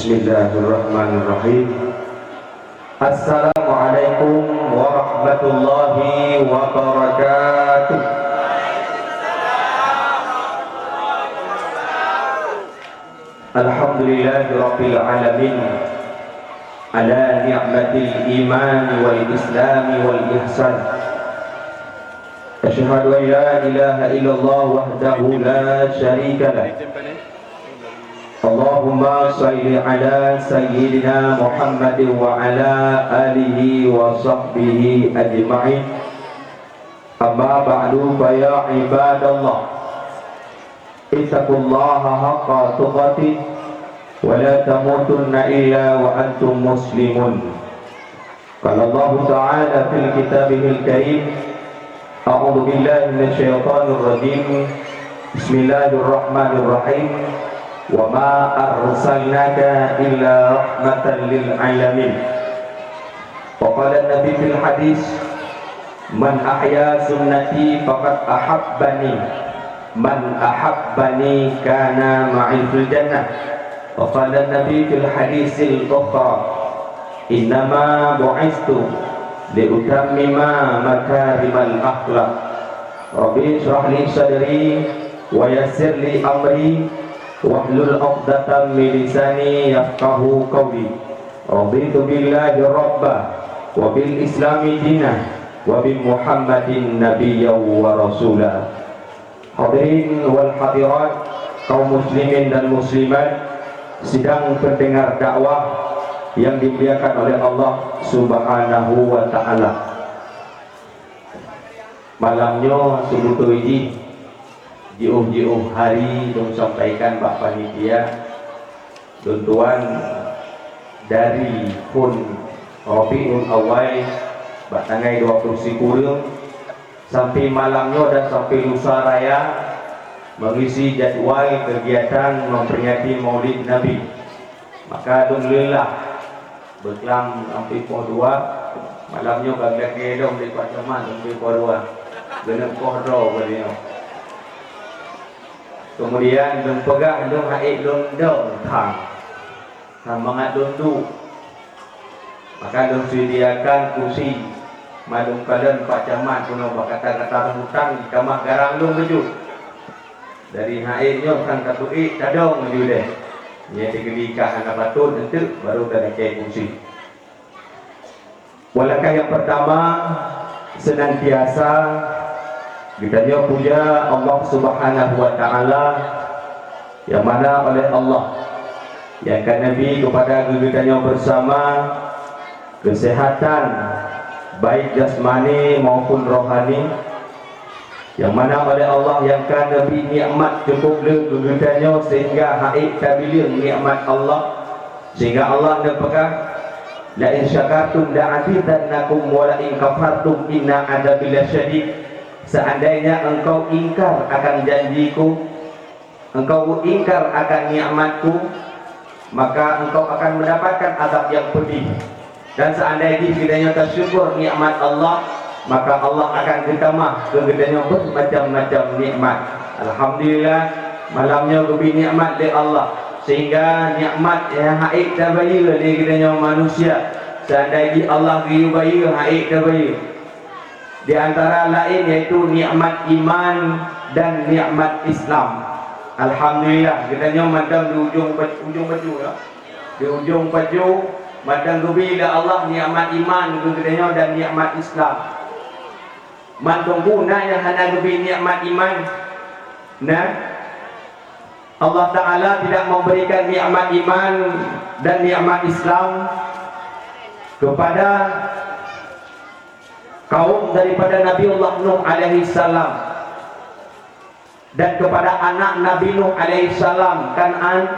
Bismillahirrahmanirrahim. Assalamualaikum warahmatullahi wabarakatuh. Alhamdulillahirabbil alamin ala ni'matil iman wal islam wal ihsan. Asyhadu an la ilaha illallah wahdahu la syarika lah. Allahumma salli ala sayyidina Muhammad wa ala alihi wa sahbihi ajma'in. Amma ba'du fa ya ibadallah, ittaqullaha haqqa tuqatih wa la tamutunna illa wa antum muslimun. Qala Allah ta'ala fil kitabihil karim, a'udzu billahi minasyaitonir rajim. Bismillahirrahmanirrahim. Wa ma arsalnaka illa rahmatan lil alamin. Wa qala an-nabi fil hadis, man ahya sunnati faqad ahabbani, man ahabbani kana ma'i fil jannah. Wa qala an-nabi fil hadisil ukhra, innama bu'istu liutammima makarimal akhlaq. Rabbi shrah li sadri wa yassir li amri wahlul 'uqdatam min lisani yafqahu qawli. Raditu billahi rabba wa bil islami dinah wa bi Muhammadin nabiyyan wa rasula. Hadirin wal hadirat, kaum muslimin dan muslimat, sidang pendengar dakwah yang dimuliakan oleh Allah Subhanahu wa taala. Malamnya sebutu ini jiuh hari dong sampaikan Pak Panitia dan tuan dari pun Rabiul Awal batangai 20 kurang sampai malamnya dan sampai lusa raya mengisi jadwal kegiatan memperingati Maulid Nabi. Maka alhamdulillah berkelam sampai pukul 2 malamnya bagak gedong di Pak Camat sampai pukul 2 benar kodro beliau. Kemudian dong pegang dong haid dong tang mangat dong maka dong sediakan kursi madung kalian Pak Camat puno kata-kata hutang di kamar garang dong baju dari haidnya kan katui tadong baju deh dia digelikah anak batun nanti baru dari kayak kursi. Walakah yang pertama senantiasa kita puja Allah Subhanahu wa taala yang mana oleh Allah yang kan Nabi kepada kita bersama kesehatan baik jasmani maupun rohani, yang mana oleh Allah yang kan Nabi nikmat cukup gegedanya sehingga haid tabilir nikmat Allah, sehingga Allah berpegang la in syakartum la'azidannakum wa la in kafartum inna adzabi lasyadid. Seandainya engkau ingkar akan janjiku, engkau ingkar akan nikmatku, maka engkau akan mendapatkan azab yang pedih. Dan seandainya kita tersyukur nikmat Allah, maka Allah akan ditambah kegedeannya bermacam-macam nikmat. Alhamdulillah malamnya lebih nikmat dari Allah, sehingga nikmat yang haid tabayir dari kegedeannya manusia. Seandainya Allah riubayi haid tabayir, di antara lain yaitu nikmat iman dan nikmat Islam. Alhamdulillah kita madang di ujung baju ya. Di ujung baju madang bila Allah nikmat iman kita dan nikmat Islam. Mantungku na yang hana gubi nikmat iman. Nah, Allah Taala tidak memberikan nikmat iman dan nikmat Islam kepada kaum daripada Nabiullah Nuh alaihi salam dan kepada anak Nabi Nuh alaihi salam Kan'an,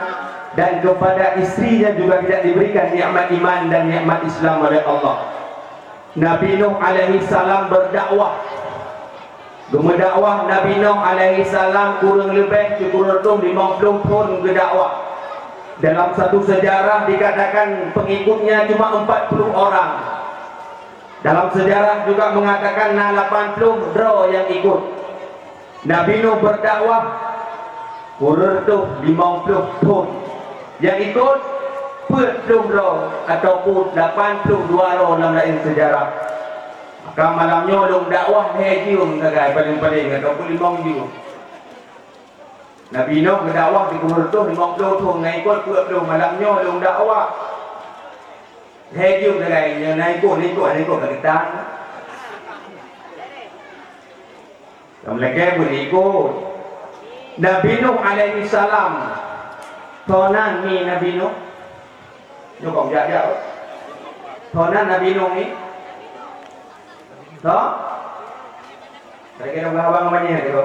dan kepada istrinya juga tidak diberikan nikmat iman dan nikmat Islam oleh Allah. Nabi Nuh alaihi salam berdakwah, gemedakwah Nabi Nuh alaihi salam kurang lebih 50 tahun berdakwah. Dalam satu sejarah dikatakan pengikutnya cuma 40 orang. Dalam sejarah juga mengatakan 80 draw yang ikut. Nabi Nuh berdakwah kurang 50 tahun. Yang ikut 40 roh ataupun 82 roh dalam lain sejarah. Maka malamnya long dakwah hajium sebagai paling-paling ataupun 5 juz. Nabi Nuh berdakwah di kubur tu 50 tahun naik ikut 40 malamnya long dakwah hajium sebagai yang naik ikut ke ketang. Mereka berikut Nabi Nuh alaihi salam. Tonan ni Nabi Nuh. Yo kong jap. Tonan Nabi Nuh ni. Toh? Kira-kira abang mana tu?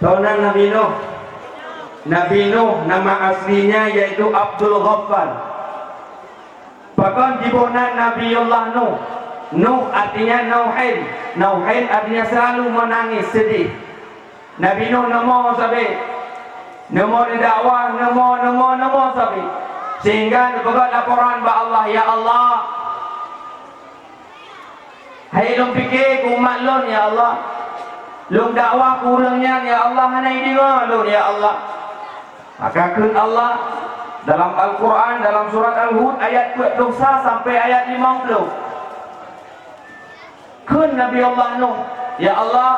Tonan Nabi Nuh. Nabi Nuh nama aslinya yaitu Abdul Ghaffar. Bahkan dibonan Nabiullah Nuh. Nuh artinya Nauhin. Nauhin artinya selalu menangis sedih. Nabi Nuh nama sampai nama dakwah nama sampai sehingga dibuat laporan ba Allah, ya Allah, hai long fikir ku umat lon ya Allah, long dakwah kurangnya ya Allah, hanai dia lon ya Allah. Maka kun Allah dalam Al-Quran dalam surat Al-Hud ayat 21 sampai ayat 50 kun Nabi Allah Nuh, ya Allah,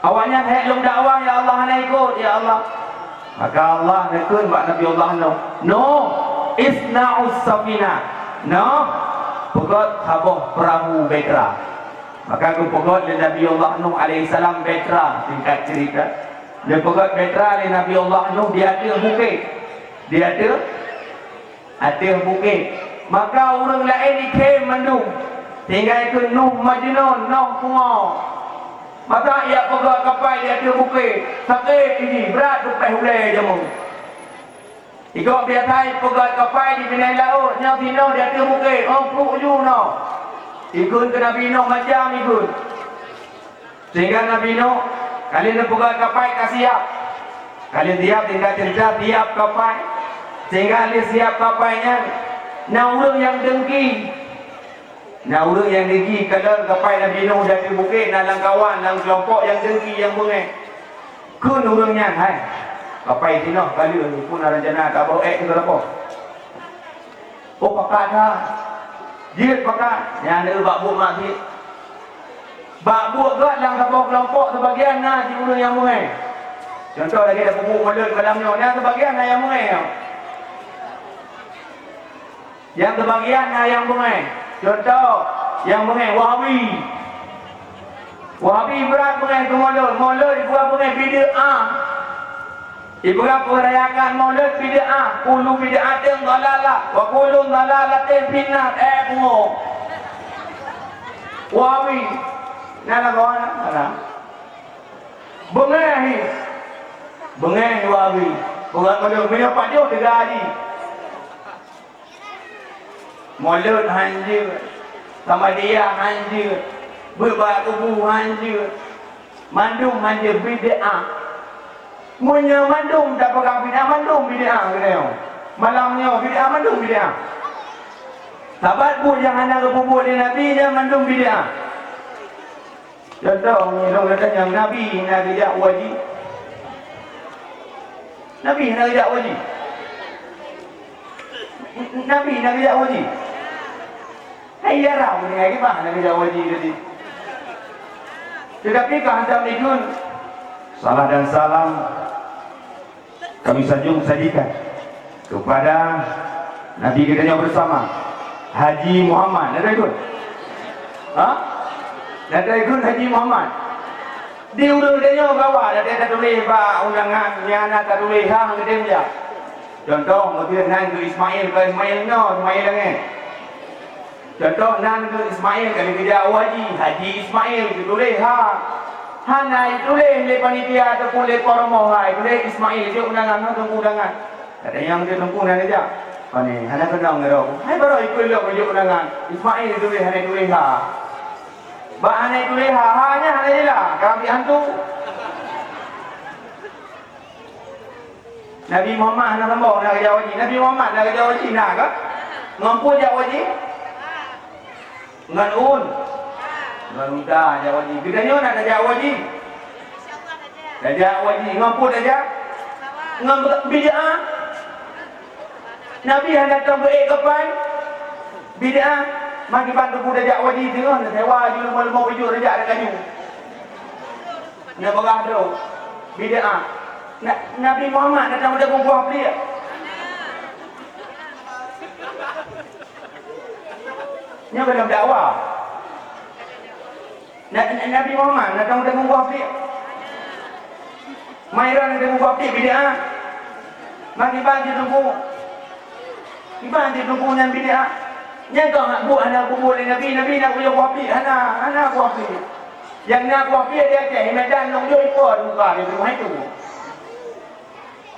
awaknya hai long dakwah ya Allah, hanai ikut ya Allah. Maka Allah nakun bak Nabi Allah Nuh isna'us safina. Nuh pegot haboh perahu Betra. Maka aku pegot le Nabi Allah Nuh alaihi salam Betra, singkat cerita. Dia pegot Betra le Nabi Allah Nuh di atas bukit. Di atas bukit. Maka orang lain ikham mandung. Tinggal itu Nuh Majnun, Nuh Pungo. Maka ia pegang kapal dia ada bukit. Sakit ini, berat sampai hulai jamu. Ikut dia tahu pegang kapal di pinggir laut. Nyau Tino dia ada bukit. Oh, peluk je no. Ikut ke Nabi Nuh macam ikut. Sehingga Nabi Nuh, kalian pegang kapal tak siap. Kalian siap tinggal cerita siap kapal. Sehingga kalian siap kapalnya. Nah orang yang dengki. Nah orang yang dengki kalau kapal Nabi Nuh dari bukit dalam kawan dalam kelompok yang dengki yang bengek kun orangnya hai kapal itu noh kali ni pun ada rencana tak bawa ke apa oh pakat dah dia pakat yang ada bak buat mati bak buat kat dalam kelompok sebagian nah di orang yang bengek contoh lagi ada pupuk mulut dalamnya nah sebagian nah yang bengek yang sebagian nah yang bengek. Contoh yang mengenai Wahabi berat mengenai ke Maulud dibuat mengenai bid'ah. Dibuat perayakan Maulud bid'ah, kullu bid'atin dhalalah wa kullu dhalalatin finnar. Bungo Wahabi nana kawan mana bengai Wahabi bukan Maulud punya padio digadi Maulud hancur, sama dia hancur, berbak kubu hancur, mandum hancur bid'ah. Munya mandum tak pegang bid'ah, mandum bid'ah kena. Malamnya bid'ah mandum bid'ah. Sahabat pun yang hendak kubur di Nabi dia mandum bid'ah. Contoh ni orang kata yang Nabi nak kerja wajib. Nabi nak kerja wajib. Nabi nak kerja wajib. Hai darah pun dengan kita nak kerja wajib tadi. Tetapi kehantam nikun salah dan salam kami sanjung sajikan kepada Nabi kita bersama Haji Muhammad. Ada ikut? Ada ikut Haji Muhammad. Di urut dia bawa ada tak tulis pak undangan yang nak tak tulis hang dia dia. Contoh mungkin nan ke Ismail lagi. Contoh nan ke Ismail kali kerja wajib Haji Ismail ditulis naik tulis le panitia ataupun le promo tulis Ismail dia undangan tunggu undangan. Ada yang dia tunggu nan aja. Ni hana kenang ngero. Hai baru ikut lo kerja undangan. Ismail ditulis hana tulis ba hana tulis hanya hana jelah kami hantu. Nabi Muhammad nak sambung nak kerja wajib. Nabi Muhammad nak kerja wajib nak ke? Mampu kerja wajib? Ngan mudah kerja wajib. Kita ni nak kerja wajib. Kerja wajib. Mampu kerja? Ngan bid'ah? Nabi hendak datang kepan bid'ah magi bantu budak jak wajib tu kan sewa ju mau baju rejak ada kaju. Nak berah tu bid'ah. Nabi Muhammad datang pada buah pelik. Nya dalam dakwah. Nabi Muhammad datang pada buah pelik. Mairan ada buah pelik bid'ah. Magi bantu tunggu. Iban dia tunggu yang bid'ah. Nya kau nak buat anak kubur Nabi nak punya buah pelik anak buah pelik. Yang nak buah pelik dia cek medan long yo ikut muka dia rumah itu.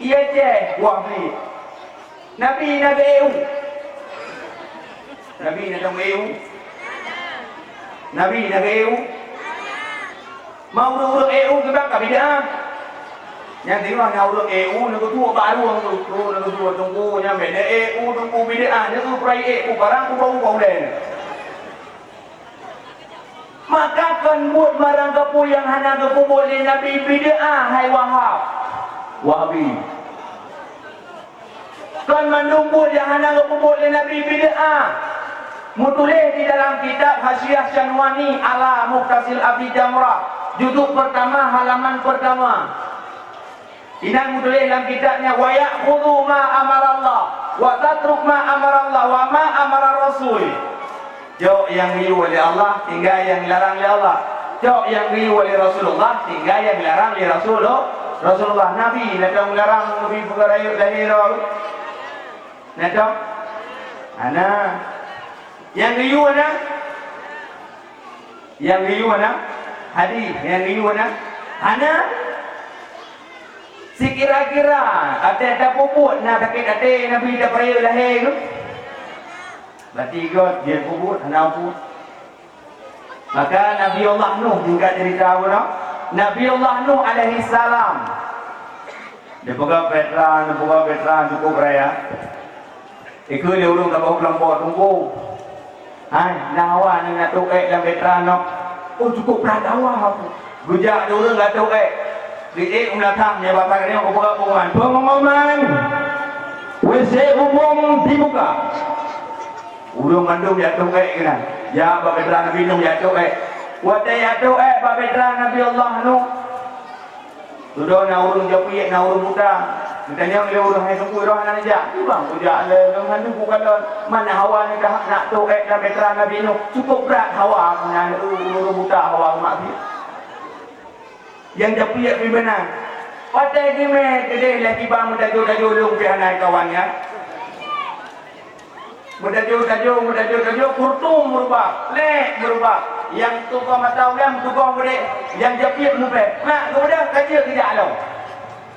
Ia cek buah pelik. Nabi nak EU. Nabi nak EU. Nabi nak EU. Mau urut EU ke belakang bid'ah. Yang tengok nak urut EU nak tua baru tu nak tua tunggu nya beda EU tunggu bid'ah nya tu prai EU barang ku bau bau den. Maka kan buat marang kapu yang hana kapu boleh Nabi bid'ah hai Wahab. Wahabi. Kan mendumbut yang hana kapu boleh Nabi bid'ah. Mutulis di dalam kitab Hasyiah Syanwani ala Muqtasil Abi Jamrah judul pertama halaman pertama. Inang mutulis dalam kitabnya wa ya'khudhu ma amarallah wa tatruk ma amarallah wa ma amara rasul. Jauh yang diu oleh Allah tinggal yang dilarang oleh Allah. Jauh yang diu oleh Rasulullah tinggal yang dilarang oleh Rasulullah. Nabi nak melarang lebih perkara lahir. Nak tahu? Ana yang diu ana? Yang diu ana? Hadis yang diu ana? Ana sekira-kira ada puput nak sakit hati Nabi dah peraya lahir tu. Berarti God dia puput anak puput. Maka Nabi Allah Nuh juga cerita apa? Nabi Allah Nuh alaihi salam. Dia buka veteran cukup raya. Ikut dia urung tak bawa kelompok tunggu. Hai, nawa ni nak tu dalam veteran no. Oh cukup berat awak. Gujak dia urung tak tu di belakang ya bapak ini aku buka pengumuman WC umum dibuka urung mandung jatuh kena ya bapak veteran Nabi Nuh jatuh wate jatuh bapak veteran Nabi Allah Nuh sudah na urung japi na urung muda ditanya oleh urung hai tunggu roh ana aja bang ujak le dengan tu bukan mana hawa ni dah nak tu dalam veteran Nabi Nuh cukup berat hawa punya urung muda hawa mak yang japiak pergi benar. Patai kime kedai lagi bang mudah-mudah ulung pihanai kawannya. Mudah-mudah kurtum berubah, lek berubah. Yang tu kau mata ulam tu kau boleh yang japiak mupe. Mak kemudian kaji tidak alau.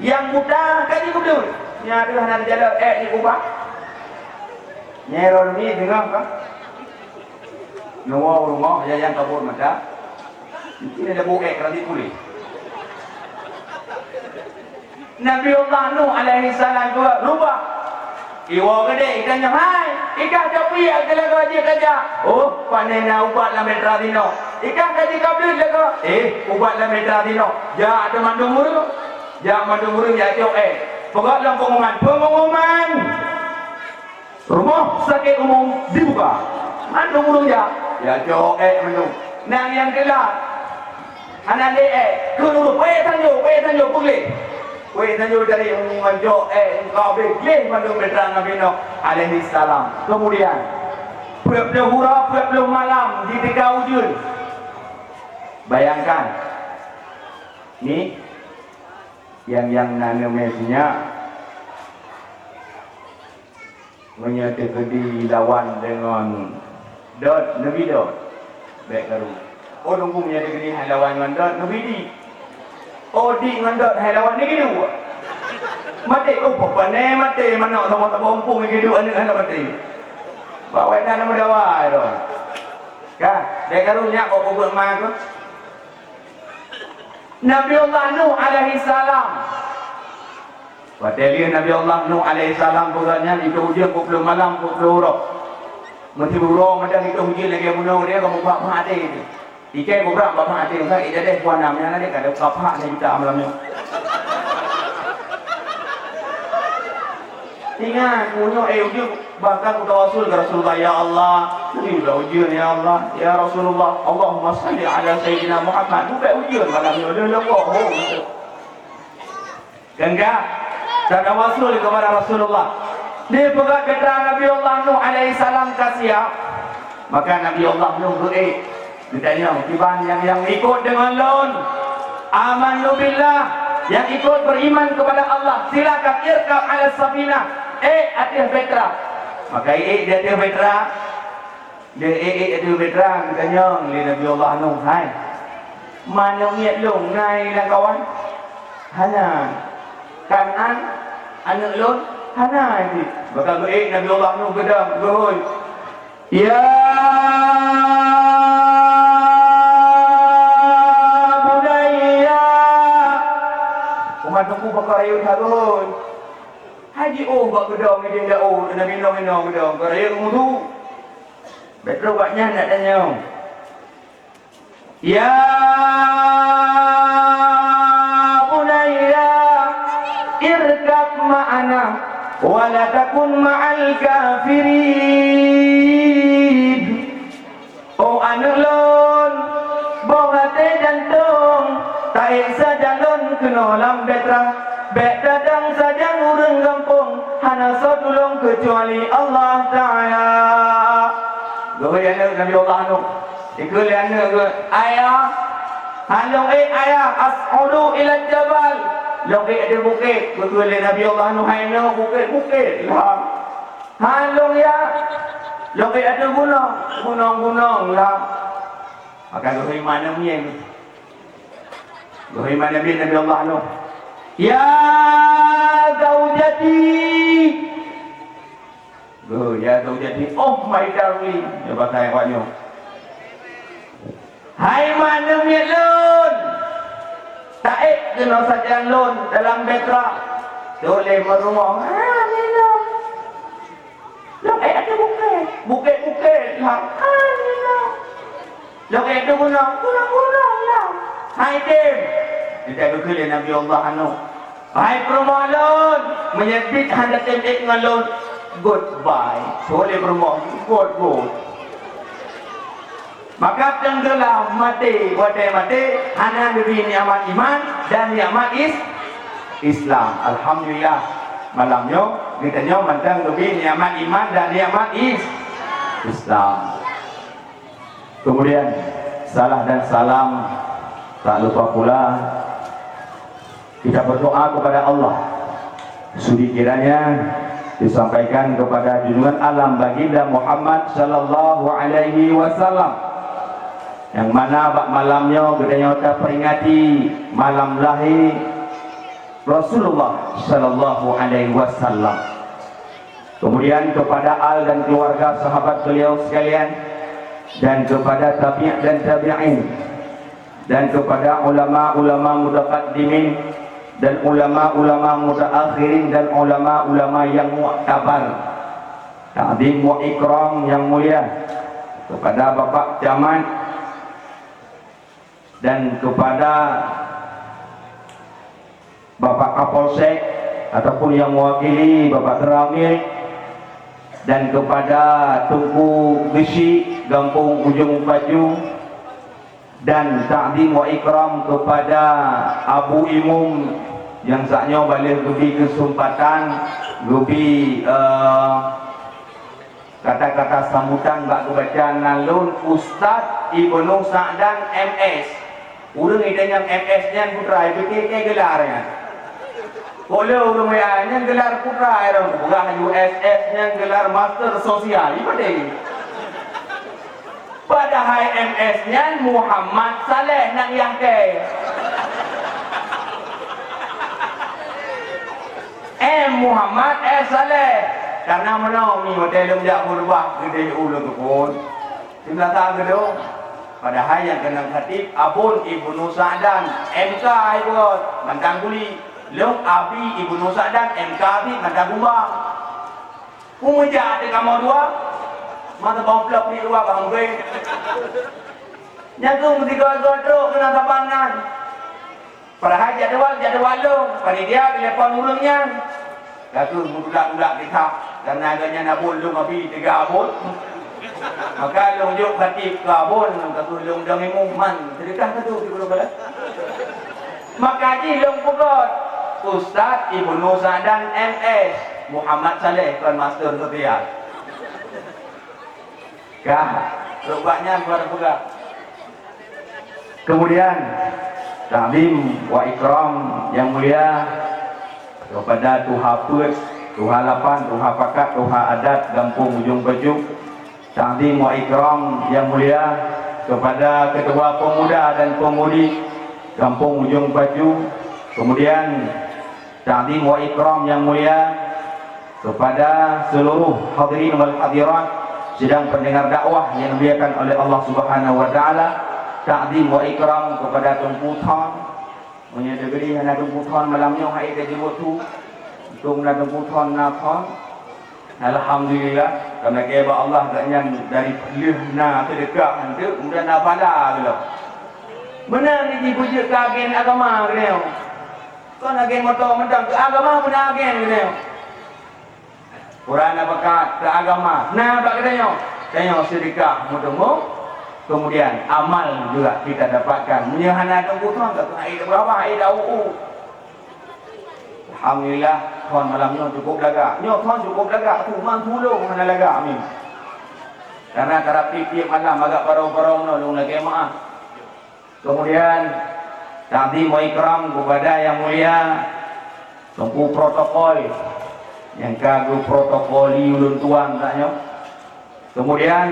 Yang muda kaji kudu. Nya tu hana jalan ni ubah. Nyero ni dengar ka? Nuwa rumah yang kabur mata. Ini ada buek kerasi pulih. Nabi Allah Nuh alaihi salam juga rubah. Iwa gede ikannya hai, ikan japi agak lagi kerja. Oh, panena ubat la metra dino. Ikan kaji kabel laga. Ubat la metra dino. Ja ada mandung muru. Ja mandung muru ya jauh Pokok dalam pengumuman. Rumah sakit umum dibuka. Mandung muru ya. Ya jauh mandung. Nang yang kelar. Anak Kuru tanjo pulih. Wei tanjo dari menjo engkau boleh mandung veteran Nabi Nuh alaihi salam. Kemudian belum hura belum malam di tiga ujun. Bayangkan ni yang namanya menyatakan lawan dengan Nabi Dot baik karu. Oh tunggu menyatakan lawan dengan Nabi Di. Oh di ngandot hai lawan ni gitu. Mati apa ne mati mana sama tak bompong gitu anak mati. Bawa nama dawa itu. Kan, dia karunya kok buat mak. Nabi Allah Nuh alaihi salam. Wadali Nabi Allah Nuh alaihi salam bukannya itu ujian pukul malam pukul roh. Mesti burung macam itu ujian lagi bunuh dia kamu buat mati itu. Ikai beberapa bapak hati enggak ida deh puan namanya nanti kada bapak ni kita malamnya. Ingat, punya ujian bahkan ke Rasul ke Rasulullah, ya Allah, ini udah ujian ya Allah, ya Rasulullah, Allahumma salli ala Sayyidina Muhammad. Bukan ujian malam ni, dia bohong. Kan enggak? Dan Rasul kepada Rasulullah. Dia pegang keterangan Nabi Allah Nuh alaihi salam kasih. Maka Nabi Allah Nuh berdoa. Ditanya, tiban yang ikut dengan lon, amanu billah, yang ikut beriman kepada Allah, silakan irkab ala safinah. Atas betra. Maka di atas betra. Dia atas betra. Ditanya oleh Nabi Allah Nuh, hai, mana niat lon ngai lah kawan? Hana kanan anak lon hana ini. Maka Nabi Allah Nuh gedam, goy. Ya tunggu bakar ayat harun. Haji bak gedong dia dah nak minum gedong. Keraya mudu. Betul baknya nak tanya. Ya bunayya irkab ma'ana wa la takun ma'al kafirin. Oh anak lon, bongate jantung. Tak saja lon kena lam betra, bet dadang saja ngurung gampung, hana sotulung kecuali Allah Ta'ala. Goy anak Nabi Allah Nuh, ikut anak ke ayah, halong ayah as'udu ila jabal, long ada bukit, betul Nabi Allah Nuh ayah bukit lah, halong ya, long ada gunung lah, maka goy mana ni? Bagaimana Nabi Allah Nuh? Ya zaujati. Ya zaujati. Oh my darling. Ya bahasa yang banyak. Hai mana lon? Taik kena saja lon dalam betra. Boleh merumah. Lon. Lon ada bukit. Bukit lah. Lon. Lon ada gunung lah. Hai Tim. Kita berkali Nabi Allah Nuh. Hai permohonan menyebut hendak tembak ngalon. Goodbye. Boleh permohon. Good. Maka tenggelam mati. Wadai mati. Hana lebih ni'mat iman dan ni'mat Islam. Alhamdulillah. Malamnya kita mantang lebih ni'mat iman dan ni'mat Islam. Kemudian salah dan salam. Tak lupa pula kita berdoa kepada Allah. Sudi kiranya disampaikan kepada junjungan alam baginda Muhammad sallallahu alaihi wasallam, yang mana bak malamnya gedanya kita peringati malam lahir Rasulullah sallallahu alaihi wasallam. Kemudian kepada al dan keluarga sahabat beliau sekalian, dan kepada tabi' dan tabi'in, dan kepada ulama-ulama mutaqaddimin dan ulama-ulama mutaakhirin dan ulama-ulama yang mu'tabar, ta'zim wa ikram yang mulia, kepada Bapak Camat dan kepada Bapak Kapolsek ataupun yang mewakili Bapak Teramil, dan kepada Tunku Besi Gampung Ujung Baju, dan ta'zim wa ikram kepada Abu Imum yang saatnya balik lebih kesempatan lebih kata-kata sambutan bak kebaca nalun Ustaz Ibnu Sa'dan MS. Urang idanya MS nya putra PKK gelarnya. Boleh urang nya gelar putra orang bukan USS nya gelar Master Sosial ibadah. Padahal MS-nya Muhammad Saleh nak yang ke. Muhammad Saleh. Karena mana ni hotel dia berubah gede ulu tu pun. Di belakang gedung. Padahal yang kena khatib Abun Ibnu Sa'dan MK ikut Mantang Kuli. Long Abi Ibnu Sa'dan MK Abi Mantang Kumbang. Umujak di kamar dua. Mata bawang pelak ni luar bang gue. Nyagung ketika godrok kena tapangan. Padahal jadual lo. Panitia bila pon urungnya. kata mudak-mudak kita karena agaknya nabul long api 3 abul. Maka long juk khatib ke abul kata long dah man sedekah kata di bola. Maka ji long pukot Ustaz Ibnu Sa'dan MS Muhammad Saleh Tuan Master Setia. Kah, rupanya kepada pula. Kemudian ta'zim wa ikram yang mulia kepada Tuha Put, Tuha Lapan, Tuha Pakat, Tuha Adat Kampung Ujung Baju. Ta'zim wa ikram yang mulia kepada Ketua Pemuda dan Pemudi Kampung Ujung Baju. Kemudian ta'zim wa ikram yang mulia kepada seluruh hadirin wal hadirat sedang pendengar dakwah yang dimuliakan oleh Allah Subhanahu wa taala. Ta'zim wa ikram kepada Tunku Thon. Punya negeri yang Tunku Thon malamnya hai dah jemput tu. Tung na Tunku Thon na Thon. Alhamdulillah kerana keba Allah katnya dari lih na sedekah nanti kemudian na pada bila. Benar ni dipujuk ke agen agama kena. Kon agen motor mentang ke agama pun agen kena. Quran bakat ke agama. Nah bak katanya. Tanya sedekah mudemu. Kemudian amal juga kita dapatkan. Menyahana Tunku Thon kata air berapa air dah Alhamdulillah Thon malamnya cukup lagak. Nyo Thon cukup lagak tu man tulung mana lagak amin. Karena tarap tiap malam agak barong-barong no lung lagi maaf. Kemudian ta'zim wa ikram kepada yang mulia Tunku protokol yang kagu protokoli ulun tuan taknya. Kemudian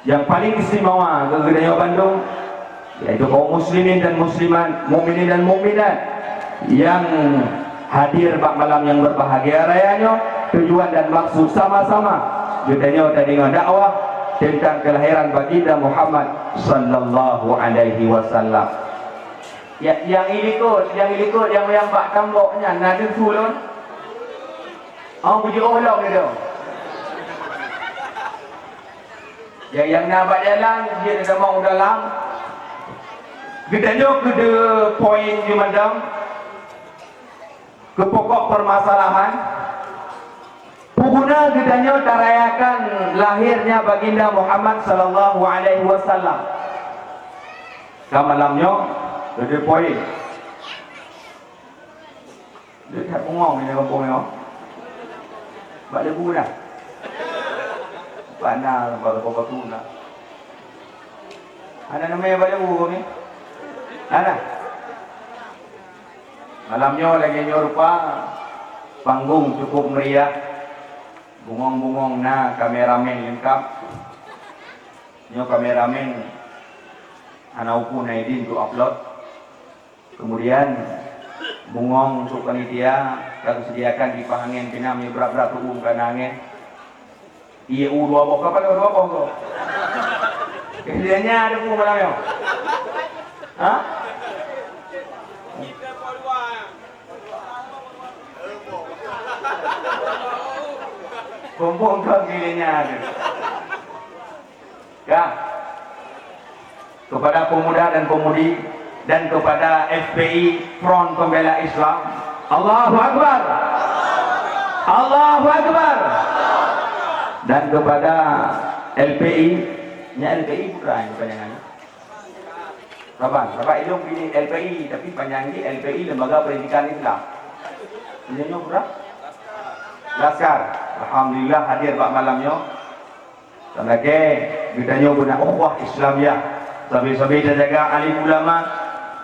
yang paling istimewa ke Gedaya Bandung yaitu kaum muslimin dan muslimat, mukminin dan mukminat yang hadir pada malam yang berbahagia rayanya. Tujuan dan maksud sama-sama judanya tadi dengan dakwah tentang kelahiran baginda Muhammad sallallahu alaihi wasallam. Ya, yang ikut yang pak tamboknya nadin sulun. Puji Allah dia. Yang nak jalan dia dah mau dalam. Gedanya ke poin di madam. Ke pokok permasalahan. Puguna gedanya tarayakan lahirnya baginda Muhammad sallallahu alaihi wasallam. Malamnya ke poin. Dia tak pungong ni kampung ni. Bak lebu dah. Panah baru tu nak. Ada namanya bak lebu ni. Ada. Malamnya lagi nyorupa panggung cukup meriah. Bungong-bungong na kameramen lengkap. Nyo kameramen anauku naidin tu upload. Kemudian bungong untuk panitia kalau sediakan dipahangin pinamnya berat-berat tubuh kanangin. Iya dua bok apa dua bok tu? Kejadiannya ada pun malamnya. Hah? Kumpul ke gilanya ada. Ya. Kepada pemuda dan pemudi dan kepada FPI Front Pembela Islam. Allahu Akbar. Allahu Akbar. Dan kepada LPI, nya LPI bukan panjangan. Rabang ilmu pilih LPI tapi panjang ni LPI Lembaga Pendidikan Islam. Ini berapa? Laskar. Alhamdulillah hadir pada malamnya. Tanda ke kita guna ukhuwah Islamiyah. Sambil-sambil kita jaga alim ulama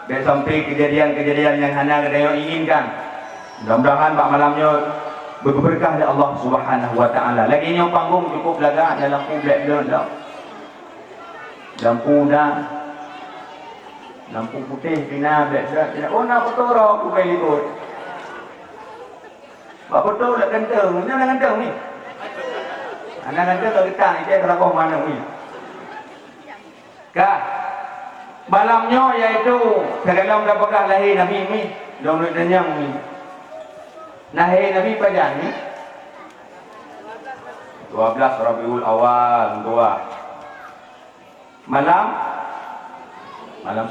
dan sampai kejadian-kejadian yang hana kita inginkan. Mudah-mudahan pada malamnya berberkah dari Allah Subhanahu wa taala. Lagi yang panggung cukup lagak dalam black dah. Lampu putih pina black dah. Oh nak foto aku boleh ikut. Apa betul nak ganteng? Mana nak ganteng ni? Anak ganteng kalau kita ni dia kerana mana ni? Kak, malamnya iaitu dalam dapatkan lahir Nabi ni, dalam yang ni. Lahir Nabi pada ni 12 Rabiul Awal 2. Malam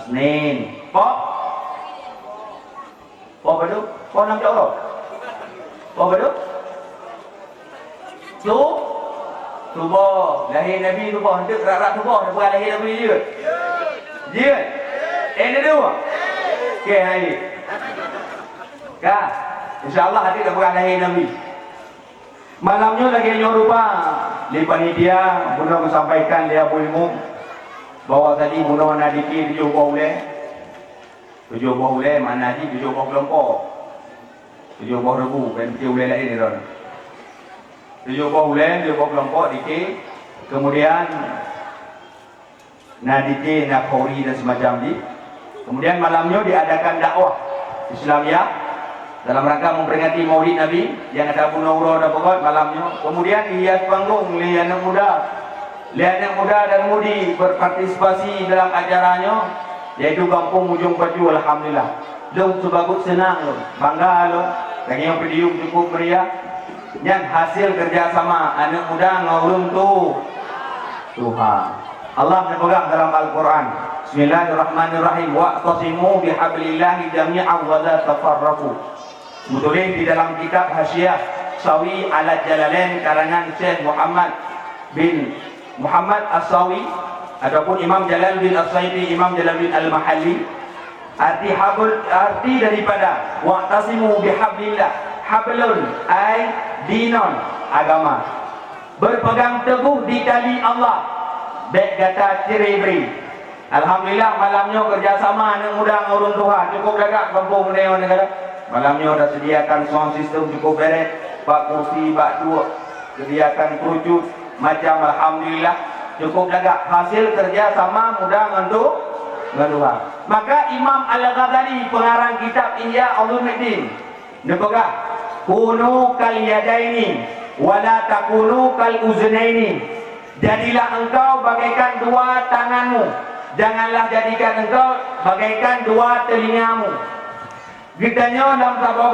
Senin. Pok baru? Pok 6 orang. Apa tu? Tubah. Lahir Nabi tubah. Hendak rak-rak tubah. Dia bukan lahir Nabi je. Je. Dia tu. Okey, hari. Kak. InsyaAllah hati dah bukan lahir Nabi. Malamnya lagi nyorupa. Di panitia. Bunda menyampaikan dia ilmu. Bahawa tadi bunda nak dikir 7 buah uleh. 7 buah uleh. Mana ni 7 buah kelompok. 7 buah rebu. Dan dikir uleh lain ni tuan. 7 buah uleh, 7 buah kelompok dikir. Kemudian nadike, nakhori dan semacam ni. Kemudian malamnya diadakan dakwah Islamiyah dalam rangka memperingati Maulid Nabi yang ada Munawwarah dan Pokok malamnya. Kemudian hias panggung oleh anak muda dan mudi berpartisipasi dalam acaranya, yaitu Kampung Ujung Baju. Alhamdulillah. Dong sebagus senang lo, bangga lo. Lagi yang pedium cukup meriah. Yang hasil kerjasama anak muda ngurung Tuhan. Allah berpegang dalam Al-Quran. Bismillahirrahmanirrahim. Wa'tasimu bihablillahi jami'an wa la tafarraqu. Sebetulnya di dalam kitab Hasyiah Sawi ala Jalalain karangan Syekh Muhammad bin Muhammad As-Sawi ataupun Imam Jalaluddin As-Sayyidi, Imam Jalaluddin Al-Mahalli, arti daripada wa'tasimu bihablillah. Hablun ay dinon, agama. Berpegang teguh di tali Allah. Baik kata cerebri. Alhamdulillah malamnya kerjasama anak muda ngurung Tuhan. Cukup agak kampung neon negara. Malamnya dah sediakan sound system cukup beres. Bak kursi, bak dua. Sediakan kerucut. Macam alhamdulillah. Cukup agak hasil kerjasama muda ngantuk Tuhan. Maka Imam Al-Ghazali pengarang kitab Ihya Ulumuddin. Nepegah. Kunu kal yadaini wala takunu kal uznaini. Jadilah engkau bagaikan dua tanganmu, janganlah jadikan engkau bagaikan dua telingamu. Gitanya dalam sebuah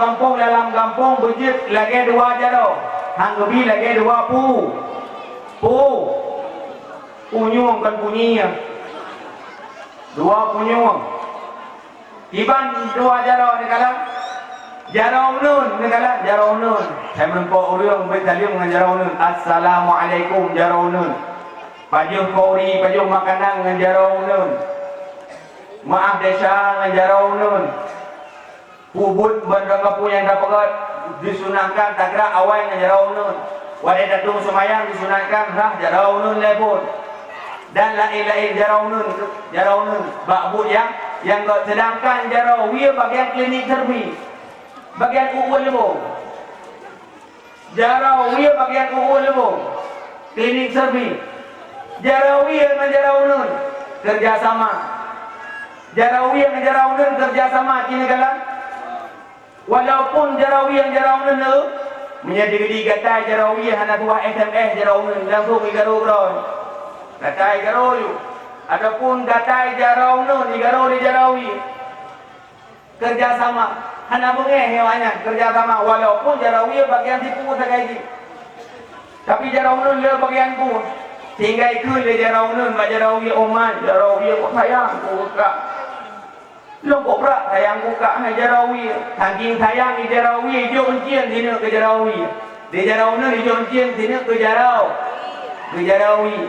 kampung bejit lagi dua jaro, hanggebi lagi dua punyung kan punya dua punyung. Iban dua jaro ni kalah. Jarau nun, negala jarau nun. Saya menempuh orang bersalim dengan jarau nun. Assalamualaikum jarau nun. Pajuh kori, pajuh makanan dengan jarau nun. Maaf desa dengan jarau nun. Pubut berangkapu yang dapat disunahkan tagra awal dengan jarau nun. Wadai datung semayang disunahkan rah jarau nun lebut. Dan lain-lain jarau nun. Bakbut yang sedangkan jarau ia bagian klinik terbi. Bagian uul lebo. Jarawiyah bagian uul lebo. Klinik serbi. Jarawiyah dengan Jarawunun kerjasama. Jarawiyah dengan Jarawunun kerjasama kini kalah. Walaupun Jarawiyah dengan Jarawunun tu menjadi gede kata Jarawiyah hanya dua SMS Jarawunun langsung igaro-garo. Katai garo yu. Adapun katai Jarawunun igaro di Jarawiyah. Kerjasama. Hana bengeh hewannya kerjasama walaupun Jarawiyah bagian tipu sekali. Tapi Jarawunun le bagian pun. Sehingga ikut le Jarawunun bak Jarawiyah Oman, Jarawiyah kok sayang buka. Lo kok berat sayang buka hai Jarawiyah. Saking sayang di Jarawiyah hijau encien sini ke Jarawiyah. Di Jarawunun hijau encien sini ke Jarawiyah.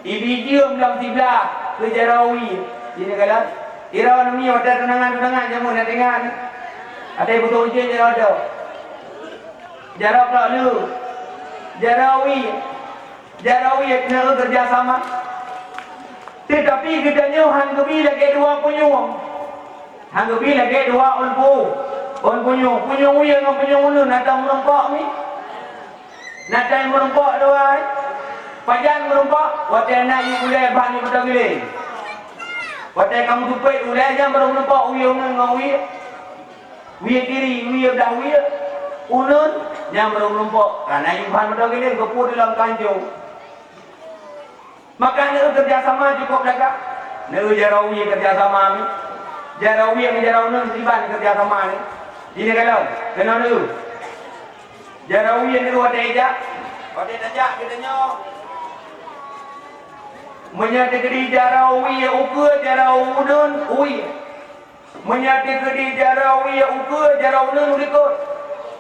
Ibi diam dalam sebelah ke Jarawiyah. Sini kalah. Irawan ni ada tunangan-tunangan jamu nak dengar ni. Ada ibu tu ujian jarau ada. Jarau pula lu. Jarawiyah kena kerjasama. Tetapi kitanya hanggebi lagi dua punyung. Hanggebi lagi dua punyung. Punyung uya dengan punyung ulu nak merempak ni. Nak merempak dua. Panjang merempak. Watai nak you ulai bah ni betul gile. Watai kamu tupet ulai jam baru merempak uya dengan uya. Uya kiri, uya dah uya. Unun yang merumpok karena yuhan betul gini kepur dalam kanjung. Maka ni kerjasama cukup jaga. Ni Jarawiyah kerjasama ni. Jarawiyah dengan Jarawunun riban kerjasama ni. Ini kalau kena dulu. Jarawiyah ni wadah ejak. Wadah ejak katanya menyati kedi Jarawiyah ukur Jarawunun uy. Menyati kedi Jarawiyah ukur Jarawunun urikut.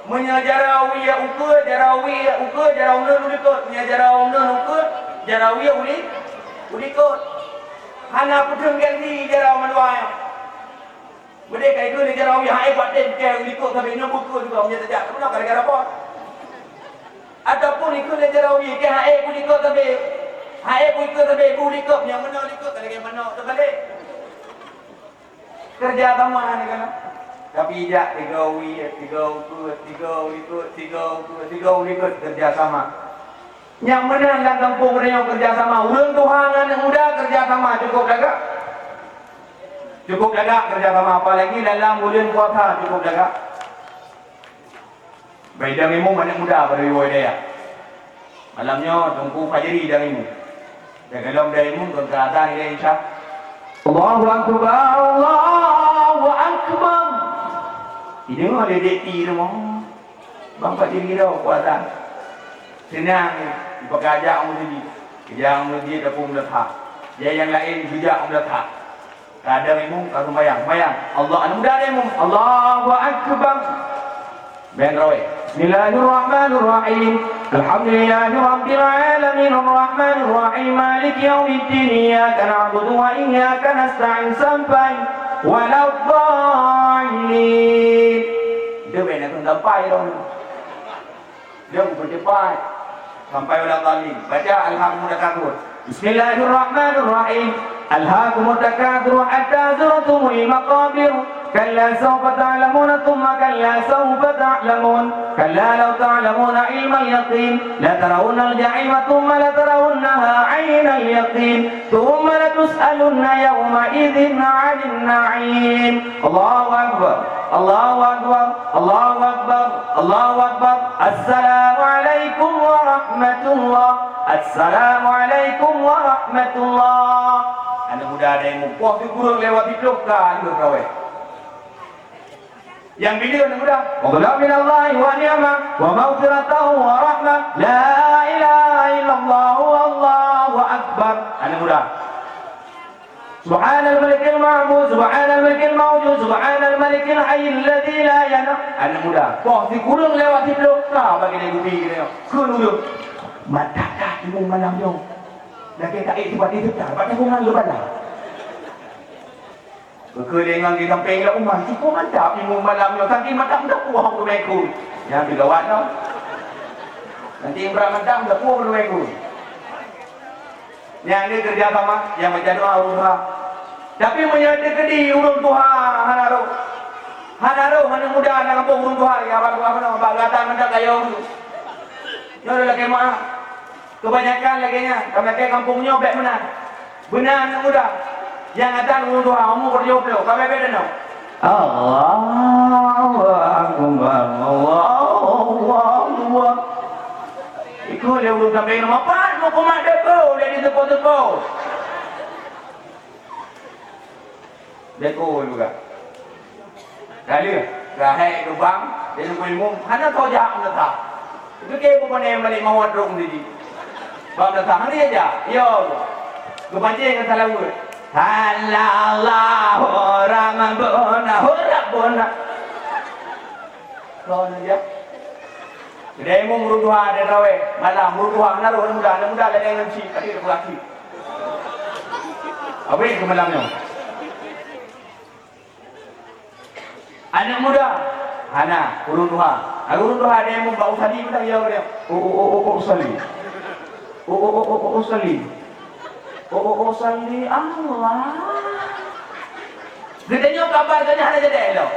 Menyajarawi ya ukur, jarawi ya ukur, jarawna ulikut. Menyajarawna ukur, jarawi ya ulikut. Hana putung ganti jaraw maluaya. Mereka itu ni jarawi hai buat dem ke ulikut sampai ina buku juga punya sejak. Kenapa gara-gara apa? Ataupun ikut jarawi ke hai ulikut sampai hai ulikut sampai ulikut yang mana ulikut kalau mana terbalik. Kerja sama ni kan. Tapi tidak tiga ulikut kerjasama. Yang mana dalam kampung mereka kerjasama. Ulun Tuhan anak muda kerjasama cukup jaga. Cukup jaga kerjasama. Apalagi dalam bulan puasa cukup jaga. Baik dah imam anak muda pada riwayat. Malamnya tunggu fajri dah imam. Dan kalau dah imam tuan keadaan dia insya. Allahu Akbar, Allahu Akbar. Ini mah dedek ti tu mah. Bangkat diri dah kuatan. Senang berkajak orang sendiri. Yang dia dah pun meletak. Dia yang lain bijak meletak. Kadang imam kalau bayang. Allah anak muda dia imam. Allahu Akbar. Ben rawi. Bismillahirrahmanirrahim. Alhamdulillahi rabbil alamin arrahmanir rahim maliki yaumiddin iyyaka na'budu wa iyyaka nasta'in sampai walau dhalin. Dia benar tu sampai dah. Dia bukan cepat sampai walau dhalin. Baca alhamdulillah. Bismillahirrahmanirrahim. Alhaakumut takatsur hatta zurtumul maqabir. كلا سوف تعلمون ثم كلا سوف تعلمون كلا لو تعلمون علم اليقين لترون الجحيم ثم لترونها عين اليقين ثم لتسألن يومئذ عن النعيم الله أكبر الله أكبر الله أكبر الله أكبر السلام عليكم ورحمة الله السلام عليكم ورحمة الله. Anak muda ada yang mumpah di kurung lewat di klubkan juga kawai. Yang video anak muda. Wa minallahi wa ni'mah wa maghfiratahu wa rahmah. La ilaha illallah wallahu akbar. Anak muda. Subhanal malikil ma'bud, subhanal malikil mawjud, subhanal malikil hayyil ladzi la yanam. Anak muda. Wah, di kurung lewat di klubkan bagi dia gupi dia. Kurung. Mata dah imam malam jom. Lagi tak ikut itu tak. Baca bunga lepas dah. Berkelingan di samping lah umar. Cukup mantap imam malam jom. Saking mantap dah puas untuk mekul. Yang digawat tau. Nanti imam mantap dah puas untuk mekul. Yang ini kerja sama. Yang macam doa urut. Tapi menyata kedi urut Tuhan. Hanaruh. Hana muda nak kampung urut Tuhan. Yang apa-apa. Bagatan mendak kaya urut. Dia ada lagi maaf. Kebanyakan lagi nya, kami ke kampungnya baik benar. Benar anak muda. Yang ada urut Tuhan, umur berjauh belum. Kami beda no. Allahu Akbar. Allahu Akbar. Ikut dia urut sampai nama apa? Mau kumat dia kau. Dia di tepuk-tepuk. Deko juga. Kali rahai lubang, dia nunggu ilmu. Hana tahu jak menetap. Itu kayak bukan yang balik mawat rong tadi. Bab datang ni aja. Yo. Kepancing kan salah word. Halallahu rabbuna rabbuna. Lo aja. Jadi mau muruduha dan rawe. Malam muruduha naruh muda ada yang nganci tadi laki. Apa yang malamnya? Anak muda. Hana muruduha. Muruduha ada yang mau bau tadi betul ya dia. Sali. Sali. Sali Allah. Gedenya kabar tanya ada jadi elok.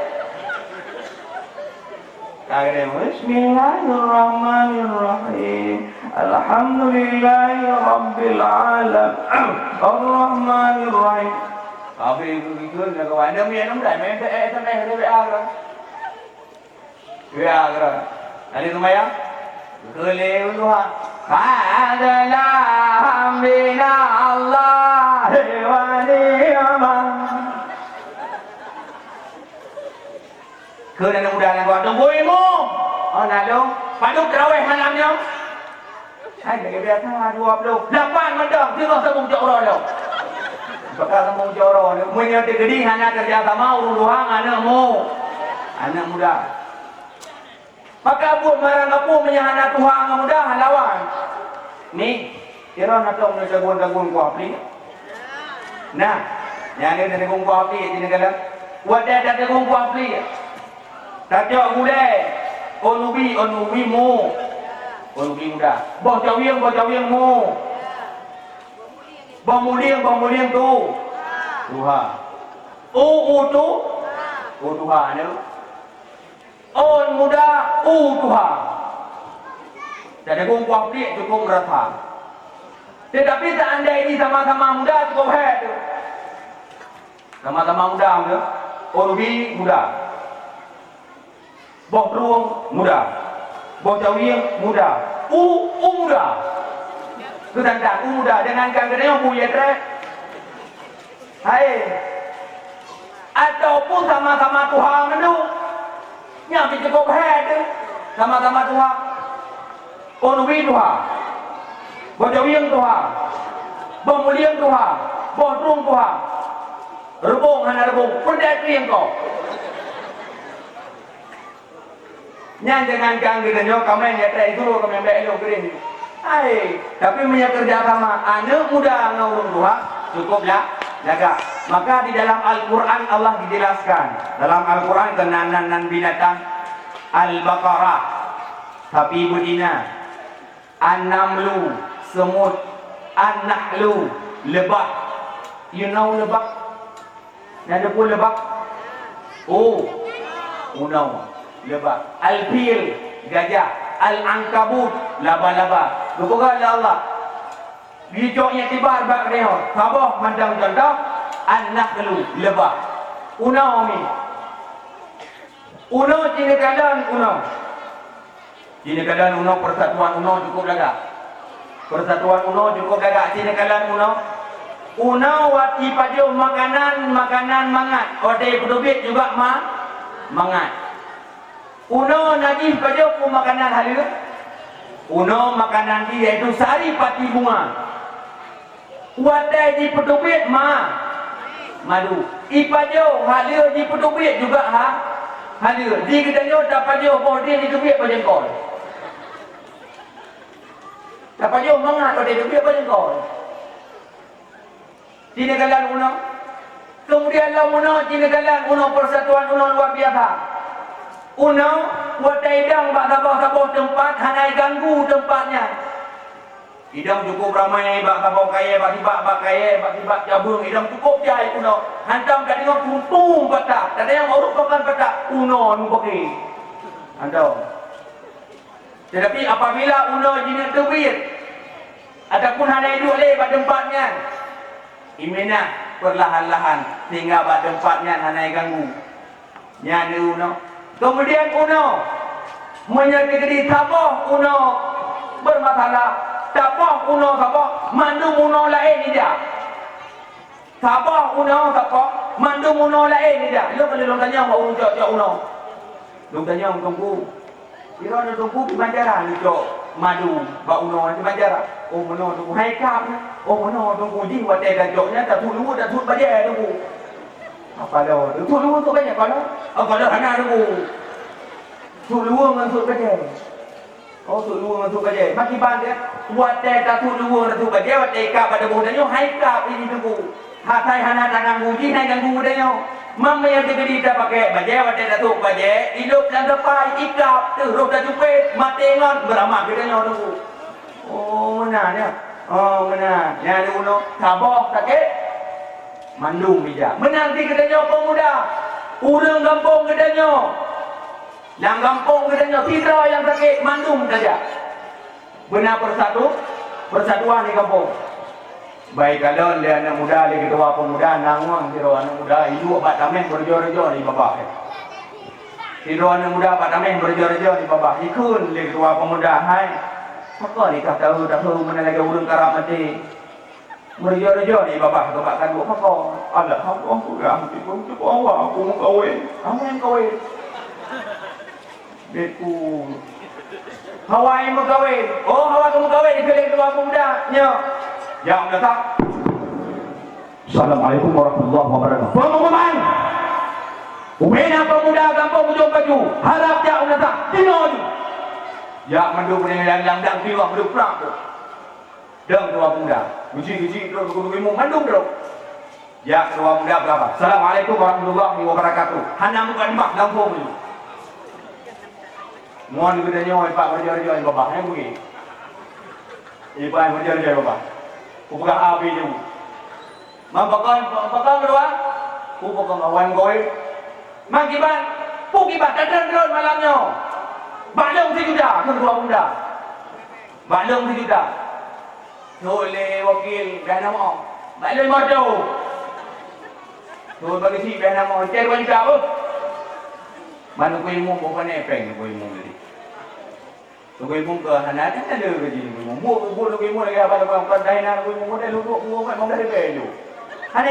Bismillahirrahmanirrahim. Alhamdulillahi rabbil alamin. Arrahmanirrahim. Tapi itu nak kawan dia minum dah, main sampai hari berar. Berar. Ada tu maya? Kelih Tuhan. Adalah bina Allah wa ni'mah. Kena nak mudah nak buat tunggu ilmu. Oh nak dong. Paduk terawih malamnya. Ada ke biasa 20. 8 mendang tengah sambung jauh dah. Bakal sambung jauh dah. Punya gede anak kerja sama urus doang anak mu. Anak muda. Maka buat marang kapu menyahana Tuhan yang mudah lawan. Ni, kira nak tahu nak jagoan-jagoan ku apli. Nah, yang ada jagoan ku apli di negara. Wadah ada jagoan ku apli. Tak jauh gulai. Onubi mu. Onubi mudah. Boh cawiang mu. Boh muliang tu. Tuhan. Tu. Tuhan ni. On muda Tuhan. Jadi gua pilih cukup rata. Tetapi seandainya ini sama-sama muda cukup head. Sama-sama muda tu. Orubi muda. Boh ruang muda. Boh cawiang muda. Muda. Itu tanda muda dengan kangennya punya trek. Hai. Ataupun sama-sama Tuhan mendu. Yang cukup head sama-sama Tuhan. Onubi Tuhan. Bojawiang Tuhan. Bomuliang Tuhan. Bodrung Tuhan. Rebung hana rebung. Perdat yang kau. Yang jangan ganggu dan jauh kami yang nyata itu kami ambil elok kering. Hai, tapi punya kerja sama anak muda ngurung Tuhan cukuplah jaga. Maka di dalam Al-Quran Allah dijelaskan. Dalam Al-Quran kenanan dan binatang Al-Baqarah, sapi betina, An-Namlu, semut, An-Nahlu, lebak. You know lebak? Ada pun lebak? Lebak. Al-Fil, gajah. Al-Ankabut, laba-laba. Lupakan Allah. Bijoknya tiba bak reho. Kabah mandang contoh. An-Nahlu, lebak. Unau ni. Unau cina kalan unau. Cina kalan unau persatuan unau cukup lagak. Persatuan unau cukup lagak. Cina kalan unau. Unau wati pajo makanan mangat. Odai pedubit juga mangat. Unau najis pajo ku makanan halus. Unau makanan dia itu sari pati bunga. Wadai di pedubit madu. Ipajo halir di pedubit juga halir. Di kedanyo dapajo boh dia di pedubit pajengkol. Dapajo mangat pada pedubit pajengkol. Di negara unau. Kemudian unau di negara unau persatuan unau luar biasa. Unau wadai dang bak sabah tempat hanai ganggu tempatnya. Idam cukup ramai bak sabau kaya, bak tibak jabung, idam cukup jai kuno. Hantam kat tengok tuntung patak. Tak ada yang urut pakan patak. Uno nu pakai. Hantam. Tetapi apabila uno jenis tebir ataupun hanai duduk leh bak tempatnya, iminah perlahan-lahan sehingga bak tempatnya hanai ganggu. Nyana uno. Kemudian uno menyertai tabah uno bermasalah. Tabah uno tabah mandu uno lain dia. Tabah uno tabah mandu uno lain dia. Lu kalau tanya mau urut uno. Lu tanya tunggu. Kira ada tunggu di Banjaran lu madu ba uno di Banjaran. Oh uno tunggu hai kap. Oh uno tunggu di watai gajoknya tak tulu dah tut baje tunggu. Apa dah? Tulu tu banyak kalau. Kalau hana tunggu. Tulu ngan baje. Oh tulu masuk aja. Maki bang dia buat tak tulu masuk aja. Buat tak pada budanya hai kap ini tunggu. Hatai hana tangan buji hai ganggu budanya. Mama yang diberi dah pakai baje buat tak tu baje. Hidup dan depan ikap terus dah jumpa mati ngon beramak budanya tunggu. Oh mana dia? Oh mana? Yang ada uno tabok sakit. Mandung bija. Menanti kedanya pemuda. Urang kampung kedanya. Yang kampung katanya tidak yang sakit mandum saja. Benar persatuan di kampung. Baik kalau dia anak muda, dia ketua pemuda, nangon kira anak muda, hidup pak tamen berjo-rejo di bawah. Kira anak muda pak tamen berjo-rejo di bawah. Ikun dia ketua pemuda, hai. Apa ni tak tahu mana lagi urang karap mati. Berjo-rejo di bawah ke pak kanduk apa? Allah, aku dah cukup awak, aku mau kawin. Kamu yang kawin. Beku Hawaii mau kawin. Oh Hawaii kamu kawin dipilih ketua pemuda. Ya udah tak. Assalamualaikum warahmatullahi wabarakatuh. Pengumuman Ubena pemuda kampung Ujung Baju, harap jak unata, dino ju. Ya mandu punya yang dang tiwa mandu perang tu. Deng dua pemuda, guci terus kudu mandu terus. Ya dua pemuda berapa? Assalamualaikum warahmatullahi wabarakatuh. Hana muka mak kampung ju. Mohon gedenya Pak berjaya bapak yang begini. Ibu yang berjaya bapak. Upah abi ju. Mampakkan berdua. Upah kawan koi. Magiban, pukibat dan malamnya. Balong sejuta, kedua bunda. Balong sejuta. Oleh wakil dah nama. Balong marjo. Tu bagi si dah nama. Cari wanita apa? Mana kau ilmu bukan epeng kau ilmu tadi. Tu kau ilmu ke hana ada ke jadi ilmu. Mu tu ilmu lagi apa orang pandai nak kau ilmu dah lu mu memang dah belu. Hana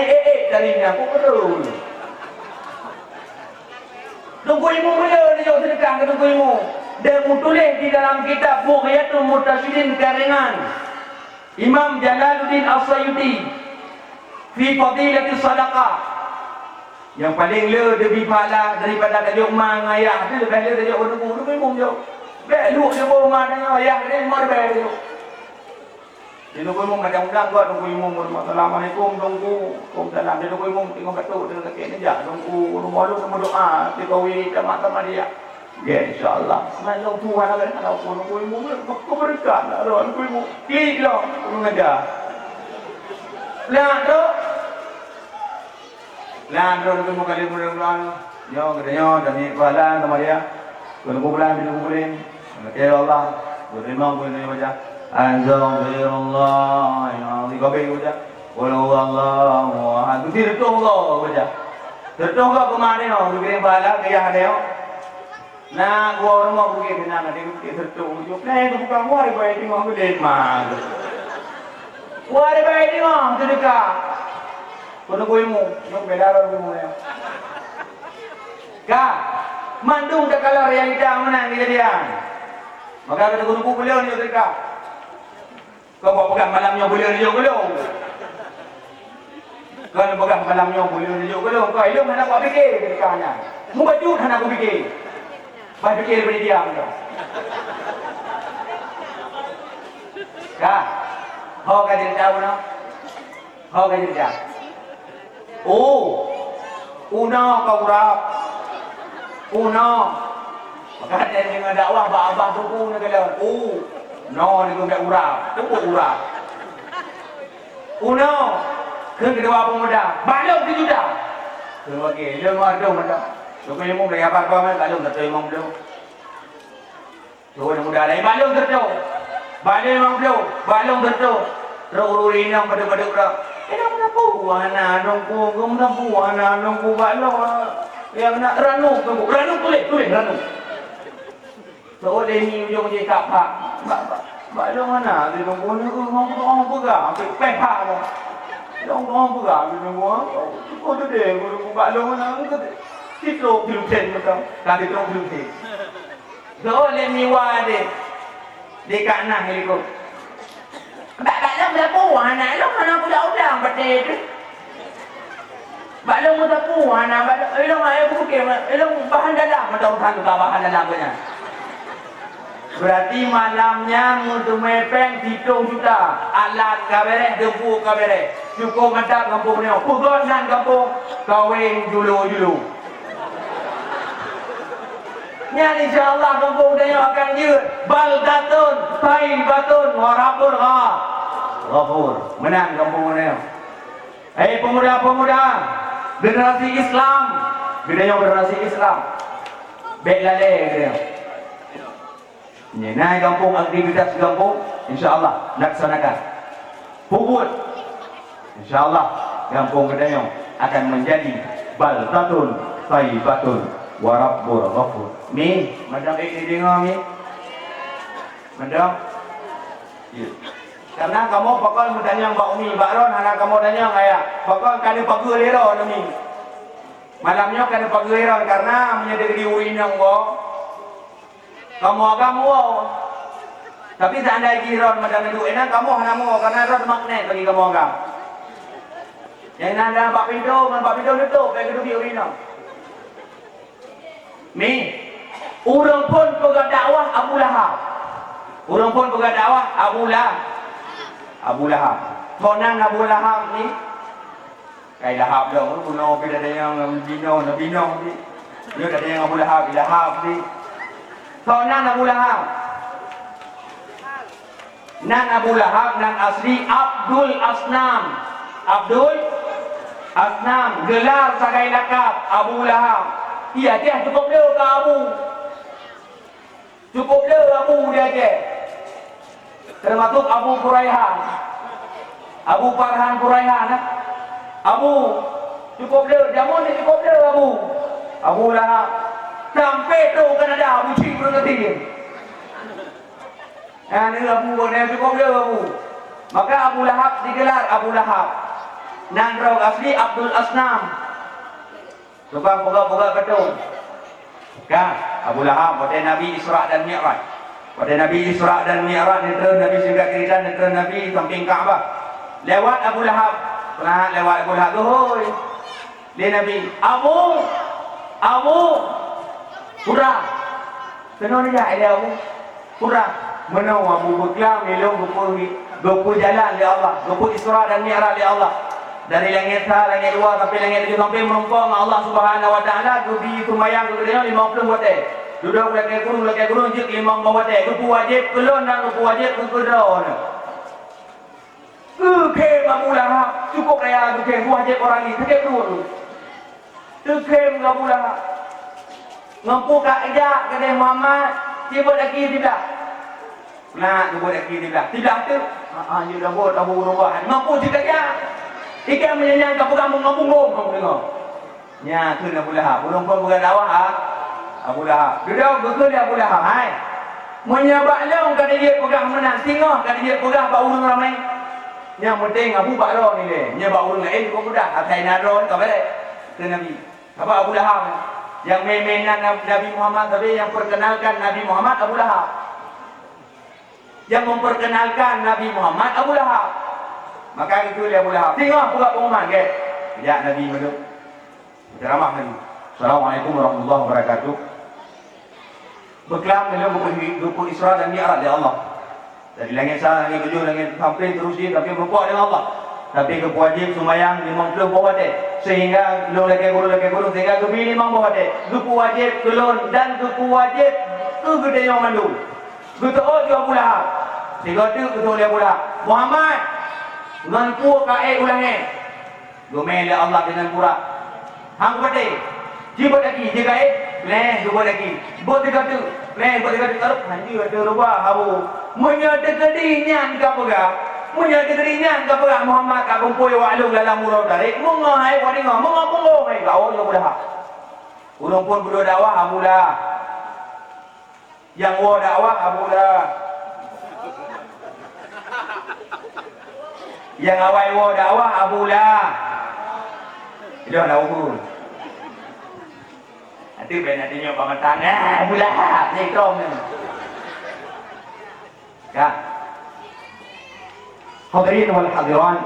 dari ni aku betul. Tunggu ilmu beliau dia sedekah ke tunggu ilmu. Dan tulis di dalam kitab Bughiyatul Murtasyidin karangan Imam Jalaluddin As-Sayuti fi Fadilatis Sadaqah. Yang paling lebih pahala daripada tajuk mang ayah tu lebih le tajuk tunggu ilmu je. Beluk dia bawa mak ayah dia mau dia. Dia tunggu ilmu macam undang kau tunggu ilmu. Assalamualaikum tunggu. Waalaikumsalam. Dia tunggu ilmu tengok betul dengan kaki ni jah. Tunggu rumah lu sama doa. Dia kawin sama dia. Ya insya-Allah. Malam Tuhan akan kalau tunggu ilmu kau berikan lah tunggu ilmu. Klik lah tunggu ngajar. Lah tu. Lah tu tunggu kali bulan. Yo katanya dan ni pahala sama dia. Tunggu bulan. Ya Allah. Terima kasih baca. Azza-Jalla yang dikabir baca. Walau Allah Muhammad. Tertung kau baca. Tertung kau kemarin orang kirim bala kaya ada. Nah, gua orang mau pergi ke sana dia tertung. Yo, plan tu bukan gua ribai tengok aku dek mah. Gua ribai tengok tu dekat. Kau nak ilmu, nak bela ilmu ya. Kak, mandung dah kalau realita mana kejadian. Maka kata guru beliau ni dekat. Kau buat pegang malamnya beliau ni belum. Kau pegang malamnya beliau ni belum. Kau ilmu mana kau fikir dekatnya. Mu baju mana kau fikir. Baik fikir beri diam dah. Kak, kau kan jadi tahu nak? Kau kan jadi tahu. Oh, una kau urap. Una. Maka ada dengan dakwah abah tuku ni kalau. Oh, no ni kau tak urap. Tuku urap. Una. Kedua pemuda. Balong sejuta. Okey, dia ada mana? Tuku ilmu dari apa kau kan balong tak ilmu belum. Tuku muda lain balong tertu. Balong tertu. Terus rinang pada orang. Ina menapu ana nungku menapu ana nungku balong yang nak ranu tulis ranu. So ni ujung je tak pak. Balong ana dia nungku ni orang pegang sampai pak dah. Orang pegang dia nungku. Kau tu deh nungku balong ana ke titro gluten macam kan titro gluten. So ni wade di kanan helikop. Balong berapa anak lo mana udah betul tu. Balong berapa anak balong ayah bukan bahan dalam atau bahan dalam punya. Berarti malamnya untuk mepeng 7 juta alat kabere dempu kabere cukup mantap kampung ni pugon dan kampung kawin julu nya insyaallah kampung dia akan jut baldatun taibatun warabur ghafur menang kampung ni. Pemuda-pemuda generasi Islam generasi Islam baik lale dia. Naik kampung aktivitas kampung insyaallah laksanakan. Puput insyaallah kampung Kedayong akan menjadi baldatun taibatun warabbur ghafur. Mi madam dengar mi. Madam. Ya. Karena kamu bakal bertanya Mbak Umi, Mbak Ron, anak kamu tanya ayah, bakal kena pagi lera ni. Malamnya kena pagi lera karena menjadi diurin yang kamu agama tapi seandainya giron macam itu enak kamu hanamu karena rod magnet bagi kamu agam yang ada Pak Pintu itu kayak gitu diurin Ni urang pun pegang dakwah Abu Lahab. Urang pun pegang dakwah Abu Lahab. Tonan Abu Lahab ni kai Lahab dah bunuh pi ada yang bino ni. Dia ada yang Abu Lahab ni. Tonan Abu Lahab. Nan Abu Lahab nan asli Abdul Asnam, gelar sebagai lakab Abu Lahab. Iya dia cukup dia ke Abu. Cukup dia Abu dia. Termasuk Abu Quraihan. Abu Farhan Quraihan. Abu cukup dia, jamun dia cukup dia Abu Lahab. Sampai tu kan ada Abu Cik berkati. Ini Abu dia cukup dia Abu. Maka Abu Lahab digelar Abu Lahab. Nan rau asli Abdul Asnam. Tukang boga-boga gedung. Kan Abu Lahab pada Nabi Isra dan Mi'raj. Pada Nabi Isra dan Mi'raj itu Nabi singgah kiritan itu Nabi samping Kaabah. Lewat Abu Lahab. Pernah lewat Abu Lahab. Hoi. Dia Nabi Abu Pura. Kenapa dia ada Abu Pura? Menau Abu Bakar melong gopo jalan li Allah, gopo Isra dan Mi'raj li Allah. Dari langit satu, langit dua sampai langit tujuh sampai merumpang Allah Subhanahu Wa Taala dubi tumayang gede 50 watt. Duduk lagi kurung jik 50 watt. Rupu wajib kelon dan rupu wajib kedon. Ke Abu Lahab cukup raya ke wajib orang ni ke dulu. Ke Abu Lahab. Mampu kak ajak ke Muhammad dia buat lagi tidak. Nah, dia buat lagi tidak. Tidak tu. Dia dah buat Abu Rubah. Mampu tidak ya. Ikan menyanyi kamu ngomong kamu dengar. Nya tu Abu Lahab. Belum pun bukan dakwah Abu Lahab. Duduk betul Abu Lahab. Hai. Menyabak long kada dia pegang menang tengah kada dia pegang bau urang ramai. Yang penting Abu Bakar ni le. Nya bau urang lain kau mudah. Atai nadron tak boleh. Tu Nabi. Apa Abu Lahab yang memenan Nabi Muhammad tapi yang perkenalkan Nabi Muhammad Abu Lahab. Yang memperkenalkan Nabi Muhammad Abu Lahab. Maka itu dia Abu Lahab. Tengok buka pengumuman ke. Ya Nabi maduk. Ceramah Nabi. Assalamualaikum warahmatullahi wabarakatuh. Berkelam dalam buku Isra dan Mi'raj dari Allah. Dari langit satu, langit tujuh, langit sampai terus dia tapi berpuak dengan Allah. Tapi kewajib sumayang 50 bawah dek. Sehingga lu lagi guru sehingga ke 5 bawah dek. Lupu wajib kelon dan lupu wajib ke gede yang mandu. Betul Abu Lahab. Sehingga tu betul Abu Lahab. Muhammad Nganku kae ulangnya. Gomel Allah dengan pura. Hang bade. Jibat lagi, dia kae. Leh jibat lagi. Bot dekat tu. Leh bot dekat tu. Hanji ada rubah habu. Munya dekedinya ka pega. Munya dekedinya ka pega Muhammad ka kumpul wa alung dalam murau tarik. Mungo hai wa dengar. Mungo hai kau yo dah. Ulung pun berdoa dakwah Abu Lahab. Yang wa dakwah Abu Lahab. Yang awal wa dakwah Abu Lahab. Dia dah ukur. Nanti ben tengok pamatang Abu Lahab ni kau ni. Ya. Hadirin wal hadiran,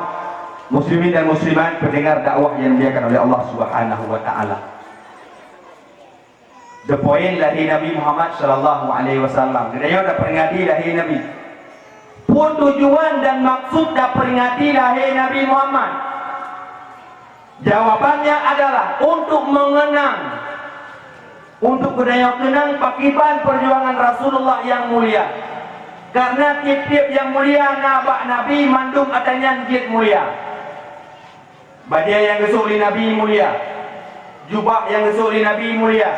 muslimin dan muslimat pendengar dakwah yang dimuliakan oleh Allah Subhanahu wa taala. The point lahir Nabi Muhammad sallallahu alaihi wasallam. Dia dah peringati lahir Nabi. Pun tujuan dan maksud dah peringati lahir Nabi Muhammad. Jawabannya adalah untuk mengenang, untuk kenang pakiban perjuangan Rasulullah yang mulia. Karena tiap-tiap yang mulia nabak Nabi mandum adanya jid mulia. Badiah yang gesuk li Nabi mulia. Jubah yang gesuk li Nabi mulia.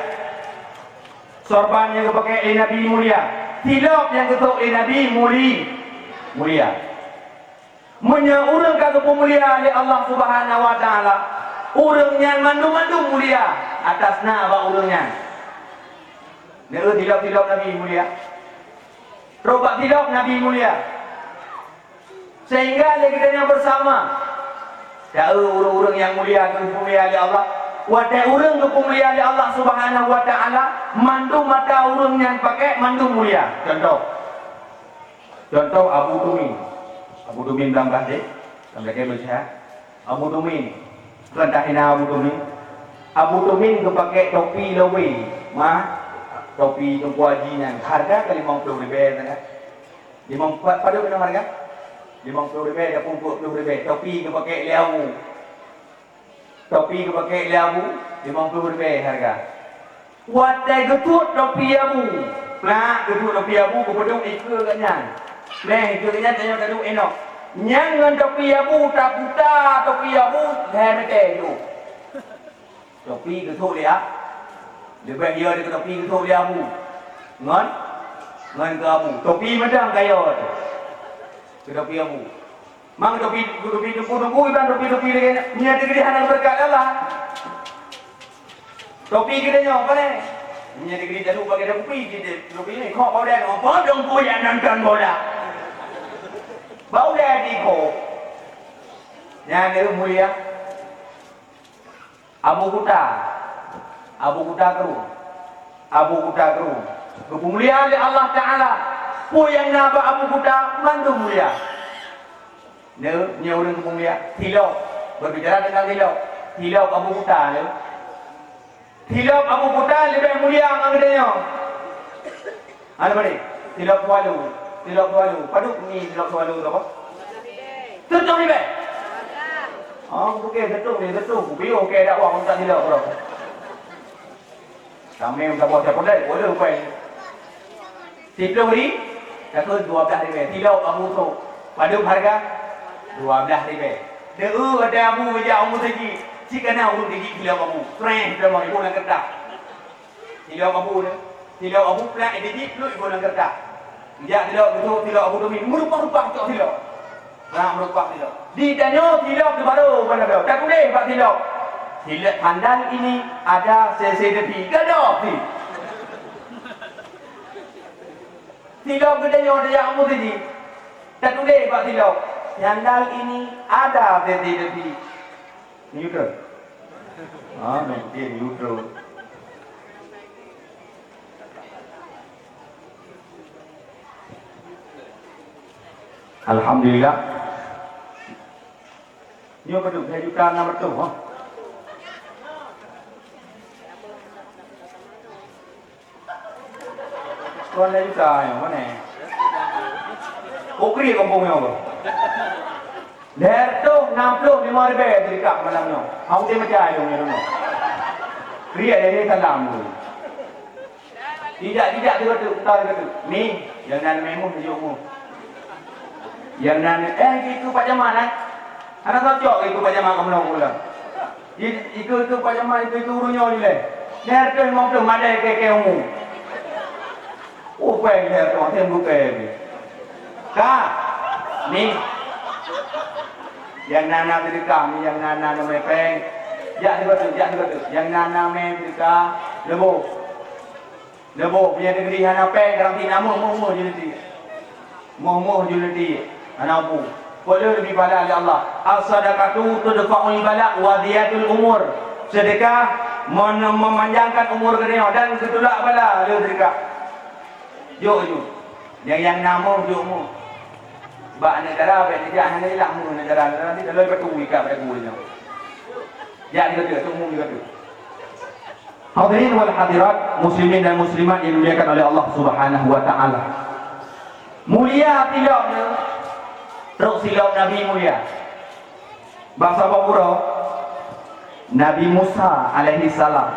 Sorban yang dipakai li Nabi mulia. Tilap yang gesuk li Nabi mulia. Munya urang kagak mulia oleh Allah Subhanahu wa taala. Urangnya mandu-mandu mulia atas nama urangnya. Dia tilap Nabi mulia. Robak tilap Nabi mulia. Sehingga kita yang bersama. Dah urang yang mulia oleh Allah. Wadah urang mulia oleh Allah Subhanahu wa taala, mandu mata urangnya pakai mandu mulia. Contoh Abu Dumin bilang kasih, sampai bersihat. Abu Dumin, rendahin Abu Dumin. Abu Dumin kepakai topi lewi. Mah topi Tunku Haji nan harga ke 50 ribu kan? 50 pada berapa harga? 50 ribu dah 40 ribu. Topi ke pakai lewu. Topi ke pakai lewu 50 ribu harga. Wadai getut topi abu. Nah, getut topi abu kepada ikut kan yang. Nah, ikut kan tanya tadi enok. Nyangan topi abu tak buta topi abu dah mete tu. Topi getut dia. Lebih dia di topi getut dia abu. Ngon? Ngon ke abu. Topi medang kaya tu. Ke topi abu. Mang topi tunggu iban topi dia. Niat dia hendak berkat Allah. Topi kita ni apa ni? Ni ada kerja dulu pakai topi kita. Topi ni kau bau dah, apa dong kau yang nonton bola? Bau dah di kau. Yang ni mulia. Abu Kuta Keru. Kemuliaan Allah Taala. Pu yang naba Abu Kuta mandu mulia. Ni orang kemulia. Tilok. Berbicara tentang tilok Abu Kuta ni. Tilap Abu Kuta lebih mulia angkatnya. Ada mana? Tilap Tualu. Paduk ni tilap Tualu apa? Tutup ni be. Okey, tutup. Bio okey dak wang tak tilap bro. Kami tak buat apa dah, boleh upai. Tilap ni dah tu 12 ribu. Tilap Abu tu. Paduk harga 12 ribu. Deu ada Abu ya Abu segi. Jika nak urut gigi tilap Abu, keren dia mau ibu nak kerja. Tilap Abu ni, tilap Abu plan edit lu ibu nak kerja. Dia tilap Abu tu merupa tak tilap. Nah merupa tilap. Di tanya tilap tu baru mana dia? Tak boleh pak tilap. Tilap handal ini ada CCTV, gadah ti. Tilap kita dia Abu tadi. Tak boleh pak tilap. Handal ini ada CCTV. Neutral. Dia neutral. Alhamdulillah. Ni apa tu? 2,600,000 ha. Con đây chúng ta hiểu cái này. Okri kampung ni apa? Dah tu 65 ribu dekat malamnya. Aku dia macam ayam ni dulu. Kriya dia salam dulu. Tidak dia kata. Ni yang nan memu hujungmu. Yang nan itu Pak Jamal kan? Anak cocok itu Pak Jamal kamu nak pula. Itu Pak Jamal itu urunnya ni leh. Dah tu memang tu madai ke umum. Oh baik dah tu tem buka ni. Kak. Ni yang nana mereka ni yang nana nama peng jak dia betul yang nana mereka lebo punya negeri hana peng karantina mu juliti ana bu boleh lebih pada Allah as-sadaqatu tudfa'ul bala wa diyatul umur sedekah memanjangkan umur kita dan ketolak bala dia sedekah yo yang nama mu Bak negara baik dia hanya hilang mu negara nanti dah lebih betul ikat pada kulinya. Ya dia tu umum juga tu. Hadirin wal hadirat muslimin dan muslimat yang dimuliakan oleh Allah Subhanahu wa taala. Mulia tilapnya. Terus silap Nabi mulia. Bangsa Papua Nabi Musa alaihi salam.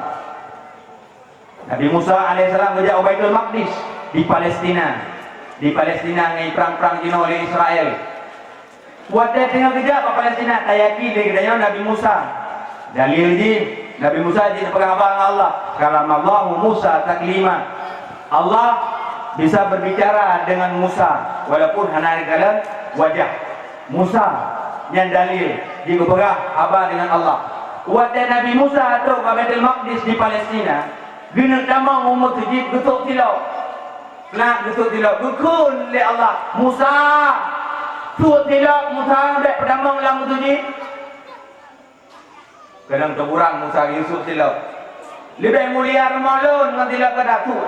Nabi Musa alaihi salam kerja Baitul Maqdis di Palestina. Di Palestina ngai perang-perang dino oleh Israel. Wadah tengah kerja ke Palestina tayaki dia kedanya Nabi Musa. Dalil di Nabi Musa di pengabang Allah. Kalam Allah Musa taklima. Allah bisa berbicara dengan Musa walaupun hanya dalam wajah. Musa yang dalil di berperang abah dengan Allah. Wadah Nabi Musa atau Baitul Maqdis di Palestina. Guna tamang umur tujib getuk tilau. Nak betul tidak gukun le Allah Musa tu tidak Musa dek pedamang lam tu ji kadang teburang Musa Yusuf tidak lebih mulia Ramadan dengan tidak kedatu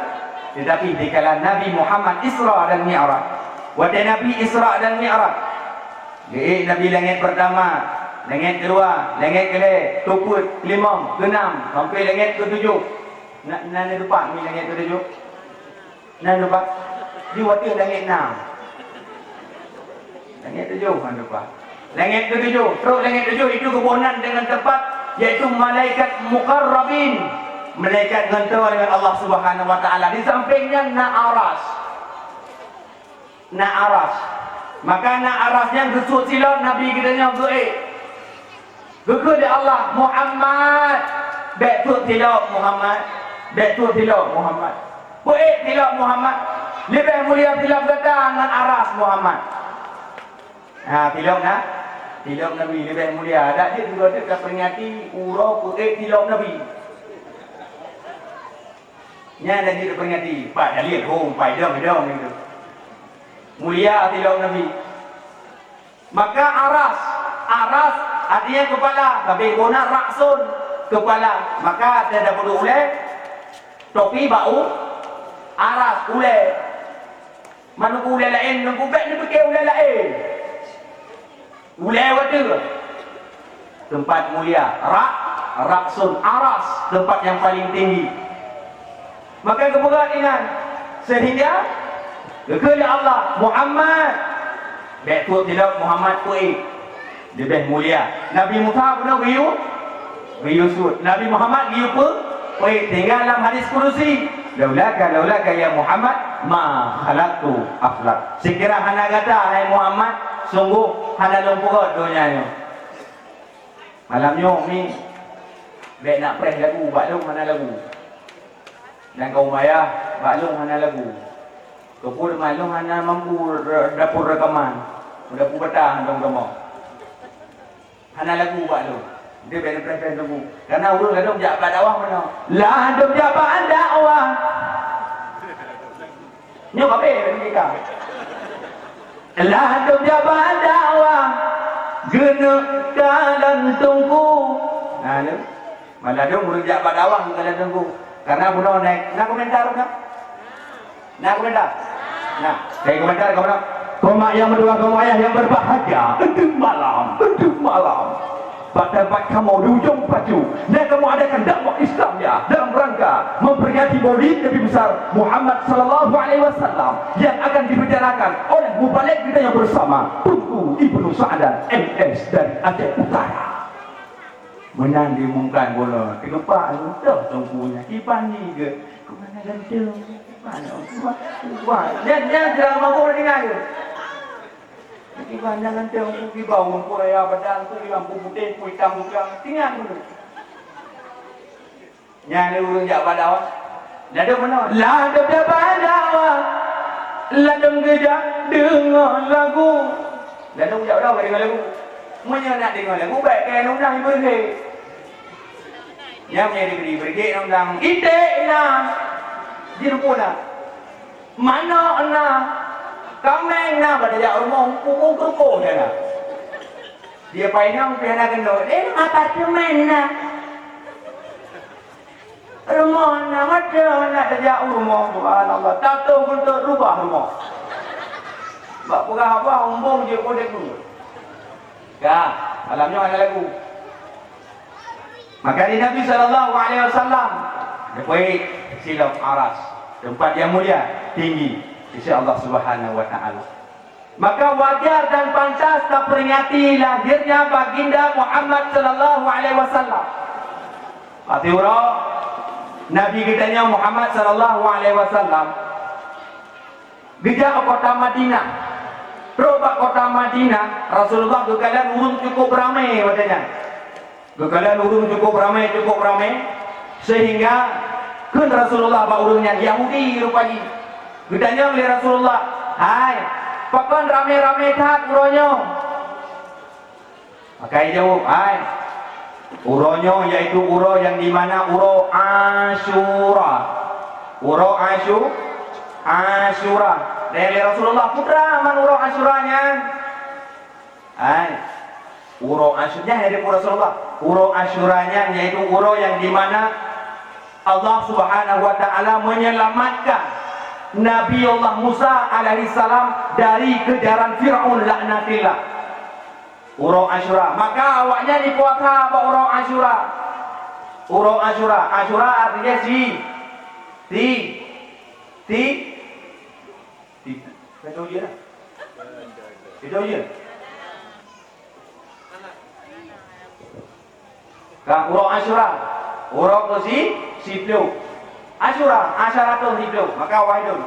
tetapi di kala Nabi Muhammad Isra dan Mi'raj wadai Nabi Isra dan Mi'raj di Nabi langit pertama langit kedua langit kelima kelima keenam sampai langit ketujuh Nak lupa ni langit ketujuh. Nak lupa. Di waktu langit 6. Langit 7 kan lupa. Langit ke-7. Terus langit 7 itu kebunan dengan tempat yaitu malaikat muqarrabin. Malaikat gantar dengan Allah Subhanahu wa taala. Di sampingnya Na'aras. Na'aras. Maka Na'arasnya gesut silap Nabi kita nya Zu'id. Gekut di Allah Muhammad. Betul tilap Muhammad. Betul tilap Muhammad. Bu'id tilap Muhammad. Lebih mulia tilap kata dengan aras Muhammad. Tilap nak? Tilap Nabi lebih mulia. Ada dia juga dekat peringati urau bu'id tilap Nabi. Nya ada dia peringati. Pak dah lihat pai dong gitu. Mulia tilap Nabi. Maka aras artinya kepala, tapi guna raksun kepala. Maka ada perlu ulai topi bau aras ulai. Mana ulai lain nunggu baik ni pakai ulai lain. Ulai water. Tempat mulia, raksun aras, tempat yang paling tinggi. Maka keberanian sehingga kepada Allah Muhammad betul tidak Muhammad kuih lebih mulia. Nabi Musa pernah Yusuf. Nabi Muhammad giu kuih tinggal dalam hadis kursi. Laulaka ya Muhammad ma khalaqtu aflak. Sekira hana kata hai Muhammad sungguh hana lumpur dunia ni. Malamnya ni baik nak press lagu baklung mana lagu. Dan kau maya baklung hana lagu. Kepul malung hana mampu dapur rekaman. Dapur betah dong dong. Hana lagu baklung. Dia benda press lagu. Karena urung ladung jabat dakwah mana? Ladung jabat dakwah. Nyok apa mereka? Ladung jabat dakwah. Genek dalam tunggu. Nah, ni. Maladung urung jabat dakwah dalam tunggu. Karena budak naik. Nak komentar tak? Nak komentar? Nah, saya komentar kau nak. Koma yang berdua koma ayah yang berbahagia. Untuk malam. Pada tempat kamu di ujung baju dan kamu adakan dakwah Islamnya dalam rangka memperingati Maulid Nabi besar Muhammad sallallahu alaihi wasallam yang akan dibicarakan oleh mubalik kita yang bersama Tunku Ibnu Sa'dan MS dari Aceh Utara. Menang diumumkan bola kegepak dah tunggunya kipan ni ke kemana ganteng mana dan jangan mampu dengar ke di pandangan teh untuk di bawah Korea badan tu di lampu putih hitam bukan tinggal dulu. Nyane urang jak badawa. Lada mana? Lada badawa. Lada gejak dengar lagu. Lada jak badawa dengar lagu. Munyo nak dengar lagu baik kan undang ibu ni. Yang punya diberi pergi undang ite na. Di rupuna. Mana ana? Kami nak pada jak rumah pukul kerupuk dia nak. Dia painang dia nak kena. Apartemen nak. Rumah nak macam nak terjak rumah. Subhanallah. Tak tahu untuk rubah rumah. Sebab pegah apa umbung je kodek tu. Kak, malamnya ada lagu. Maka di Nabi SAW dia pergi silap aras. Tempat yang mulia, tinggi. Sisi Allah Subhanahu wa taala. Maka wajar dan pantas kita peringati lahirnya baginda Muhammad sallallahu alaihi wasallam. Atiura Nabi kita nya Muhammad sallallahu alaihi wasallam bijak ke kota Madinah. Terobak kota Madinah, Rasulullah kekalan urung cukup ramai katanya. Kekalan urung cukup ramai sehingga kun Rasulullah ba urungnya Yahudi rupanya. Gedanya oleh Rasulullah, hai, pakon rame-rame tak uronyo. Maka ia jawab, hai, uronyo yaitu uro yang dimana uro Asyura. Uro Asyura. Dari Rasulullah, putra man uro Asyuranya. Hai, uro Asyuranya dari Rasulullah. Uro Asyuranya yaitu uro yang dimana Allah Subhanahu wa taala menyelamatkan Nabi Allah Musa alaihissalam dari kejaran Fir'aun laknatillah. Uro Asyura. Maka awaknya dipuasa apa Uro Asyura? Uro Asyura. Asyura artinya Ti. Betul je lah. Betul je. Kak urang Asyura. Urang tu si Plu. Asyura, Asyaratun si Plu. Maka Wahidun.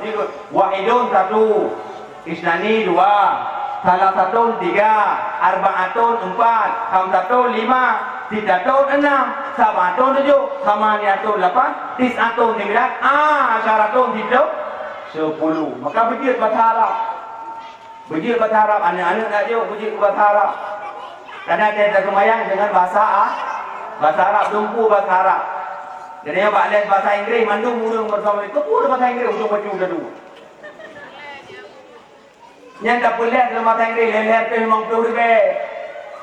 Wahidun satu. Isnani dua. Salasatun tiga. Arba'atun empat. Khamsatun lima. Sitatun enam. Sabatun tujuh. Samaniyatun lapan. Tis'atun sembilan. Asyaratun si Plu. 10. Maka berjid bahasa Arab. Berjid bahasa Arab. Anak-anak nak jauh berjid bahasa Arab. Karena dia terkemayang dengan bahasa Arab. Dumpu bahasa Arab. Jadi yang les bahasa Inggeris. Mandung murung bersama itu. Kepul bahasa Inggeris. Ujung baju dah dua. Yang tak boleh dalam bahasa Inggeris. Leher tu memang tu lebih.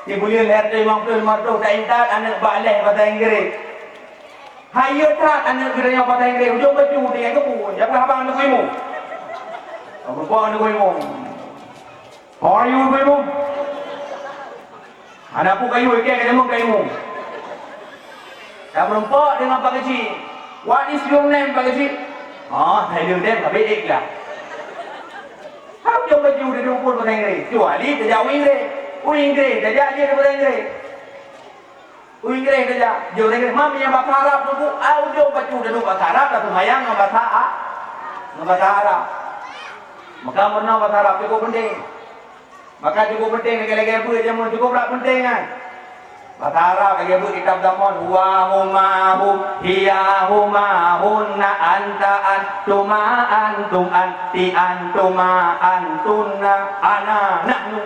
Dia boleh leher tu memang tu. Tak ingat anak les bahasa Inggeris. Hayo tak anak geranya bahasa Inggeris. Ujung baju dengan kepul. Jangan abang anak kuimu. Berbuat anak kuimu. How are you kuimu? Anak pun kayu ikan ketemu kayu. Dah berempat dengan Pak Kecil. What is your name Pak Kecil? Saya name tak baik lah. How jauh baju dia dukul bahasa Inggeris? Kecuali dia jauh Inggeris. Inggeris, dia jauh dia bahasa Inggeris. Inggeris dia jauh. Jauh Inggeris. Mami yang bahasa Arab tu, jauh baju dia dukul bahasa Arab. Tak semayang dengan bahasa Arab. Maka pernah bahasa Arab cukup penting. Maka cukup penting lagi-lagi apa jamu cukup tak penting kan. Bahasa Arab lagi apa kitab zaman wa huma hum hiya huma hunna anta antuma antum anti antuma antunna ana nahnu.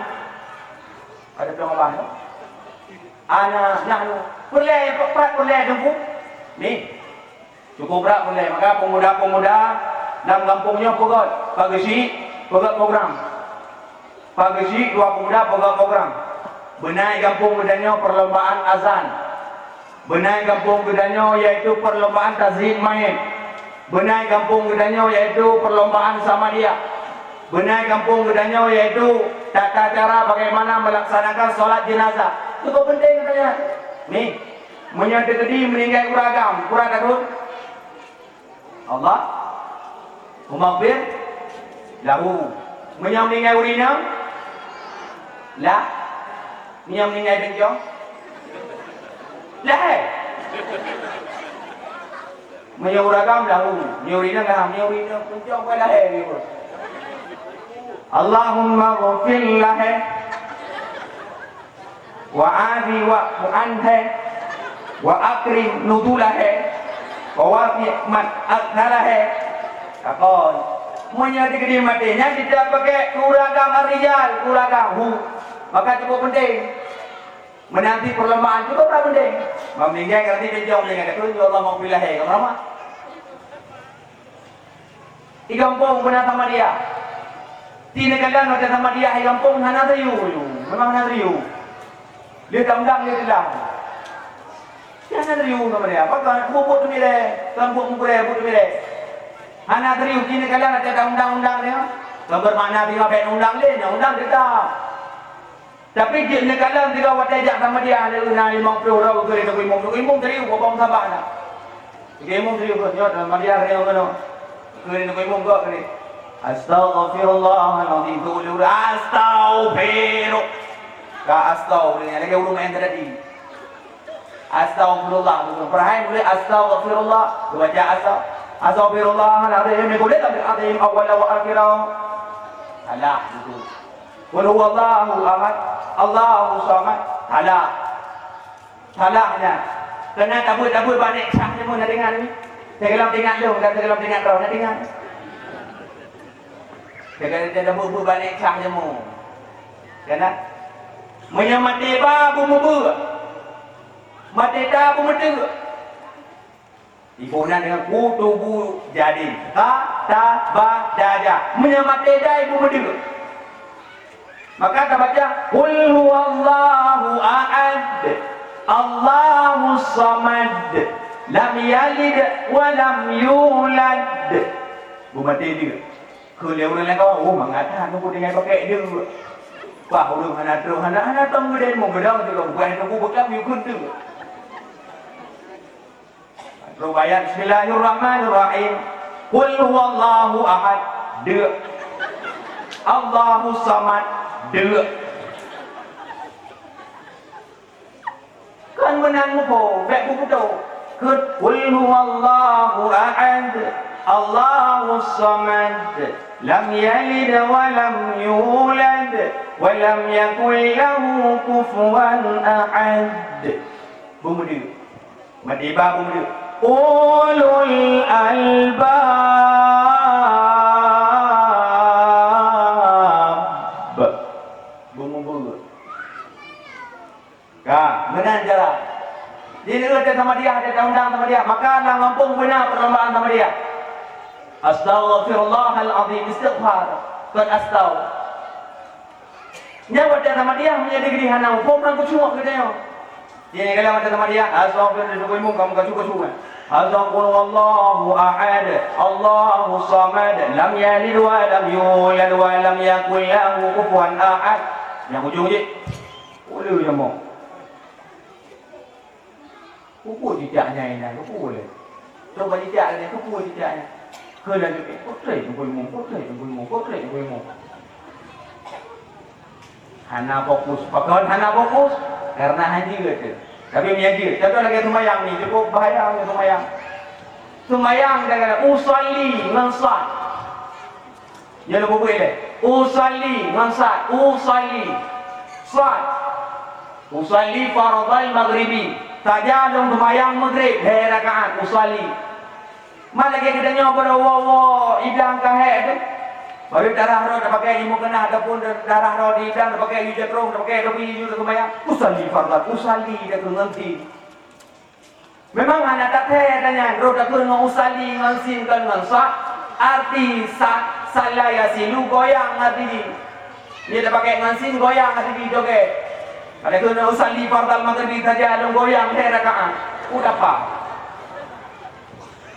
Ada peluang apa? Ana nahnu. Boleh jemput. Ni. Cukup berat boleh. Maka pemuda-pemuda dalam kampungnya pegat program. Pagi dua pemuda pegang program. Benai kampung gedanya perlombaan azan. Benai kampung gedanya iaitu perlombaan tazhid mayit. Benai kampung gedanya iaitu perlombaan Samadiyah. Benai kampung gedanya iaitu tata cara bagaimana melaksanakan solat jenazah. Cukup penting katanya. Ni, menyadari meninggal kuragam. Kurang takut? Allah Umaghfir lahu. Meninggal urinam lah, ni yang meninggal bengkong lah menyuragam lahu nyurina ngam nyurina bengkong pada ni Allahumma ghfir lahu wa afi wa anha wa akrim nudulahu wa wafi man akhalahu akon menyadari matinya tidak pakai kuragam arijal kuragam maka cukup penting menanti perlombaan cukup tak penting meninggal nanti benjong dengan itu Allah mau pilih kamu ramah di kampung benar sama dia tidak kalian ada sama dia di kampung hana riu memang hana riu dia tandang dia tidak hana riu sama dia apa kan bubuk tu mire kan bubuk tu mire hana riu tidak kalian ada undang-undang dia bermakna dia ben undang lain undang kita. Tapi dia negara dia awak ajak sama dia ada 50 orang ke dia imam teriu apa sabar nak. Imam teriu ke dia sama dia reo ke dia imam ke ni. Astaghfirullahalazim tu astaghfirullah. Ka astaghfirullah lagi urung yang tadi. Astaghfirullah tu perhai boleh astaghfirullah baca astaghfirullahalazim ni boleh tak azim awal wa akhirah. Alah itu. Qul huwallahu ahad, Allahu samad. Salahnya. Kena tabut balik sah semua nak dengar ni. Saya kalau dengar tu, tak kalau dengar kau nak dengar. Saya tabut balik sah semua. Kena menyamati babu mubu. Mati tabu mati. Ibu nak dengan kutubu jadi. Ta ba daja. Menyamati dai ibu mati. Maka kita baca Qul huwallahu ahad Allahus samad lam yalid wa lam yulad. Mati dia. Kalau orang lain kau mengatakan aku dengan pakai dia. Wah, orang anak tunggu dia mau gedang juga bukan tunggu bekam yukun tu. Rubayat Bismillahirrahmanirrahim. Qul huwallahu ahad, de. Allahu samad, de. Kan menang mo baik buku tu. Qul huwallahu ahad, Allahu samad, lam yalid wa lam yulad wa lam yakul lahu kufuwan ahad. Bumbu dia. Madiba bumbu dia. Ulul albab. Bumbu. Benar jalan. Dia ada sama dia, ada undang sama dia. Maka Allah mampu benar perlombaan sama dia. Astaghfirullahaladzim, istighfar. Qad astaghfir. Nyawa dia sama dia menjadi gerihan aku. Kau orang kucuk katanya. Dia ni kalau ada sama dia, astaghfirullahaladzim, kamu kucuk-kucuk. Astaghfirullahu ahad, Allahu samad, lam yalid wa lam yulad wa lam yakul lahu kufuwan ahad. Yang ujung je. Boleh je mau. Kuku jejaknya ini, kuku boleh. Coba jejak ni, kuku jejaknya. Kena juga, kotrek kuku imam, kotrek kuku imam. Hana fokus, pakai hana fokus karena haji gitu. Tapi menyaji, contoh lagi semayang ni cukup bahaya ni semayang. Semayang dia kata usalli mansat. Dia lupa boleh deh. Usalli mansat, usalli sat. Usalli fardal maghribi. Saja dong semayang maghrib, 2 rakaat usalli. Mana kita nyoba wow idang kahek tu. Baru darah roh dah pakai ilmu kena ataupun darah roh di idang dah pakai hujat roh dah pakai lebih juga semayang. Usalli fardal, usalli dah ngerti. Memang anak tak tanya roh dah kena usalli ngansin kan ngansa arti salah yasilu goyang arti. Dia dah pakai ngansin goyang arti joget. Ada kena usalli fardal maghrib saja long goyang 2 rakaat. Udah apa?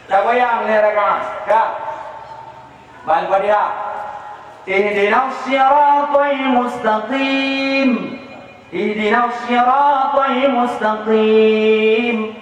Dah goyang 2 rakaat. Dah. Bal pada ihdinas siratal mustaqim. Ihdinas siratal mustaqim.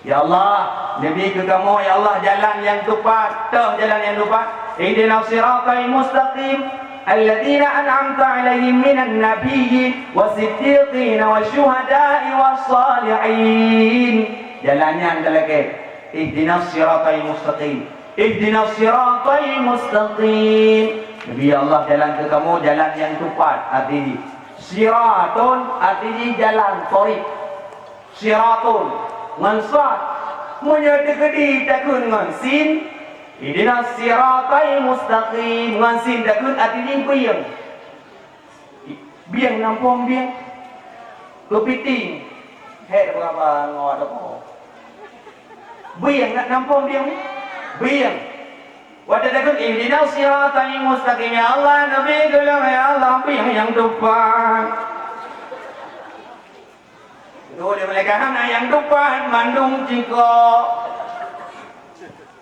Ya Allah, Nabi ke kamu ya Allah jalan yang tepat, jalan yang tepat. Ihdinas siratal mustaqim. الذين أنعمت عليهم من النبي والصديقين والشهداء والصالحين. Jalannya adalah ke ihdinas siratal mustaqim. Ihdinas siratal mustaqim. Nabi Allah jalan ke kamu jalan yang tepat. Artinya siratun artinya jalan tariq. Siratun mansat menyedekedi takun mansin. Ihdinas siratal mustaqim. Ngansin dakun artinya biang. Biang nampung biang. Kepiting. Hek berapa ngawat apa? Biang nak nampung biang. Biang. Wadah dakun ihdinas siratal mustaqim. Ya Allah, Nabi tolong ya Allah biang yang depan. Itu dia mereka yang depan mandung jika.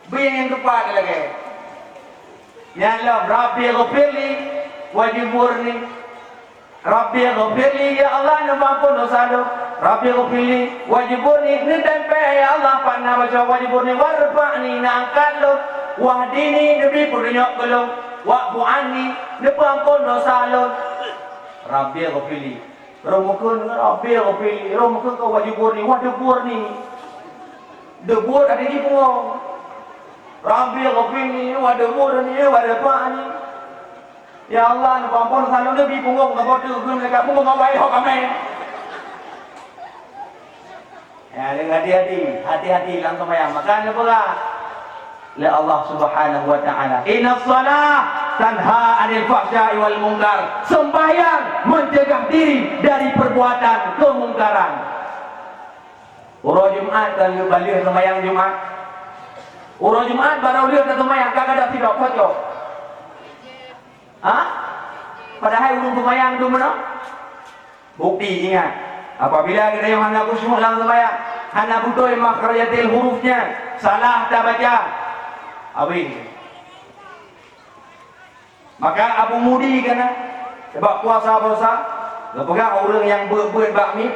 Biang yang tepat lagi. Ya Allah, Rabbi ghafirli wajiburni. Rabbi ghafirli ya Allah namampun dosa do. Rabbi ghafirli wajiburni ni tempe ya Allah panah baca wajiburni warfa'ni nangkat lo. Wahdini nabi punyok belum. Wa'fu'ani namampun dosa lo. Rabbi ghafirli. Romukun Rabbi ghafirli. Romukun kau wajiburni wajiburni. Debur ada di punggung. Rabbi ghafirni wa dhamurni wa dafa'ni. Ya Allah, nampun salam Nabi punggung ngapa tu gun dekat punggung awak hok kami. Ya, dengan hati-hati dalam sembahyang. Maka apa? La Allah Subhanahu wa taala. Inna shalah tanha 'anil fahsya'i wal munkar. Sembahyang mencegah diri dari perbuatan kemungkaran. Orang Jumaat dan balik sembahyang Jumaat. Orang Jumaat baru dia kata sembahyang kagak ada tidak cocok. Padahal urung sembahyang tu mana? Bukti ingat. Apabila kita yang hendak khusyuk dalam sembahyang, hendak betul makhrajatil hurufnya salah tak baca. Habis. Maka Abu Mudi kena sebab puasa, lepas orang yang buat bakmi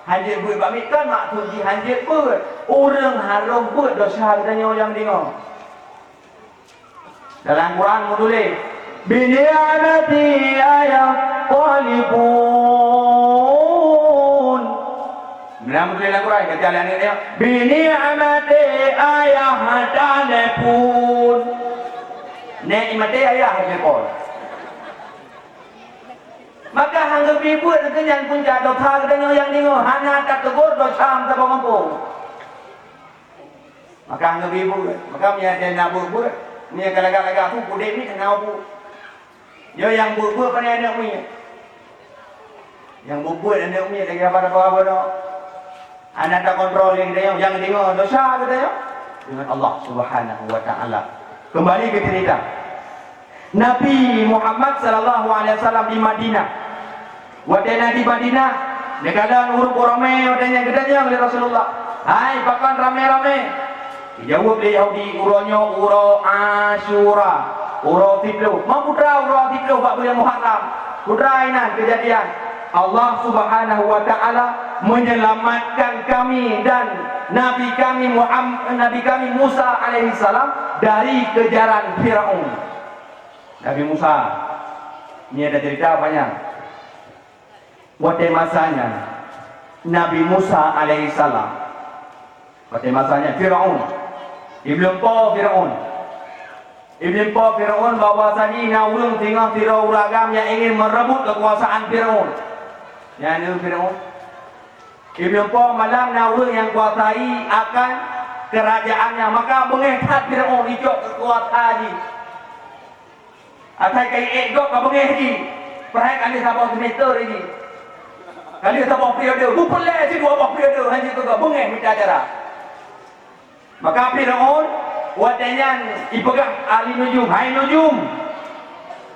hanjit buat bakmi kan maksud di hanjit buat orang haram buat dosa katanya orang dengar. Dalam Quran tulis bini'amati ayat talibun. Dalam Quran kata Allah ni bini'amati ayat talibun. Nikmati ayah talibun. Maka hangga bibut kenyan punca dosa katanya yang dengar hana tak tegur dosa tak kampung. Maka hangga bibut, maka punya dia nak buat, punya galak-galak tu budek ni kena bu. Yo yang buat pada anak punya. Yang buat anak punya lagi apa-apa dah. Anak tak kontrol yang dengar dosa katanya dengan Allah Subhanahu wa taala. Kembali ke cerita. Nabi Muhammad sallallahu alaihi wasallam di Madinah. Wadana di Madinah, negara uruk ramai wadanya gedanya oleh Rasulullah. Hai pakan ramai-ramai. Dijawab oleh Yahudi uronyo uro Asyura, uro Fitru. Mau putra uro Fitru bab bulan Muharram. Putra inan kejadian. Allah Subhanahu wa taala menyelamatkan kami dan nabi kami Musa alaihi salam dari kejaran Firaun. Nabi Musa ini ada cerita banyak. Pada masanya Nabi Musa alaihissalam, pada masanya Firaun, Ibn Firaun bahwasanya naulung tengah tirau ragam yang ingin merebut kekuasaan Firaun. Yang ini Firaun. Ibn malam naulung yang kuasai akan kerajaannya, maka mengangkat Firaun hijau kekuasaan. Atai kai ego ka bengeh di. Perhai kali sabang meter ini. Kali sabang periode, bukan lagi dua periode hanya tu ka bengeh minta cara. Maka Firaun wadanya ipegang ahli nujum, hai nujum.